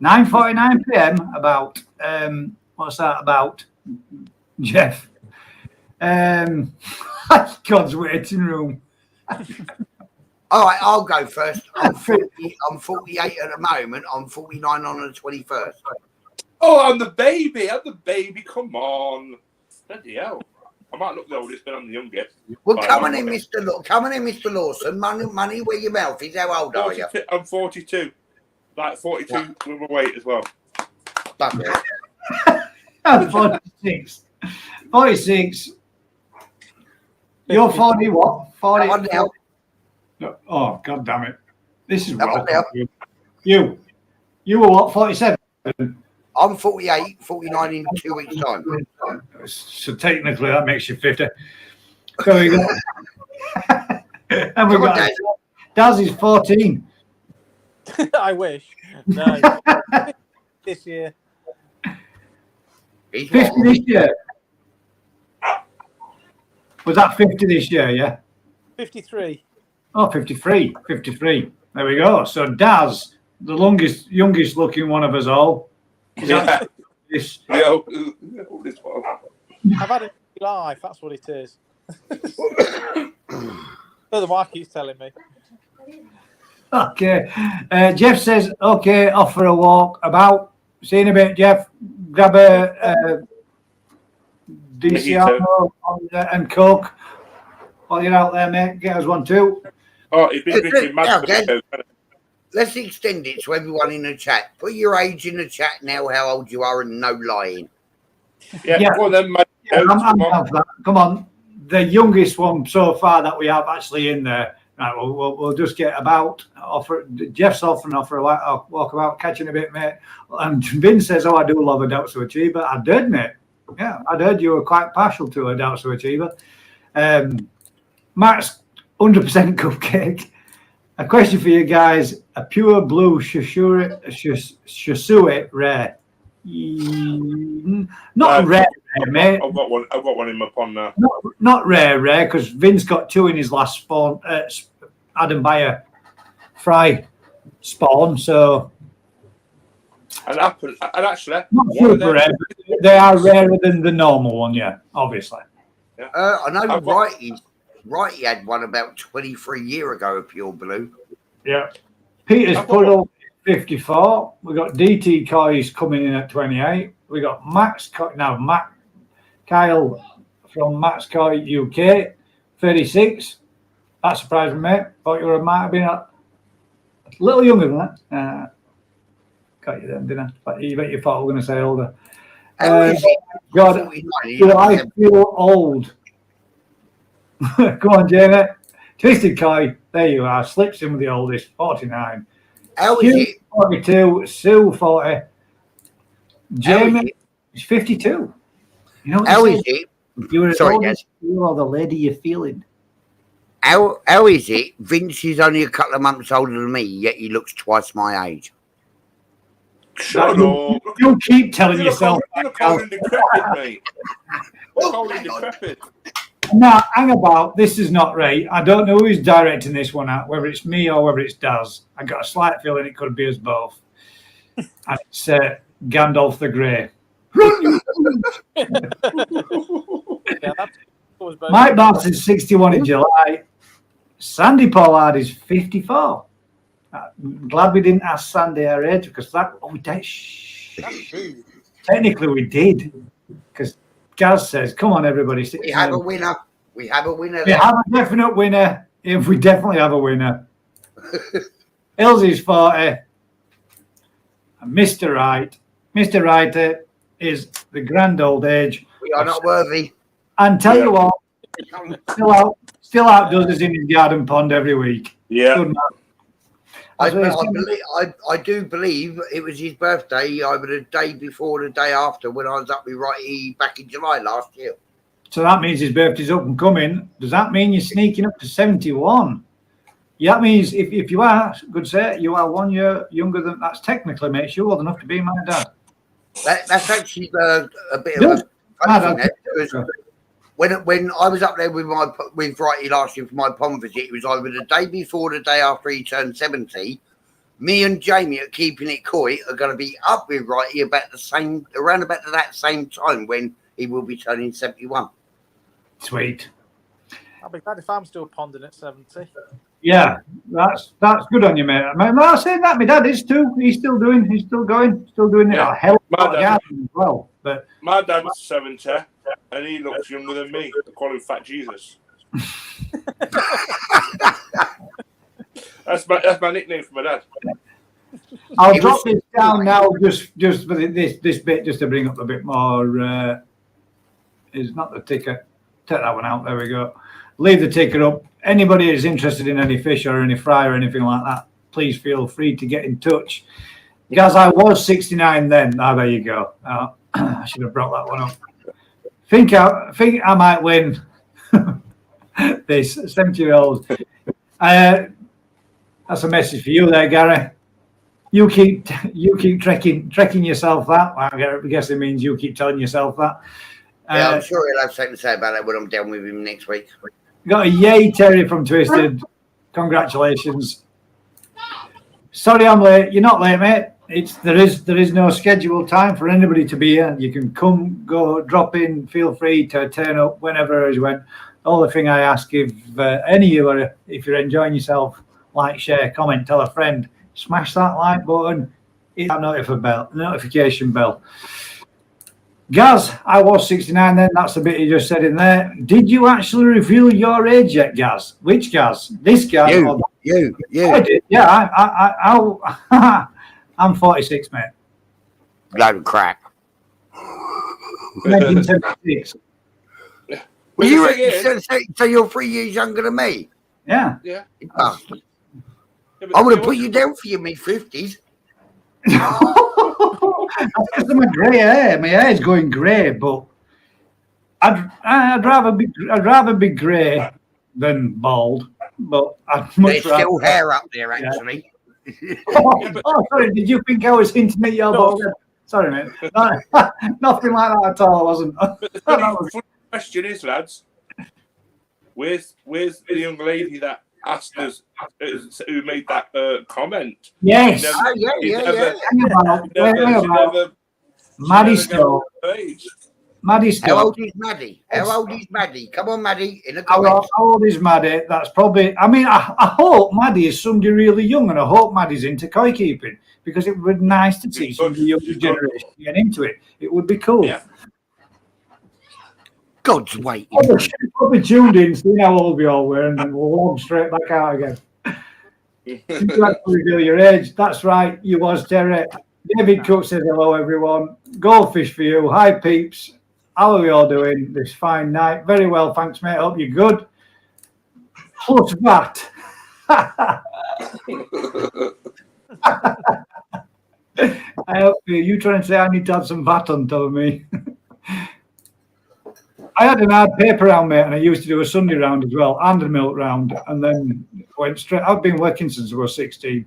9:49 p.m. About what's that about, Jeff? God's waiting room. All right, I'll go first. I'm 48 at the moment. I'm 49 on the 21st. Oh, I'm the baby. Come on. Bloody hell. I might look the oldest, but I'm the youngest. Well, come on in, Mr. Lawson. Money where your mouth is. How old are you? I'm 42. Like 42 with my weight as well. I'm 46. 46. You're 40 what? 40. Oh, God damn it. This is well. You were what, 47? I'm 48, 49 in 2 weeks' time. So technically that makes you 50. So we got, and we got Daz is 14. I wish. No. This year. 50 this year. Was that 50 this year, yeah? 53. Oh, 53. There we go. So Daz, the youngest looking one of us all. Yeah. This one. I've had a life, that's what it is. So the wife keeps telling me. Okay. Jeff says, okay, off for a walk about. See you in a bit, Jeff. Grab a DCR and Coke while you're out there, mate. Get us one too. Oh, he's been drinking mad. Let's extend it to everyone in the chat. Put your age in the chat now, how old you are, and no lying. Yeah. Well, then, come on. The youngest one so far that we have actually in there. Right, we'll just get about. Jeff's off and offer a walk about, catching a bit, mate. And Vin says, "Oh, I do love a Doubtful Achiever." I did, mate. Yeah, I heard you were quite partial to a Doubtful Achiever. Matt's 100% cupcake. A question for you guys: a pure blue Shasue rare. Not rare, mate. I've got one in my pond now. Not rare, because Vin's got two in his last spawn. Adam Bayer fry spawn, so. And actually, not super rare, but they are rarer than the normal one, yeah, obviously. Yeah. I know Righty had one about 23 years ago, a pure blue. Yeah. Peter's Puddle 54. We got DT Coys coming in at 28. We got Matt Kyle from Max Coy UK 36. That surprised me, mate. Thought you might have been a little younger than that. Got you then, didn't I? You bet you thought I was going to say older. God, I feel old. Go on, Jamie. Twisted Kai, there you are. Slips in with the oldest, 49. How is it? 42, Sue 40. Jamie is 52. You know what how is it? You were you are the lady you're feeling. How is it? Vince is only a couple of months older than me, yet he looks twice my age. Shut up. You keep telling yourself. You look old and decrepit, mate. Old and decrepit. Now, hang about. This is not right. I don't know who's directing this one out, whether it's me or whether it's Daz. I got a slight feeling it could be us both. And it's Gandalf the Grey. Yeah, that's always both. Mike Bass is 61 in July. Sandy Pollard is 54. I'm glad we didn't ask Sandy her age because we did. That's true. Technically, we did because Gaz says, "Come on, everybody." We have a winner. We have a winner. We have a definite winner. If we definitely have a winner. Ilsy's 40. And Mr. Right. Mr. Right is the grand old age. We are not worthy. And tell you what, still outdoes us in his garden pond every week. Yeah. Good man. I do believe it was his birthday either the day before or the day after when I was up with Righty back in July last year. So that means his birthday's up and coming. Does that mean you're sneaking up to 71? Yeah, that means if you are, good sir, you are 1 year younger than that's technically makes you old enough to be my dad. That's actually a bit of a when I was up there with Righty last year for my pond visit, it was either the day before or the day after he turned 70. Me and Jamie at Keeping It Coy are going to be up with Righty around about that same time when he will be turning 71. Sweet. I'll be glad if I'm still ponding at 70. Yeah, that's good on you, mate. I'm saying that my dad is too. He's still going, still doing it. Yeah. A hell of a lot My of dad- gardening as well. But My dad's 70 and he looks younger than me. I call him Fat Jesus. That's my nickname for my dad. I'll drop this down now, just for this bit, just to bring up a bit more. Is not the ticker. Take that one out. There we go. Leave the ticker up. Anybody is interested in any fish or any fry or anything like that, please feel free to get in touch. Guys, I was 69 then. Oh, there you go. I should have brought that one up. Think I might win this 70-year-old. That's a message for you there, Gary. You keep trekking yourself that. I guess it means you keep telling yourself that. Yeah, I'm sure he'll have something to say about that when I'm down with him next week. Got a yay, Terry from Twisted. Congratulations. Sorry I'm late. You're not late, mate. There is no scheduled time for anybody to be here. You can come, go, drop in. Feel free to turn up whenever as you went. The only thing I ask if any of you are, if you're enjoying yourself, like, share, comment, tell a friend, smash that like button, hit that notification bell. Gaz, I was 69 then. That's the bit you just said in there. Did you actually reveal your age yet, Gaz? Which Gaz? This Gaz? You. I did. Yeah, I'm 46, mate. Load of crap. 1976. Well, so you're 3 years younger than me? Yeah. Yeah. I would have put you down for your mid-50s. That's because of my grey hair. My hair's going grey, but I'd rather be grey than bald. But I'd much There's still hair up there, actually. Yeah. Sorry. Did you think I was hinting at your bald head? Sorry, mate. Nothing like that at all. I wasn't. But the funny question is, lads, where's the young lady that asked us who made that comment? Yes. Maddie still. Maddie still. How old is Maddie? Come on, Maddie. In the comments. How old is Maddie? That's probably. I mean, I hope Maddie is somebody really young, and I hope Maddie's into koi keeping because it would be nice to see some of the younger generation get into it. It would be cool. Yeah. God's wait. I'll be tuned in, seeing how old we all were, and then we'll log straight back out again. You have to reveal your age. That's right. You was Terry. David Cook says hello, everyone. Goldfish for you. Hi, peeps. How are we all doing this fine night? Very well, thanks, mate. Hope you're good. Plus that. I hope you trying to say I need to add some VAT on top of me. I had an hard paper round, mate, and I used to do a Sunday round as well, and a milk round, and then went straight. I've been working since I was 16,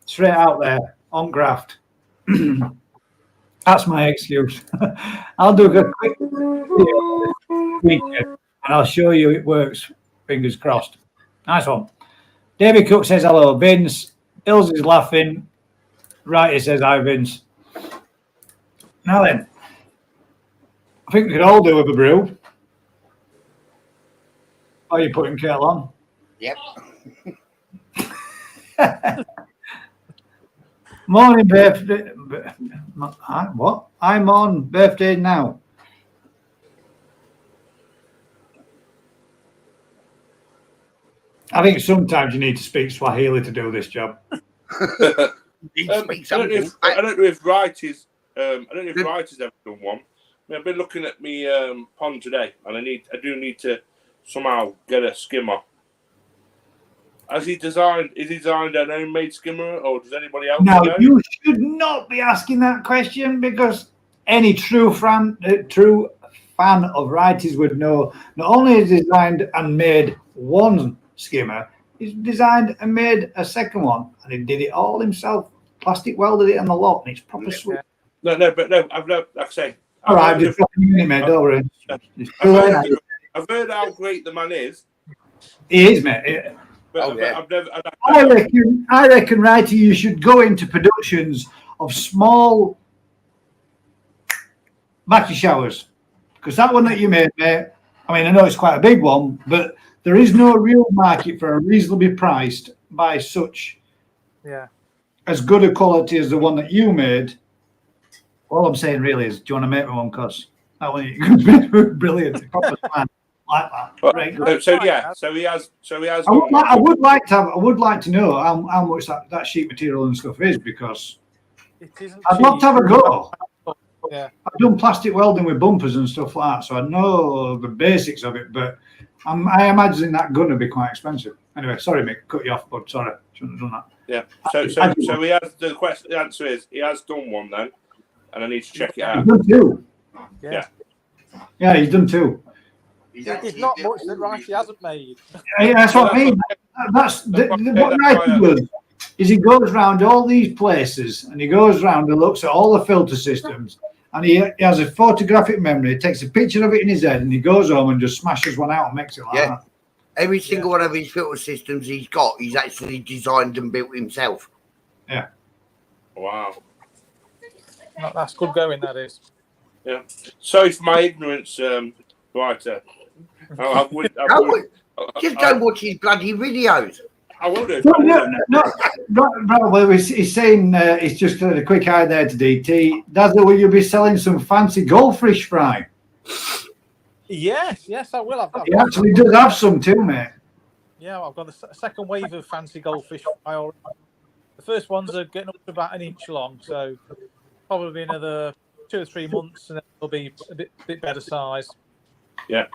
straight out there on graft. That's my excuse. I'll do a quick video, and I'll show you it works. Fingers crossed. Nice one. David Cook says hello, Vince. Ilse is laughing. Righty says hi, Vince. Now then, I think we could all do with a brew. Are you putting kettle on? Yep. Morning, birthday. What? I'm on birthday now. I think sometimes you need to speak Swahili to do this job. I don't know if Wrighty's ever done one. I mean, I've been looking at me pond today, and I do need to somehow get a skimmer. Is he designed an homemade skimmer, or does anybody else Now, know? you should not be asking that question, because any true fan of Wrighty's would know not only is designed and made one skimmer, he's designed and made a second one, and he did it all himself. Plastic welded it on the lot, and it's proper sweet. No, I've like I say. All right, I'm just dropping you in, mate. Don't worry. I've heard how great the man is. He is, mate. But yeah. I've never. I reckon, Wrighty, you should go into productions of small vacuum showers, because that one that you made, mate, I mean, I know it's quite a big one, but there is no real market for a reasonably priced by such as good a quality as the one that you made. All I'm saying really is, do you want to make me one? Because that one is brilliant, proper man. Like that. Right. So he has. I would like to know how much that sheet material and stuff is, because I'd love to have a go. Yeah. I've done plastic welding with bumpers and stuff like that, so I know the basics of it, but I imagine that gun would be quite expensive. Anyway, sorry, Mick, cut you off, but sorry, shouldn't have done that. Yeah. So he has the answer is he has done one then, and I need to check it out. He's done two. Yeah, he's done two. It's not much that Wrighty hasn't made. Yeah, that's what I mean. That's what Wrighty does. Is he goes around all these places, and he goes around and looks at all the filter systems, and he has a photographic memory. He takes a picture of it in his head, and he goes home and just smashes one out and makes it like that. Every single one of his filter systems he's actually designed and built himself. Yeah. Wow. That's good going, that is. Yeah. Sorry for my ignorance, writer. Just go watch his bloody videos. I will do. Well, he's saying he's just got a quick eye there to DT. Dazzle, will you be selling some fancy goldfish fry? Yes, I will. He actually does have some too, mate. Yeah, I've got the second wave of fancy goldfish fry already. The first ones are getting up to about an inch long, so probably another 2 or 3 months, and then they'll be a bit better size. Yeah,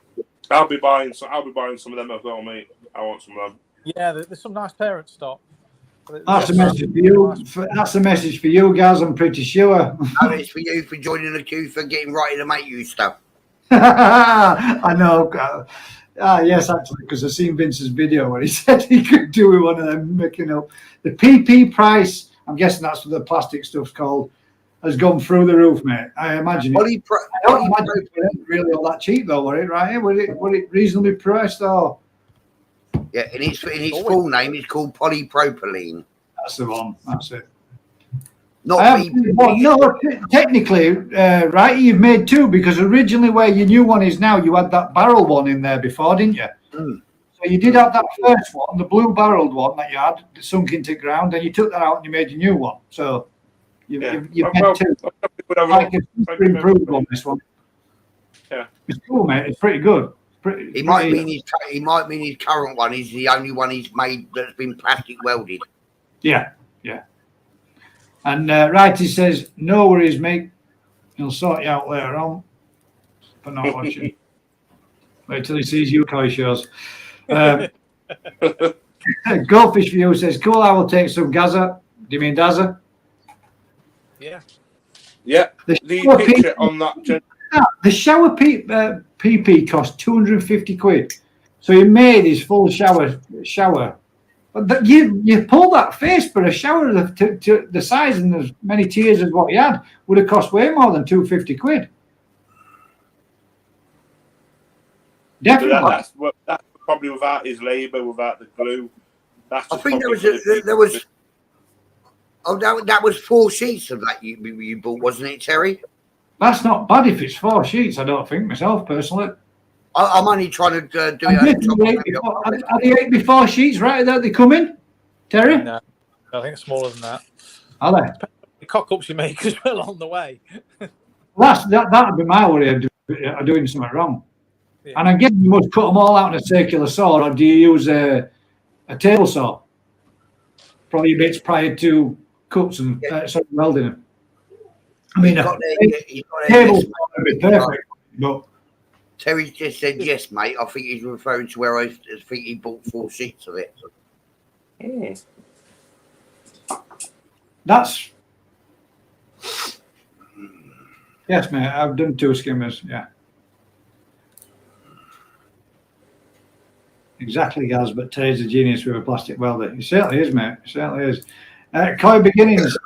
I'll be buying some of them as well, mate. I want some of them. Yeah, there's some nice parent stock. That's a message for you. That's a message for you, guys. I'm pretty sure. It's for you for joining the queue for getting ready to make you stuff. I know. Yes, actually, because I've seen Vince's video where he said he could do with one of them, making up the PP price. I'm guessing that's what the plastic stuff's called. Has gone through the roof, mate. I imagine. I don't imagine it wasn't really all that cheap, though, were it? Right? Was it reasonably priced, though? Yeah, in his full name is called polypropylene. That's the one. That's it. Technically, right? You've made two, because originally where your new one is now, you had that barrel one in there before, didn't you? Mm. So you did have that first one, the blue barreled one that you had sunk into ground, and you took that out and you made your new one. So you've made two. Like a improved on this one. Yeah, it's cool, mate. It's pretty good. He might mean his current one is the only one he's made that's been plastic welded. Yeah. And Righty says, no worries, mate. He'll sort you out later on. But not watching. Wait till he sees you, Koi shows. Goldfish View says, cool, I will take some Gaza. Do you mean Daza? Yeah. Yeah. The picture on that. The shower PP cost 250 quid. So he made his full shower. But you pull that face for a shower to the size and as many tiers as what he had would have cost way more than 250 quid. Definitely. That's probably without his labour, without the glue. I think there Oh, that was 4 sheets of that you bought, wasn't it, Terry? That's not bad if it's 4 sheets. I don't think myself personally. I'm only trying to do it at the top. Are the 8 before sheets right that they come in, Terry? No, I think smaller than that. Are they? The cock-ups you make as well on the way. That'd be my worry of doing something wrong. Yeah. And I guess you must cut them all out in a circular saw, or do you use a table saw? Probably bits prior to cuts and welding them. I mean, a table saw would be perfect, but Terry just said yes, mate. I think he's referring to where I think he bought 4 sheets of it. that's yes, mate. I've done 2 skimmers. Yeah, exactly, Gaz. But Terry's a genius with a plastic welder. He certainly is, mate. He certainly is. Koi Beginnings.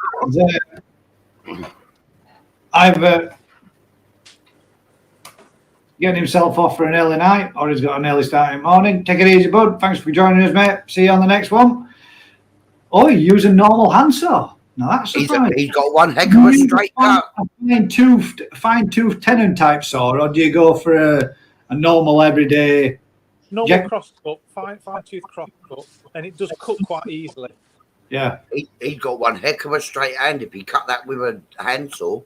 I've getting himself off for an early night, or he's got an early starting morning. Take it easy, bud. Thanks for joining us, mate. See you on the next one. Oh, you use a normal handsaw. Now that's surprising. He's got one heck of a straight cut. A fine tooth tenon type saw, or do you go for a normal everyday? Normal cross cut, fine tooth cross cut, and it does cut quite easily. Yeah. He's got one heck of a straight hand if he cut that with a handsaw.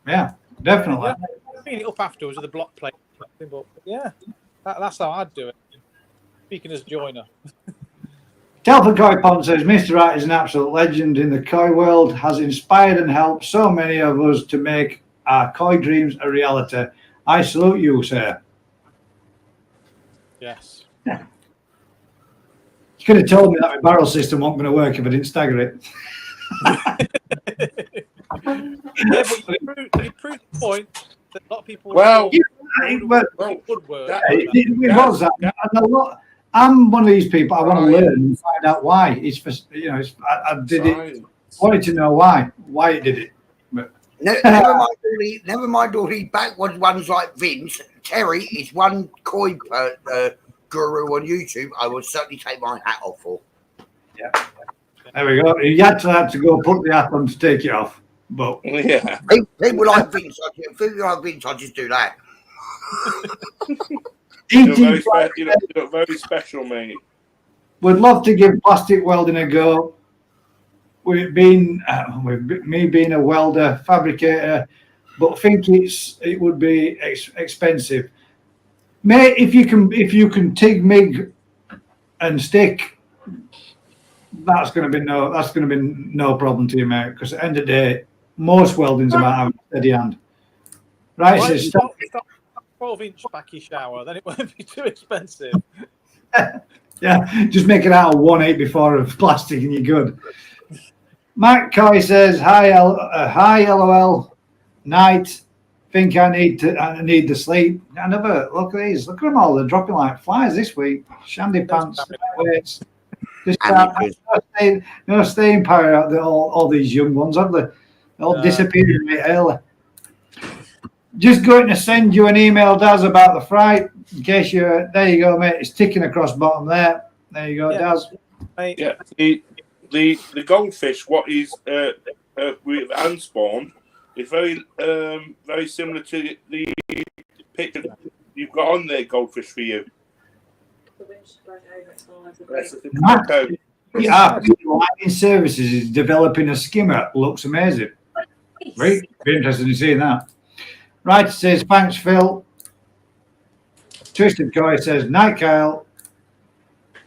Yeah, definitely. Yeah, clean it up afterwards with a block plate. But yeah, that's how I'd do it. Speaking as joiner. Telford Koi Pond says, Mr. Wright is an absolute legend in the koi world, has inspired and helped so many of us to make our koi dreams a reality. I salute you, sir. Yes. You could have told me that my barrel system wasn't going to work if I didn't stagger it. Yeah, but you proved the point that a lot of people. It was that. And a lot. I'm one of these people. I want to learn and find out why. It's for I did it. Wanted to know why it did it. But Never mind all these backwards ones like Vince. Terry is one koi guru on YouTube. I will certainly take my hat off for. Yeah. There we go. You had to go put the hat on to take it off. But yeah, people like Vince. I just do that. You're very special, mate. Would love to give plastic welding a go. With me being a welder, fabricator, but think it would be expensive. Mate, if you can TIG, MIG, and stick, that's going to be no problem to you, mate. Because at the end of the day, most welding's about having a steady hand. Right? Well, So 12-inch backy shower, then it won't be too expensive. yeah, just make it out of 1/8 before of plastic, and you're good. Matt Coy says, "Hi, LOL. Night. Think I need the sleep. I never look at these. Look at them all. They're dropping like flies this week. Shandy pants, weights. Just no staying power out there. All these young ones, have they? They all disappeared a bit early. Just going to send you an email, Daz, about the fry. In case you're there, you go, mate. It's ticking across bottom there. There you go, Daz. Yeah, the goldfish, what is with hand spawned, is very similar to the picture you've got on there. Goldfish for you. Lighting Services is developing a skimmer. Looks amazing. Great. Be interested in seeing that. Right, it says, thanks, Phil. Twisted Koi says, night, Kyle.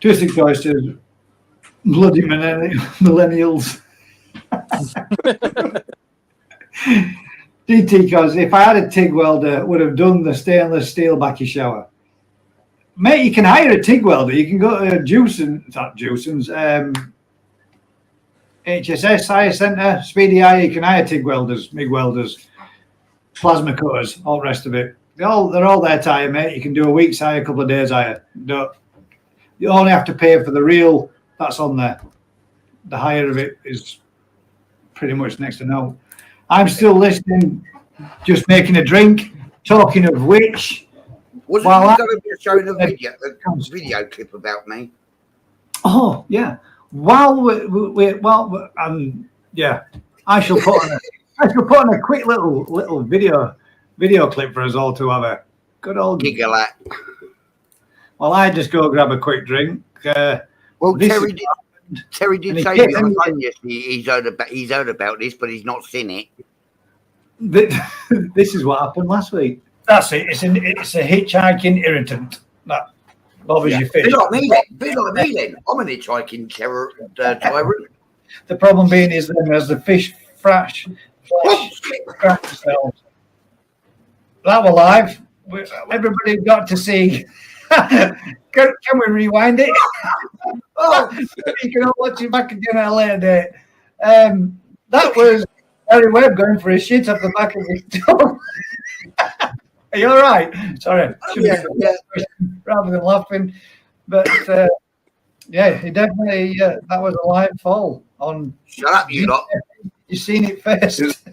Twisted Koi says, bloody millennials. DT goes, if I had a TIG welder, would have done the stainless steel backy shower. Mate, you can hire a TIG welder. You can go to HSS Hire Centre, Speedy Hire. You can hire TIG welders, MIG welders, plasma cutters, all the rest of it. They're all there to hire, mate. You can do a week's hire, a couple of days hire. You only have to pay for the reel that's on there. The hire of it is pretty much next to no. I'm still listening, just making a drink. Talking of which, wasn't you going to be showing a video clip about me? Oh yeah. While I'm Yeah, I shall put on a quick little video clip for us all to have a good old giggle at. Well, I just go grab a quick drink. Well, Terry did say to me on the phone yesterday he's heard about this, but he's not seen it. This is what happened last week. That's it. It's a hitchhiking irritant that bothers your fish. Bit like me then. I'm an hitchhiking tyrant. The problem being is then as the fish scratch themselves. That were live. Everybody got to see. Can we rewind it? You can all watch it back again at a later date. That was Harry Webb going for a shit off the back of his dog. Are you all right? Sorry. Yeah. Rather than laughing. But yeah, he definitely, that was a live fall on. Shut up, you lot. You've seen it first.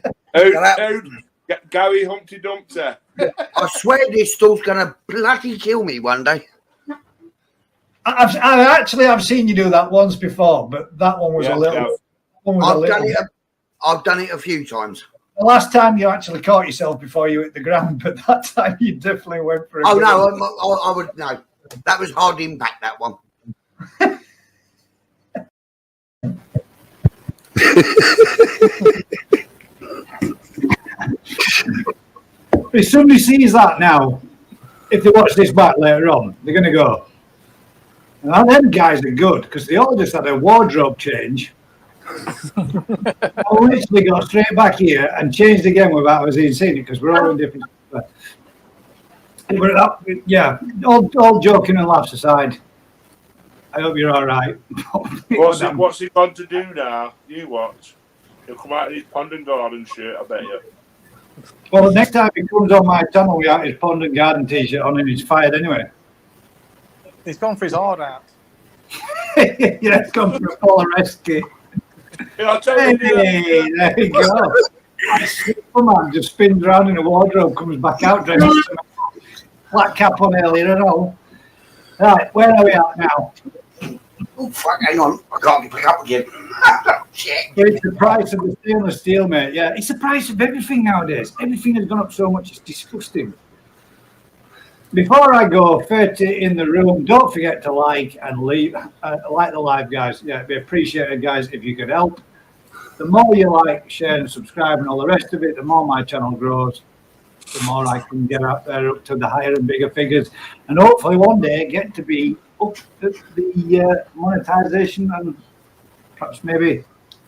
Gary Humpty Dumpty. I swear this stall's going to bloody kill me one day. I've seen you do that once before, but that one was a little. I've done it a few times. The last time you actually caught yourself before you hit the ground, but that time you definitely went for it. Oh no, I would no. That was hard impact. That one. If somebody sees that now, if they watch this back later on, they're going to go, "Now them guys are good because they all just had a wardrobe change." I literally got straight back here and changed again without us even seeing it because we're all in different. Yeah, all joking and laughs aside. I hope you're all right. What's he going to do now? You watch. He'll come out in his pond and garden shirt, I bet you. Well, next time he comes on my channel, we have his pond and garden t-shirt on and he's fired anyway. He's gone for his hard out. Yeah, it's gone for a full arrest kit. Yeah, hey, there you go. Superman just spins around in a wardrobe, comes back out, dressed black cap on earlier and all. Right, where are we at now? Oh, fuck, hang on. I can't pick up again. Shit. It's the price of the stainless steel, mate. Yeah, it's the price of everything nowadays. Everything has gone up so much, it's disgusting. Before I go, 30 in the room, don't forget to like and leave. Like the live, guys. Yeah, it'd be appreciated, guys, if you could help. The more you like, share, and subscribe, and all the rest of it, the more my channel grows. The more I can get out there up to the higher and bigger figures, and hopefully one day get to be up at the monetization and perhaps maybe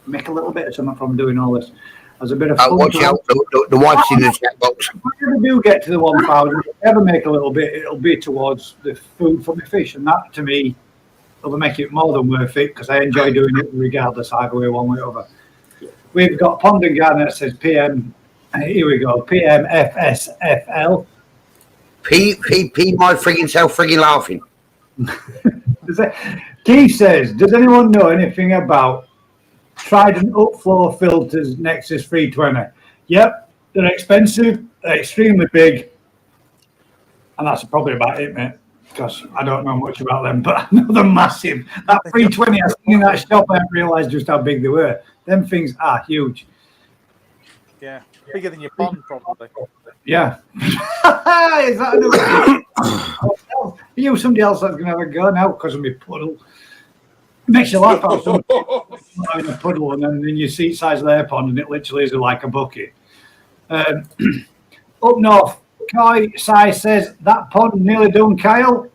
make a little bit of something from doing all this. As a bit of fun. Watch out, the wife's in the chat box. If I ever do get to the 1,000, if I ever make a little bit, it'll be towards the food for my fish, and that to me will make it more than worth it because I enjoy doing it regardless, either way, one way or other. We've got Pond and Garden that says PM. Here we go. PMFSFL. P my frigging self frigging laughing. Keith says, does anyone know anything about Trident upflow filters Nexus 320? Yep, they're expensive, they're extremely big, and that's probably about it, mate. Because I don't know much about them, but I know they're massive. That 320 I seen in that shop, I realised just how big they were. Them things are huge. Yeah, bigger than your pond, probably. Yeah. Is that another? You, somebody else that's going to have a go now because of my puddle. Makes you laugh out somebody having a puddle and then you see the size of their pond and it literally is like a bucket. Up north, Koi Sai says that pond nearly done. Kyle,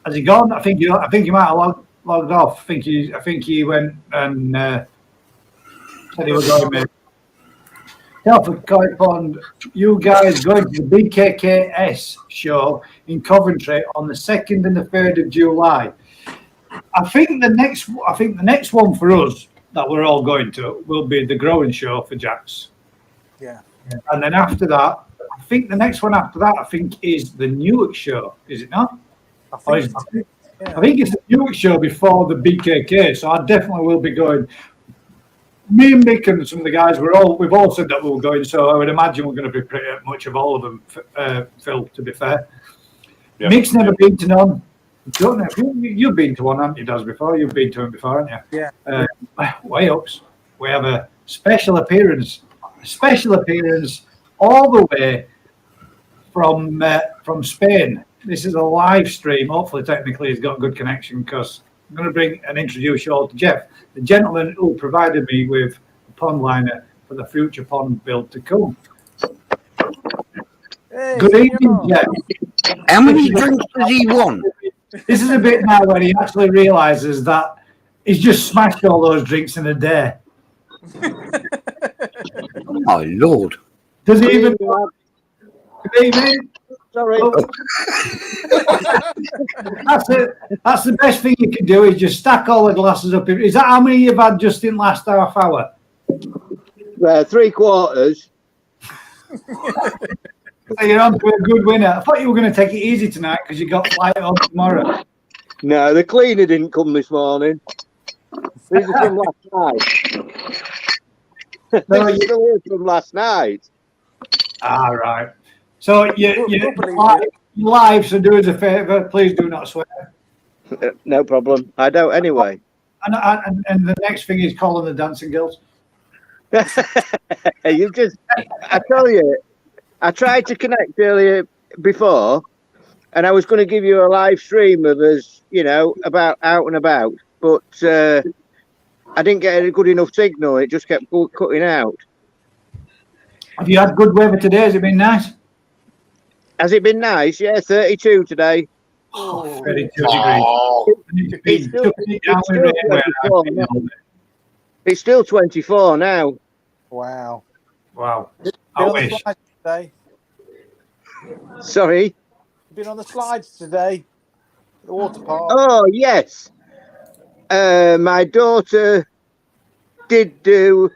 has he gone? I think he might have logged off. I think he went and said he was going. Maybe. Telford Koi Pond, you guys going to the BKKS show in Coventry on the 2nd and the 3rd of July. I think the next one for us that we're all going to will be the growing show for Jacks. Yeah. And then after that, I think the next one after that, I think is the Newark show. Is it not? I think it's the Newark show before the BKK. So I definitely will be going. Me and Mick and some of the guys, we've all said that we were going. So I would imagine we're going to be pretty much of all of them, Phil, to be fair. Yeah. Mick's never been to none. Don't know. You've been to one, haven't you, Daz, before? You've been to him before, haven't you? Yeah. Way ups. we have a special appearance all the way from Spain. This is a live stream. Hopefully, technically, he's got a good connection because I'm going to bring and introduce you all to Jeff, the gentleman who provided me with a pond liner for the future pond build to come. Hey, Good evening, Jeff. How many drinks does he want? This is a bit now when he actually realises that he's just smashed all those drinks in a day. My Lord. Does he even? Good evening. Sorry. Oh. That's the best thing you can do is just stack all the glasses up. Is that how many you've had just in the last half hour? 3/4. So you're on to a good winner. I thought you were going to take it easy tonight because you got flight on tomorrow. No, the cleaner didn't come this morning. These are from last night. No, They're still here from last night. All right. So you're live, so do us a favour. Please do not swear. No problem. I don't anyway. And the next thing is calling the dancing girls. You've just, I tell you, I tried to connect earlier before, and I was going to give you a live stream of us, you know, about out and about, but I didn't get a good enough signal. It just kept cutting out. Have you had good weather today? Has it been nice? Has it been nice? Yeah, 32 today. Oh, 32 degrees. Oh, It's still 24 now. Wow. Wow. Been I on the wish. slides today. Sorry. Been on the slides today. The water park. Oh, yes. My daughter did do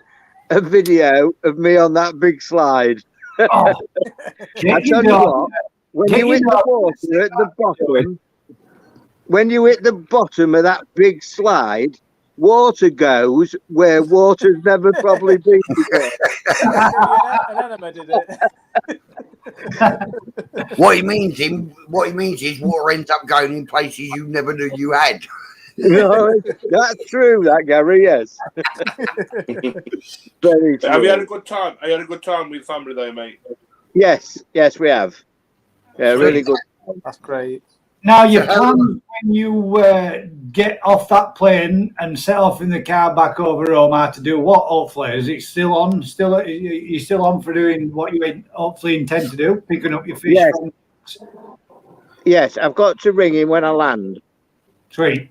a video of me on that big slide. Oh, I tell you what, when you hit the water at the bottom, when you hit the bottom of that big slide, water goes where water's never probably been before. An enema did it. what he means is water ends up going in places you never knew you had. No, that's true, that Gary. Yes. Very true. Have you had a good time? Have you had a good time with family there, mate? Yes, we have. Yeah, really good. That's great. Now, your plan when you get off that plane and set off in the car back over home are to do what, hopefully? Is it still on? Are you still on for doing what you hopefully intend to do? Picking up your fish? Yes. Yes, I've got to ring him when I land. Sweet.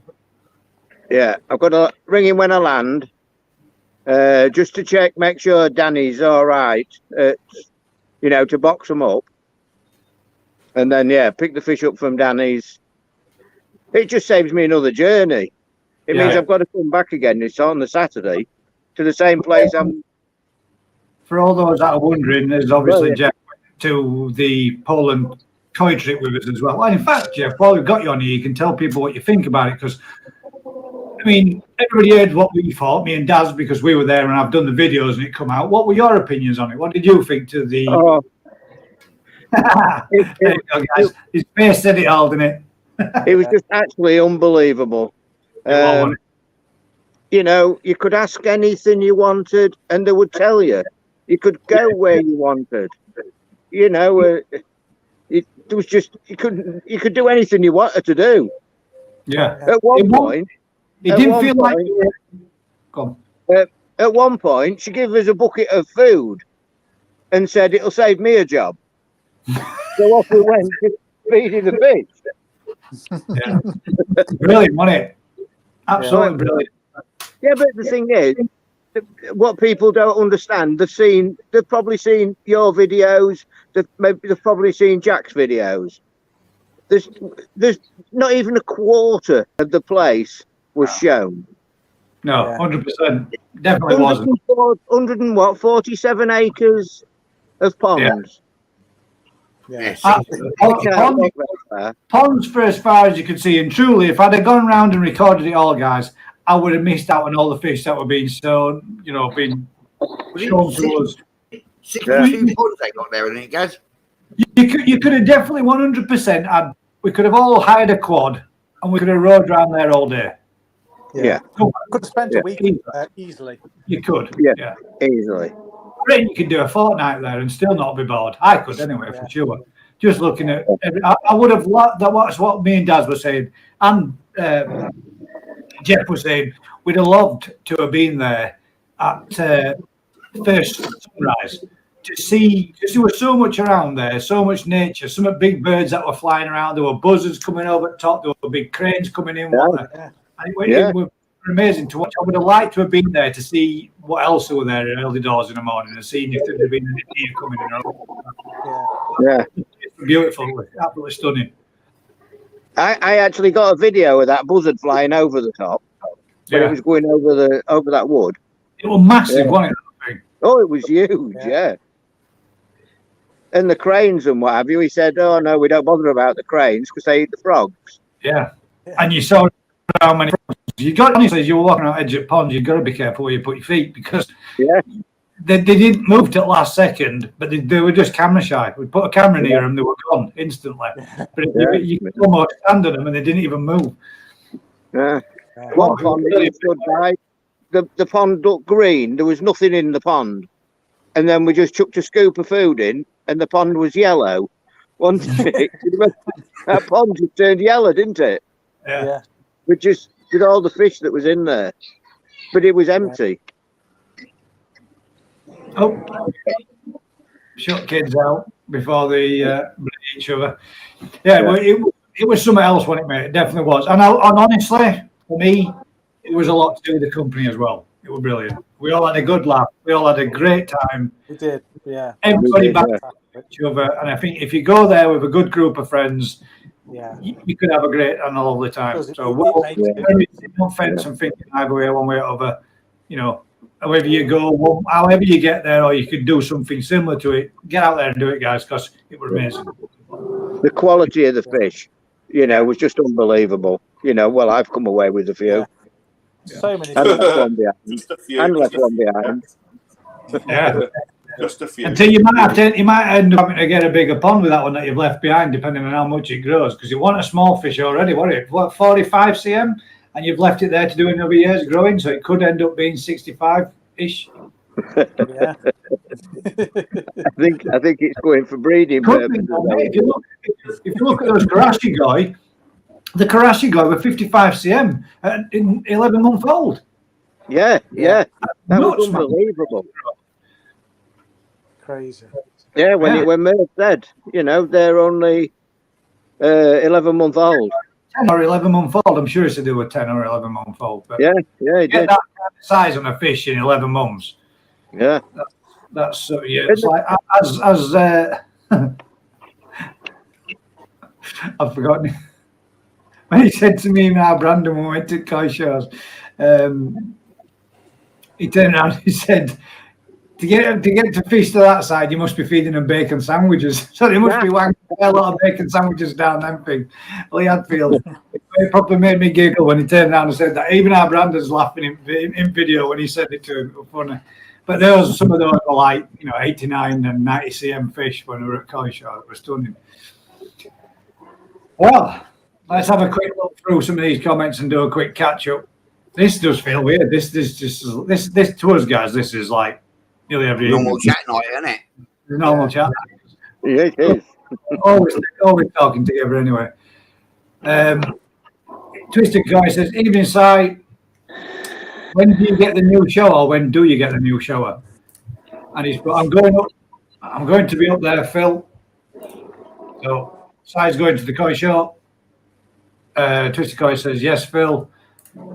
Yeah, I've got to ring him when I land, just to check, make sure Danny's all right, you know, to box them up. And then, yeah, pick the fish up from Danny's. It just saves me another journey. It means I've got to come back again. It's on the Saturday to the same place I'm. For all those that are wondering, there's obviously Jeff to the Poland koi trip with us as well. And in fact, Jeff, while we've got you on here, you can tell people what you think about it because, I mean, everybody heard what we thought, me and Daz, because we were there and I've done the videos and it come out. What were your opinions on it? What did you think to the... Oh. There you go, guys. His face said it all, didn't it? It was just actually unbelievable. You know, you could ask anything you wanted and they would tell you. You could go where you wanted. You know, it was just, you could do anything you wanted to do. Yeah. At one point... It didn't feel like... Go on. At one point, she gave us a bucket of food and said it'll save me a job. So off we went, just feeding the fish. Yeah. Brilliant, wasn't it? Absolutely brilliant. Yeah, but the thing is, what people don't understand, they've probably seen your videos, they've probably seen Jack's videos. There's not even a quarter of the place was shown. No, 100%. Definitely wasn't. 47 acres of ponds. Yeah. Ponds for as far as you can see, and truly, if I'd have gone around and recorded it all, guys, I would have missed out on all the fish that were being shown, you know, being shown to us. 62 ponds they got there, isn't it, guys? You could have definitely 100%. We could have all hired a quad and we could have rode around there all day. Yeah. Could have spent a week easily. You could. Yeah. Easily. I reckon you could do a fortnight there and still not be bored. I could anyway, for sure. Just looking at, I would have loved that. That's what me and Daz were saying, and Jeff was saying. We'd have loved to have been there at first sunrise to see, because there was so much around there, so much nature, some big birds that were flying around. There were buzzards coming over the top. There were big cranes coming in. And it was amazing to watch. I would have liked to have been there to see what else were there early doors in the morning and seeing if there had been any deer coming in. Yeah. It's beautiful, absolutely stunning. I actually got a video of that buzzard flying over the top. When it was going over that wood. It was massive, wasn't it? Oh, it was huge, yeah. And the cranes and what have you, he said, oh, no, we don't bother about the cranes because they eat the frogs. Yeah. And you saw how many frogs. You got, honestly, as you were walking on the edge of ponds, you've got to be careful where you put your feet because they didn't move till last second, but they were just camera shy. We put a camera near them, they were gone instantly. But you could almost stand on them and they didn't even move. Yeah. One pond stood by, the pond looked green, there was nothing in the pond. And then we just chucked a scoop of food in and the pond was yellow. That pond just turned yellow, didn't it? Yeah. With all the fish that was in there. But it was empty. Oh, shut kids out before they bleed each other. Yeah, well, it was something else, wasn't it, mate? It definitely was. And honestly, for me, it was a lot to do with the company as well. It was brilliant. We all had a good laugh. We all had a great time. We did, yeah. Everybody back each other. And I think if you go there with a good group of friends, you could have a great and a lovely time. So no offense and thinking either way, one way or other. You know, however you go, however you get there, or you could do something similar to it, get out there and do it, guys, because it was amazing. The quality of the fish, was just unbelievable. Well, I've come away with a few. So many. And left one behind. Yeah. Just a few. Until you might end up having to get a bigger pond with that one that you've left behind, depending on how much it grows. Because you want a small fish already, what 45 cm, and you've left it there to do another year's growing, so it could end up being 65-ish. Yeah. I think it's going for breeding purposes. If you look at those Karashigoi, the Karashigoi were 55 cm in 11 months old. Yeah. That was unbelievable. Crazy. Yeah, when Merv said, they're only 11 months old. 10 or 11 months old. I'm sure he said they were 10 or 11 months old. But he did. That kind of size on a fish in 11 months. Yeah. That's it's like as I've forgotten. When he said to me now, Brandon, when we went to Koi shows, he turned around and he said, to get to fish to that side, you must be feeding them bacon sandwiches. So they must be wanking a lot of bacon sandwiches down them thing. Lee Hadfield. It probably made me giggle when he turned around and said that. Even our Brandon's laughing in video when he said it to him. It was funny. But some of those were like, 89 and 90 cm fish when we were at Koi show. It was stunning. Well, let's have a quick look through some of these comments and do a quick catch up. This does feel weird. This to us guys, this is like nearly every normal chat night, isn't it? Normal chat. Yeah, it is. always talking together anyway. Twisted Guy says, evening Si, when do you get the new shower, or when do you get the new shower? And he's put, I'm going to be up there, Phil. So Si's going to the Koi show. Twisted Guy says, yes, Phil.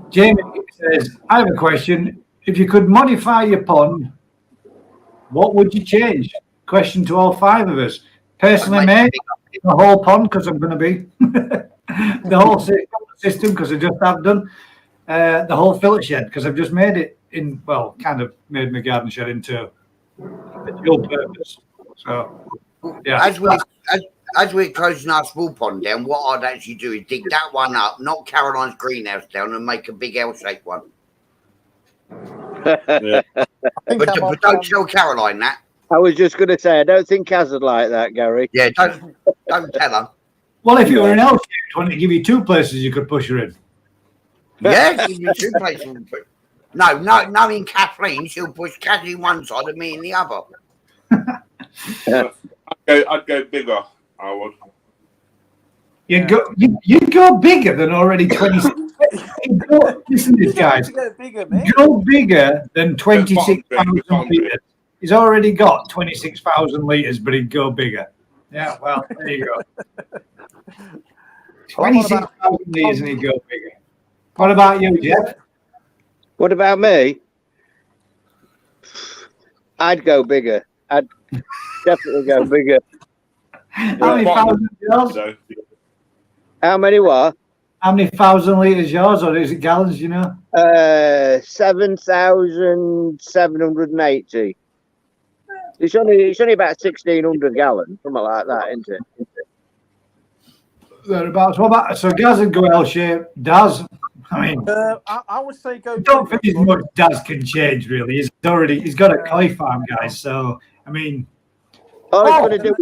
Jamie says, I have a question. If you could modify your pond, what would you change? Question to all five of us. Personally, mate, the whole pond, because I'm going to be. The whole system, because I just have done. The whole fillet shed, because I've just made it kind of made my garden shed into a dual purpose. So, yeah. As we're closing our small pond down, what I'd actually do is dig that one up, knock Caroline's greenhouse down, and make a big L-shaped one. Yeah. But don't tell Caroline that. I was just going to say, I don't think Kaz would like that, Gary. Yeah, don't tell her. Well, if you were an L-shaped one, it'd give you two places you could push her in. Yeah, you should play some. No, knowing Kathleen, she'll push Kathy one side and me in the other. I'd go bigger. I would. You'd go bigger than already 26. Listen to this, guys. Bigger, mate. Go bigger than 26,000 litres. He's already got 26,000 litres, but he'd go bigger. Yeah, well, there you go. 26,000 litres and he'd go bigger. What about you, Jeff? What about me? I'd go bigger. I'd definitely go bigger. How many thousand yours? How many what? How many thousand litres yours, or is it gallons, you know? 7,780. It's only about 1,600 gallons, something like that, isn't it? Thereabouts. What about, so Gaz would go L-shape. Daz, I mean, I would say go. I don't think as much Daz can change, really. He's got a koi farm, guys. So, I mean, All he's going to do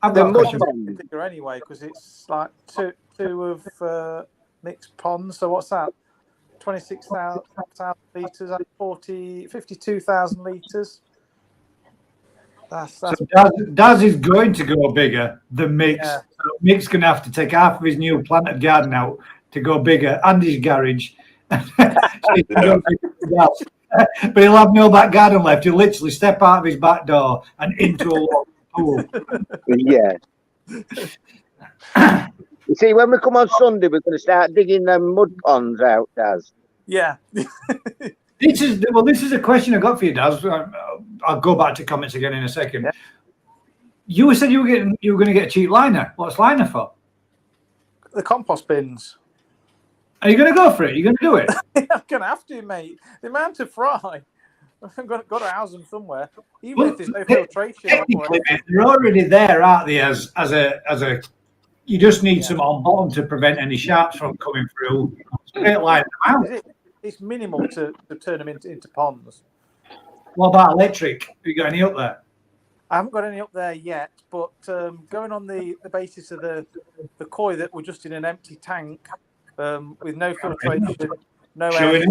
I've the got a mud question. pond. Bigger anyway, because it's like two of mixed ponds. So what's that? 26,000 litres, 52,000 litres. That's So Daz is going to go bigger than Mick's. Yeah. So Mick's going to have to take half of his new planted garden out to go bigger, and his garage. So he can go bigger than Daz. But he'll have no back garden left. He'll literally step out of his back door and into a water pool. Yeah. You see, when we come on Sunday, we're going to start digging them mud ponds out, Daz. yeah. This is a question I got for you, Daz. I'll go back to comments again in a second. Yeah. You said you were going to get a cheap liner. What's liner for? The compost bins. Are you going to go for it? You're going to do it? I'm gonna have to, mate. The amount of fry. I've got to house them somewhere. Even Well, if there's no filtration. Technically, mate, they're already there, aren't they? As a, you just need some on bottom to prevent any sharps from coming through. Straight line them out. It's minimal to turn them into ponds. What about electric? Have you got any up there? I haven't got any up there yet, but going on the basis of the koi that were just in an empty tank with no filtration, no air,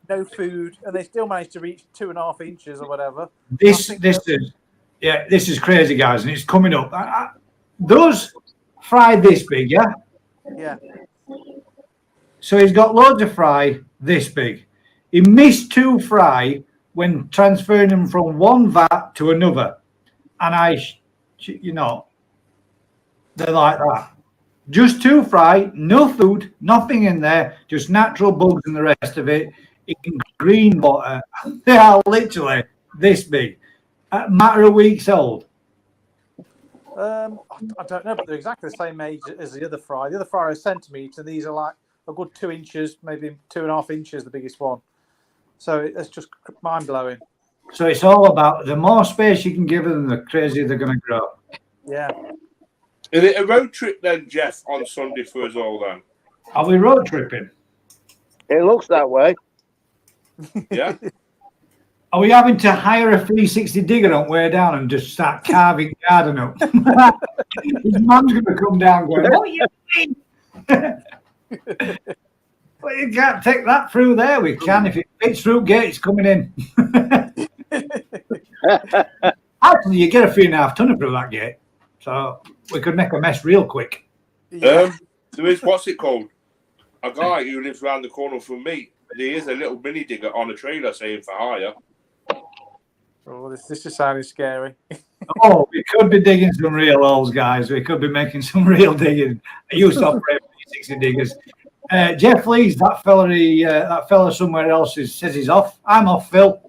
no food, and they still managed to reach 2.5 inches or whatever. This is crazy, guys, and it's coming up. Those fry this big, yeah? Yeah. So he's got loads of fry this big. He missed 2 fry when transferring them from one vat to another. And they're like that. Just 2 fry, no food, nothing in there, just natural bugs and the rest of it in green water. They are literally this big. A matter of weeks old. I don't know, but they're exactly the same age as the other fry. The other fry is a centimetre, and these are like a good 2 inches, maybe 2.5 inches, the biggest one. So it's just mind blowing. So it's all about the more space you can give them, the crazier they're going to grow. Yeah. Is it a road trip then, Jeff, on Sunday for us all then? Are we road tripping? It looks that way. Yeah. Are we having to hire a 360 digger on way down and just start carving garden up? His mum's going to come down going, what are you doing? Well, you can't take that through there. We can. If it fits through gate, it's coming in. Actually, you get a 3.5 tonner through that gate. So we could make a mess real quick. Yeah. There is, what's it called? A guy who lives around the corner from me. There is a little mini digger on a trailer saying for hire. Oh, this is sounding scary. Oh, we could be digging some real holes, guys. We could be making some real digging. I used to operate 360 diggers. Jeff Lees, that fella somewhere else says he's off. I'm off, Phil.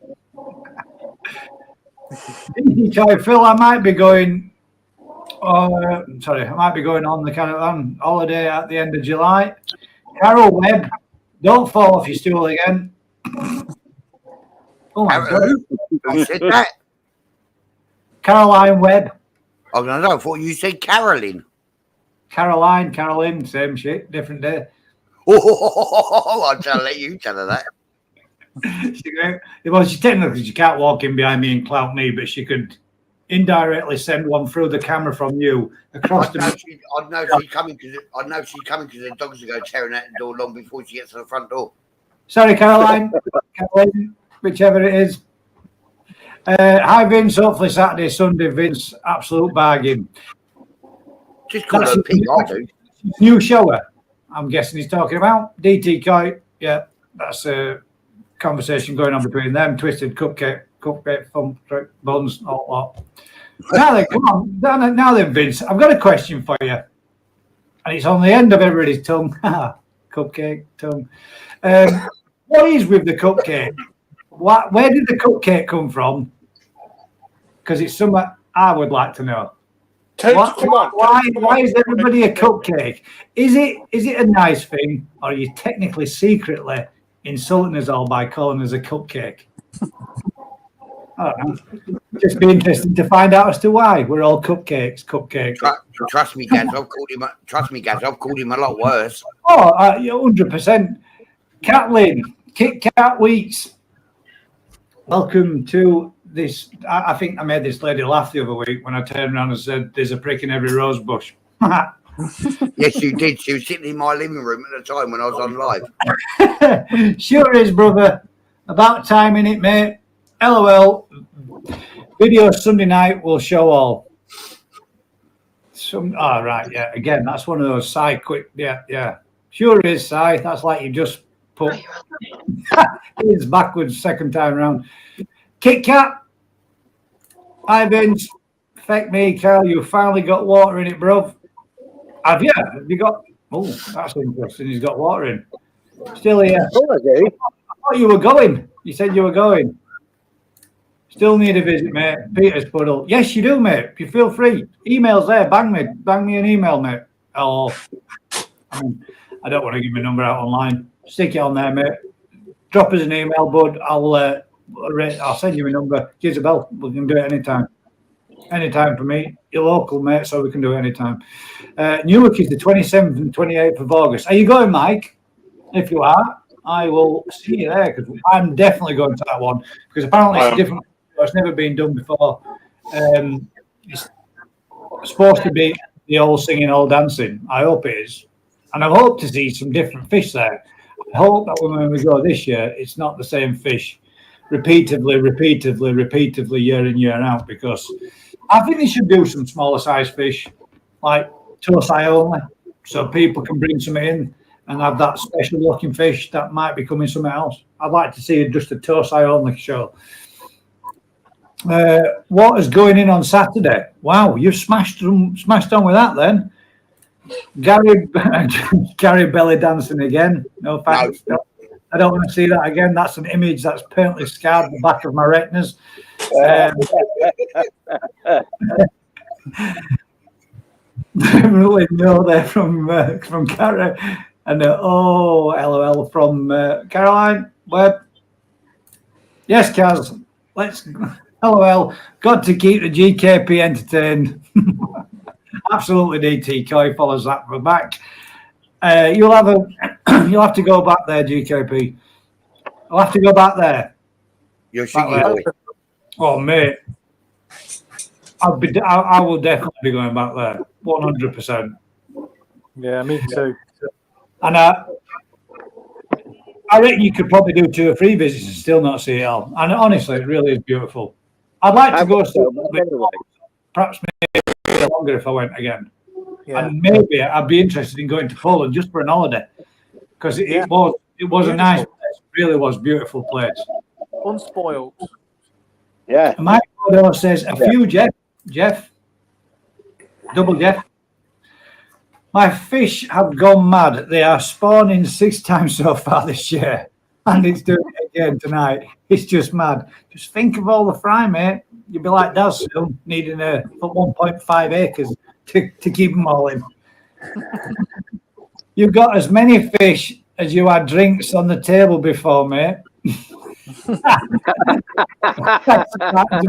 Phil, I might be going. I might be going on the kind of on holiday at the end of July. Carol Webb, don't fall off your stool again. Oh my God! Who said that? Caroline Webb. I don't know. I thought you said Carolyn. Caroline, same shit, different day. Oh, I'll let you tell her that. Well, she technically she can't walk in behind me and clout me, but she could indirectly send one through the camera from you across I'd know she's coming because the dogs will go tearing out the door long before she gets to the front door. Sorry, Caroline, whichever it is. Hi, Vince. Hopefully Saturday, Sunday, Vince. Absolute bargain. Just call her Pete, I do. New shower, I'm guessing he's talking about. DT Kite. Yeah, that's a conversation going on between them. Twisted cupcake, thumb trick, buns, all that. Now then, come on. Now then, Vince, I've got a question for you. And it's on the end of everybody's tongue. Cupcake, tongue. What is with the cupcake? Where did the cupcake come from? Because it's something I would like to know. Why is everybody a cupcake? Is it a nice thing, or are you technically secretly insulting us all by calling us a cupcake? I don't know. Just be interesting to find out as to why we're all cupcakes. Trust me, Gaz. I've called him a lot worse. Oh, 100%. Kathleen, Kit Kat Wheats. Welcome to this. I think I made this lady laugh the other week when I turned around and said, "There's a prick in every rose bush." Yes, you did. She was sitting in my living room at the time when I was on live. Sure is, brother. About time, innit, mate? LOL. Video Sunday night will show all. Right, yeah. Again, that's one of those side quick. Yeah. Sure is, Si. That's like you just put it's backwards second time round. Kit Kat. Hi, Vince. Feck me, Carl. You finally got water in it, bruv. Have you? Have you got? Oh, that's interesting. He's got water in. Still here. Oh, I do. I thought you were going. You said you were going. Still need a visit, mate. Peter's Puddle. Yes, you do, mate. You feel free. Email's there. Bang me an email, mate. Oh, I don't want to give my number out online. Stick it on there, mate. Drop us an email, bud. I'll send you a number. Give us a bell. We can do it anytime. Anytime for me. You're local, mate, so we can do it anytime. Newark is the 27th and 28th of August. Are you going, Mike? If you are, I will see you there because I'm definitely going to that one because apparently it's different. It's never been done before. It's supposed to be the all singing, all dancing. I hope it is. And I hope to see some different fish there. I hope that when we go this year, it's not the same fish repeatedly, year in, year out, because I think they should do some smaller size fish, like toasai only, so people can bring some in and have that special looking fish that might be coming somewhere else. I'd like to see just a toasai only show. What is going in on Saturday? Wow, you've smashed on with that then. Gary belly dancing again. No thanks. No. I don't want to see that again. That's an image that's permanently scarred the back of my retinas. Definitely no there from Gary. And LOL from Caroline Webb. Yes, Kaz. Let's LOL. Got to keep the GKP entertained. Absolutely, DT Coy follows that from back. You'll have to go back there, GKP. I'll have to go back there. You're there. Oh, mate. I will definitely be going back there. 100%. Yeah, me too. And I reckon you could probably do 2 or 3 visits and still not see it all. And honestly, it really is beautiful. I'd like to go still, perhaps maybe longer if I went again. Yeah. And maybe I'd be interested in going to Poland just for an holiday because it was beautiful. A nice place. It really was a beautiful place. Unspoiled. Yeah. And Mike Bordeaux says a few Jeff, double Jeff. My fish have gone mad. They are spawning 6 times so far this year, and it's doing it again tonight. It's just mad. Just think of all the fry, mate. You'd be like Daz soon, needing 1.5 acres to keep them all in. You've got as many fish as you had drinks on the table before, mate. That's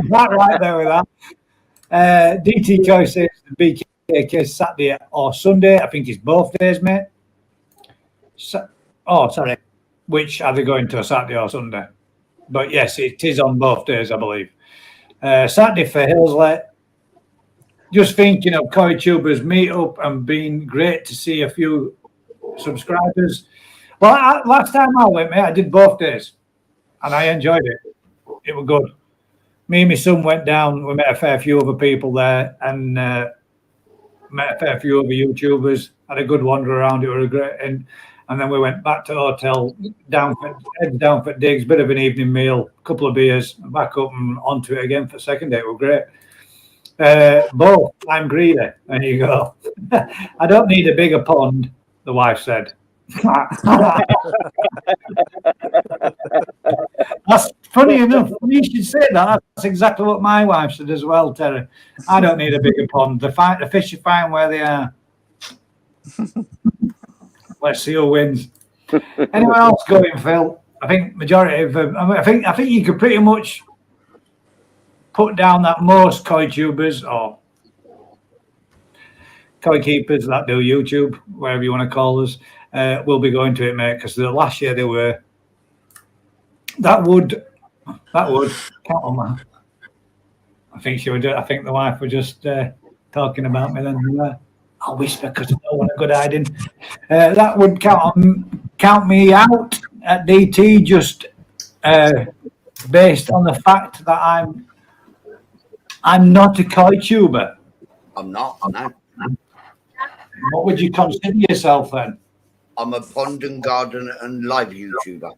right there with that. DT Coy says the BKK Saturday or Sunday. I think it's both days, mate. Sorry. Which are they going to, a Saturday or Sunday? But yes, it is on both days, I believe. Saturday for Hillsley. Just thinking of Koi Tubers meet up and being great to see a few subscribers. Well, last time I went, mate, I did both days and I enjoyed it. It was good. Me and my son went down. We met a fair few other people there and met a fair few other YouTubers. Had a good wander around. It was great. And then we went back to the hotel, down for digs, bit of an evening meal, a couple of beers, back up and onto it again for the second day. It was great. Both, I'm greedy. There you go. I don't need a bigger pond, the wife said. That's funny enough. You should say that. That's exactly what my wife said as well, Terry. I don't need a bigger pond. The fish are fine where they are. Let's see who wins. Anyone else going, Phil? I think majority of them. I think you could pretty much put down that most koi tubers or koi keepers that do YouTube, whatever you want to call us, will be going to it, mate. Because the last year they were. That would count on that. I think she would. I think the wife was just talking about me then. I'll whisper because I don't want a good hiding. That would count me out at DT just based on the fact that I'm not a koi tuber. I'm not. No. What would you consider yourself then? I'm a pond and garden and live YouTuber.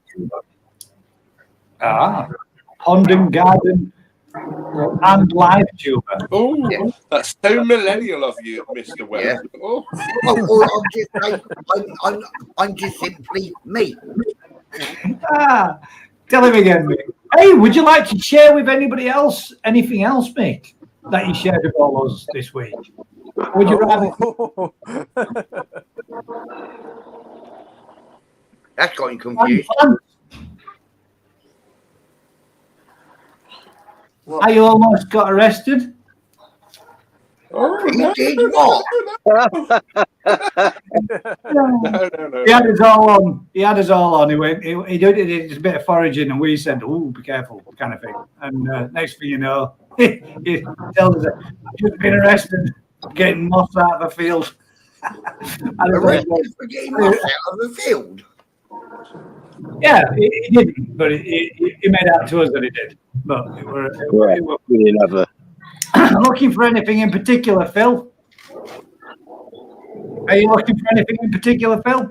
Pond and garden and live tuber. Oh, yeah. That's so millennial of you, Mr. Webb. Yeah. Oh. I'm just simply me. Tell him again, Mick. Hey, would you like to share with anybody else anything else, Mick, that you shared with all us this week? Would you rather? That's got you confused. You almost got arrested. Oh, you did what? No. He had us all on. He went. He did a bit of foraging, and we said, "Oh, be careful," kind of thing. And next thing you know, he tells us, "I've just been arrested, getting moss out of the field." Arrested for getting moss out of the field. Yeah, he didn't, but he made out to us that he did. But we never. Looking for anything in particular, Phil? Are you looking for anything in particular, Phil?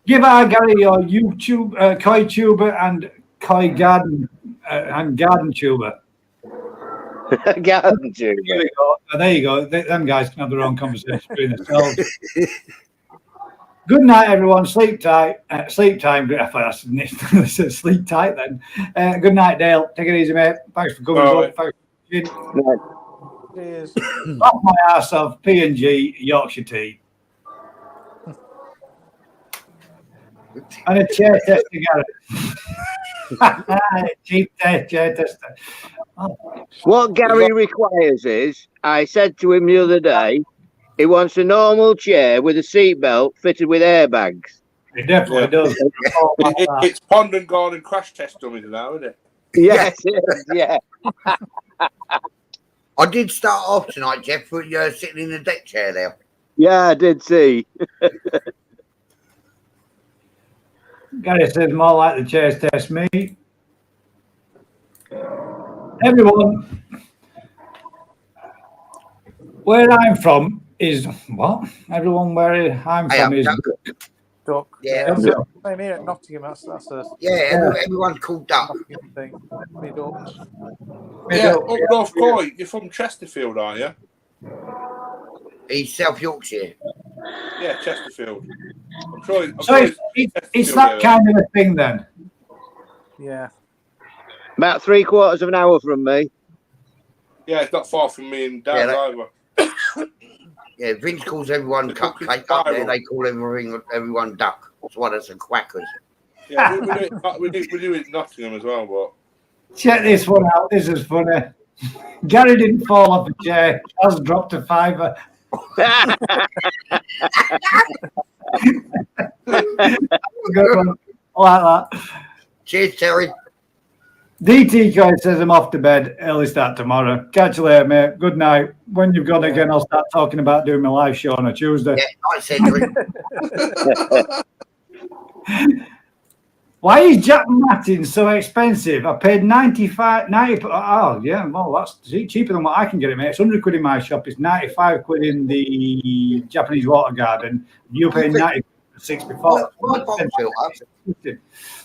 Give our Gary your YouTube koi tuber and koi garden and garden tuber. Garden tuber. There you go. Them guys can have their own conversation between themselves. Good night, everyone. Sleep tight. Sleep time. I thought I said sleep tight then. Good night, Dale. Take it easy, mate. Thanks for coming. Right. Thanks for watching. Cheers. Off my arse off P&G Yorkshire tea. And a chair tester, Gary. Cheap chair tester. Oh. What Gary requires is, I said to him the other day, he wants a normal chair with a seatbelt fitted with airbags. It definitely does. It's pond and garden crash test dummies now, isn't it? Yes, it is, yeah. I did start off tonight, Jeff, with you sitting in the deck chair there. Yeah, I did see. Gary says more like the chairs test me. Everyone, where I'm from is what? Everyone where I'm from is Duck. Yeah. Same here at Nottingham. That's a everyone's called Duck. thing. Me ducks. Yeah, up North Koi. You're from Chesterfield, are you? He's South Yorkshire. Yeah, Chesterfield. I'm sure. So it's that kind of a thing then. Yeah. About 3/4 of an hour from me. Yeah, it's not far from me and Dad either. Yeah, Vince calls everyone cupcake up there. They call everyone duck. That's why that's a quackers. Yeah, we do it in Nottingham as well, but. Check this one out. This is funny. Gary didn't fall off a chair. Has dropped a fiver. Good one. I like that. Cheers, Terry. DT Coy says I'm off to bed. Early start tomorrow. Catch you later, mate. Good night. When you've gone again, I'll start talking about doing my live show on a Tuesday. Yeah, I said drink. Why is Jack Matting so expensive? I paid 90. Oh, yeah, well, that's cheaper than what I can get it, mate. It's 100 quid in my shop. It's 95 quid in the Japanese water garden. You paid 90 for 6 before.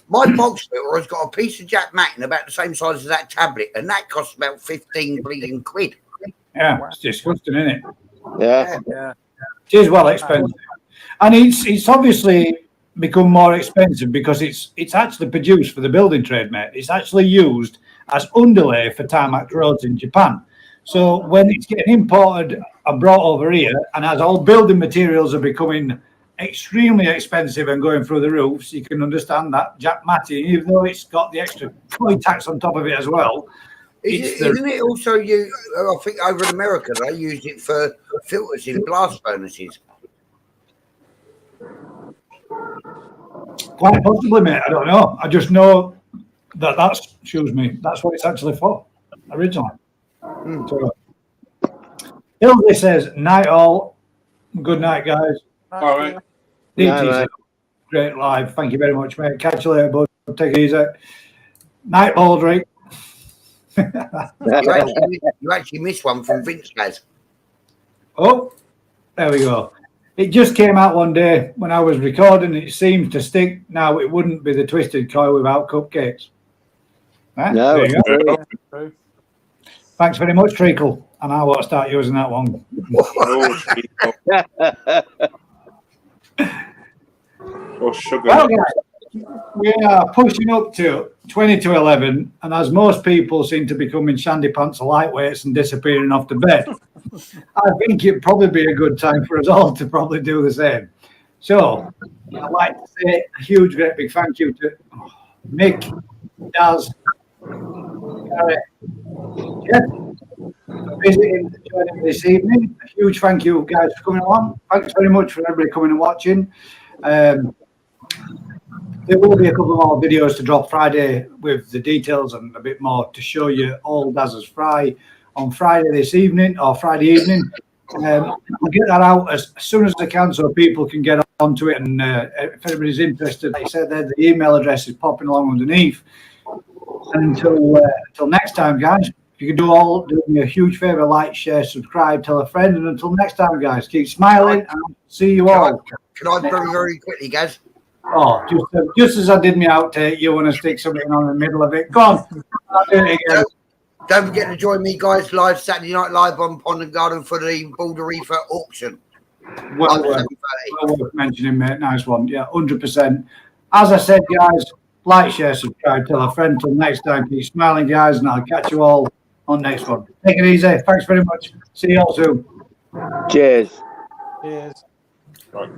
My box filter has got a piece of Jack Matting about the same size as that tablet, and that costs about 15 bleeding quid. Yeah, it's disgusting, isn't it? Yeah. It is well expensive. And it's obviously become more expensive because it's actually produced for the building trade, mate. It's actually used as underlay for tarmac roads in Japan. So when it's getting imported and brought over here, and as all building materials are becoming extremely expensive and going through the roofs, you can understand that Jack Matting, even though it's got the extra coin tax on top of it as well. Isn't it also you? I think over in America they use it for filters in blast furnaces. Quite possibly, mate. I don't know. I just know that's what it's actually for originally. So, Hildy says, night all. Good night, guys. All right. DT says, great live. Thank you very much, mate. Catch you later, bud. Take it easy. Night, Baldrick. You actually missed one from Vince, guys. Oh, there we go. It just came out one day when I was recording. It seems to stick. Now it wouldn't be the twisted coil without cupcakes. Right? No. There you go. Thanks very much, Treacle. And I won't start using that one. Sugar. Well, guys, we are pushing up to 20 to 11. And as most people seem to become in shandy pants or lightweights and disappearing off the bed, I think it'd probably be a good time for us all to probably do the same. So I'd like to say a huge, great big thank you to Mick, Daz, Gary, Jeff, for visiting and joining me this evening. A huge thank you, guys, for coming along. Thanks very much for everybody coming and watching. There will be a couple more videos to drop Friday with the details and a bit more to show you all Daz's Fry on Friday this evening or Friday evening. I'll get that out as soon as I can so people can get onto it. And if anybody's interested, like I said, there the email address is popping along underneath. And until next time, guys, if you could do me a huge favour, like, share, subscribe, tell a friend. And until next time, guys, keep smiling and I'll see you all. Can I very, very quickly, guys? Oh, just as I did my outtake, you want to stick something on the middle of it. Go on. I'll do it again. Don't forget to join me, guys, live Saturday night live on Pond and Garden for the Border Reefer auction. Well worth mentioning, mate. Nice one. Yeah, 100%. As I said, guys, like, share, subscribe, tell a friend. Till next time, keep smiling, guys, and I'll catch you all on next one. Take it easy. Thanks very much. See you all soon. Cheers. Cheers. Right.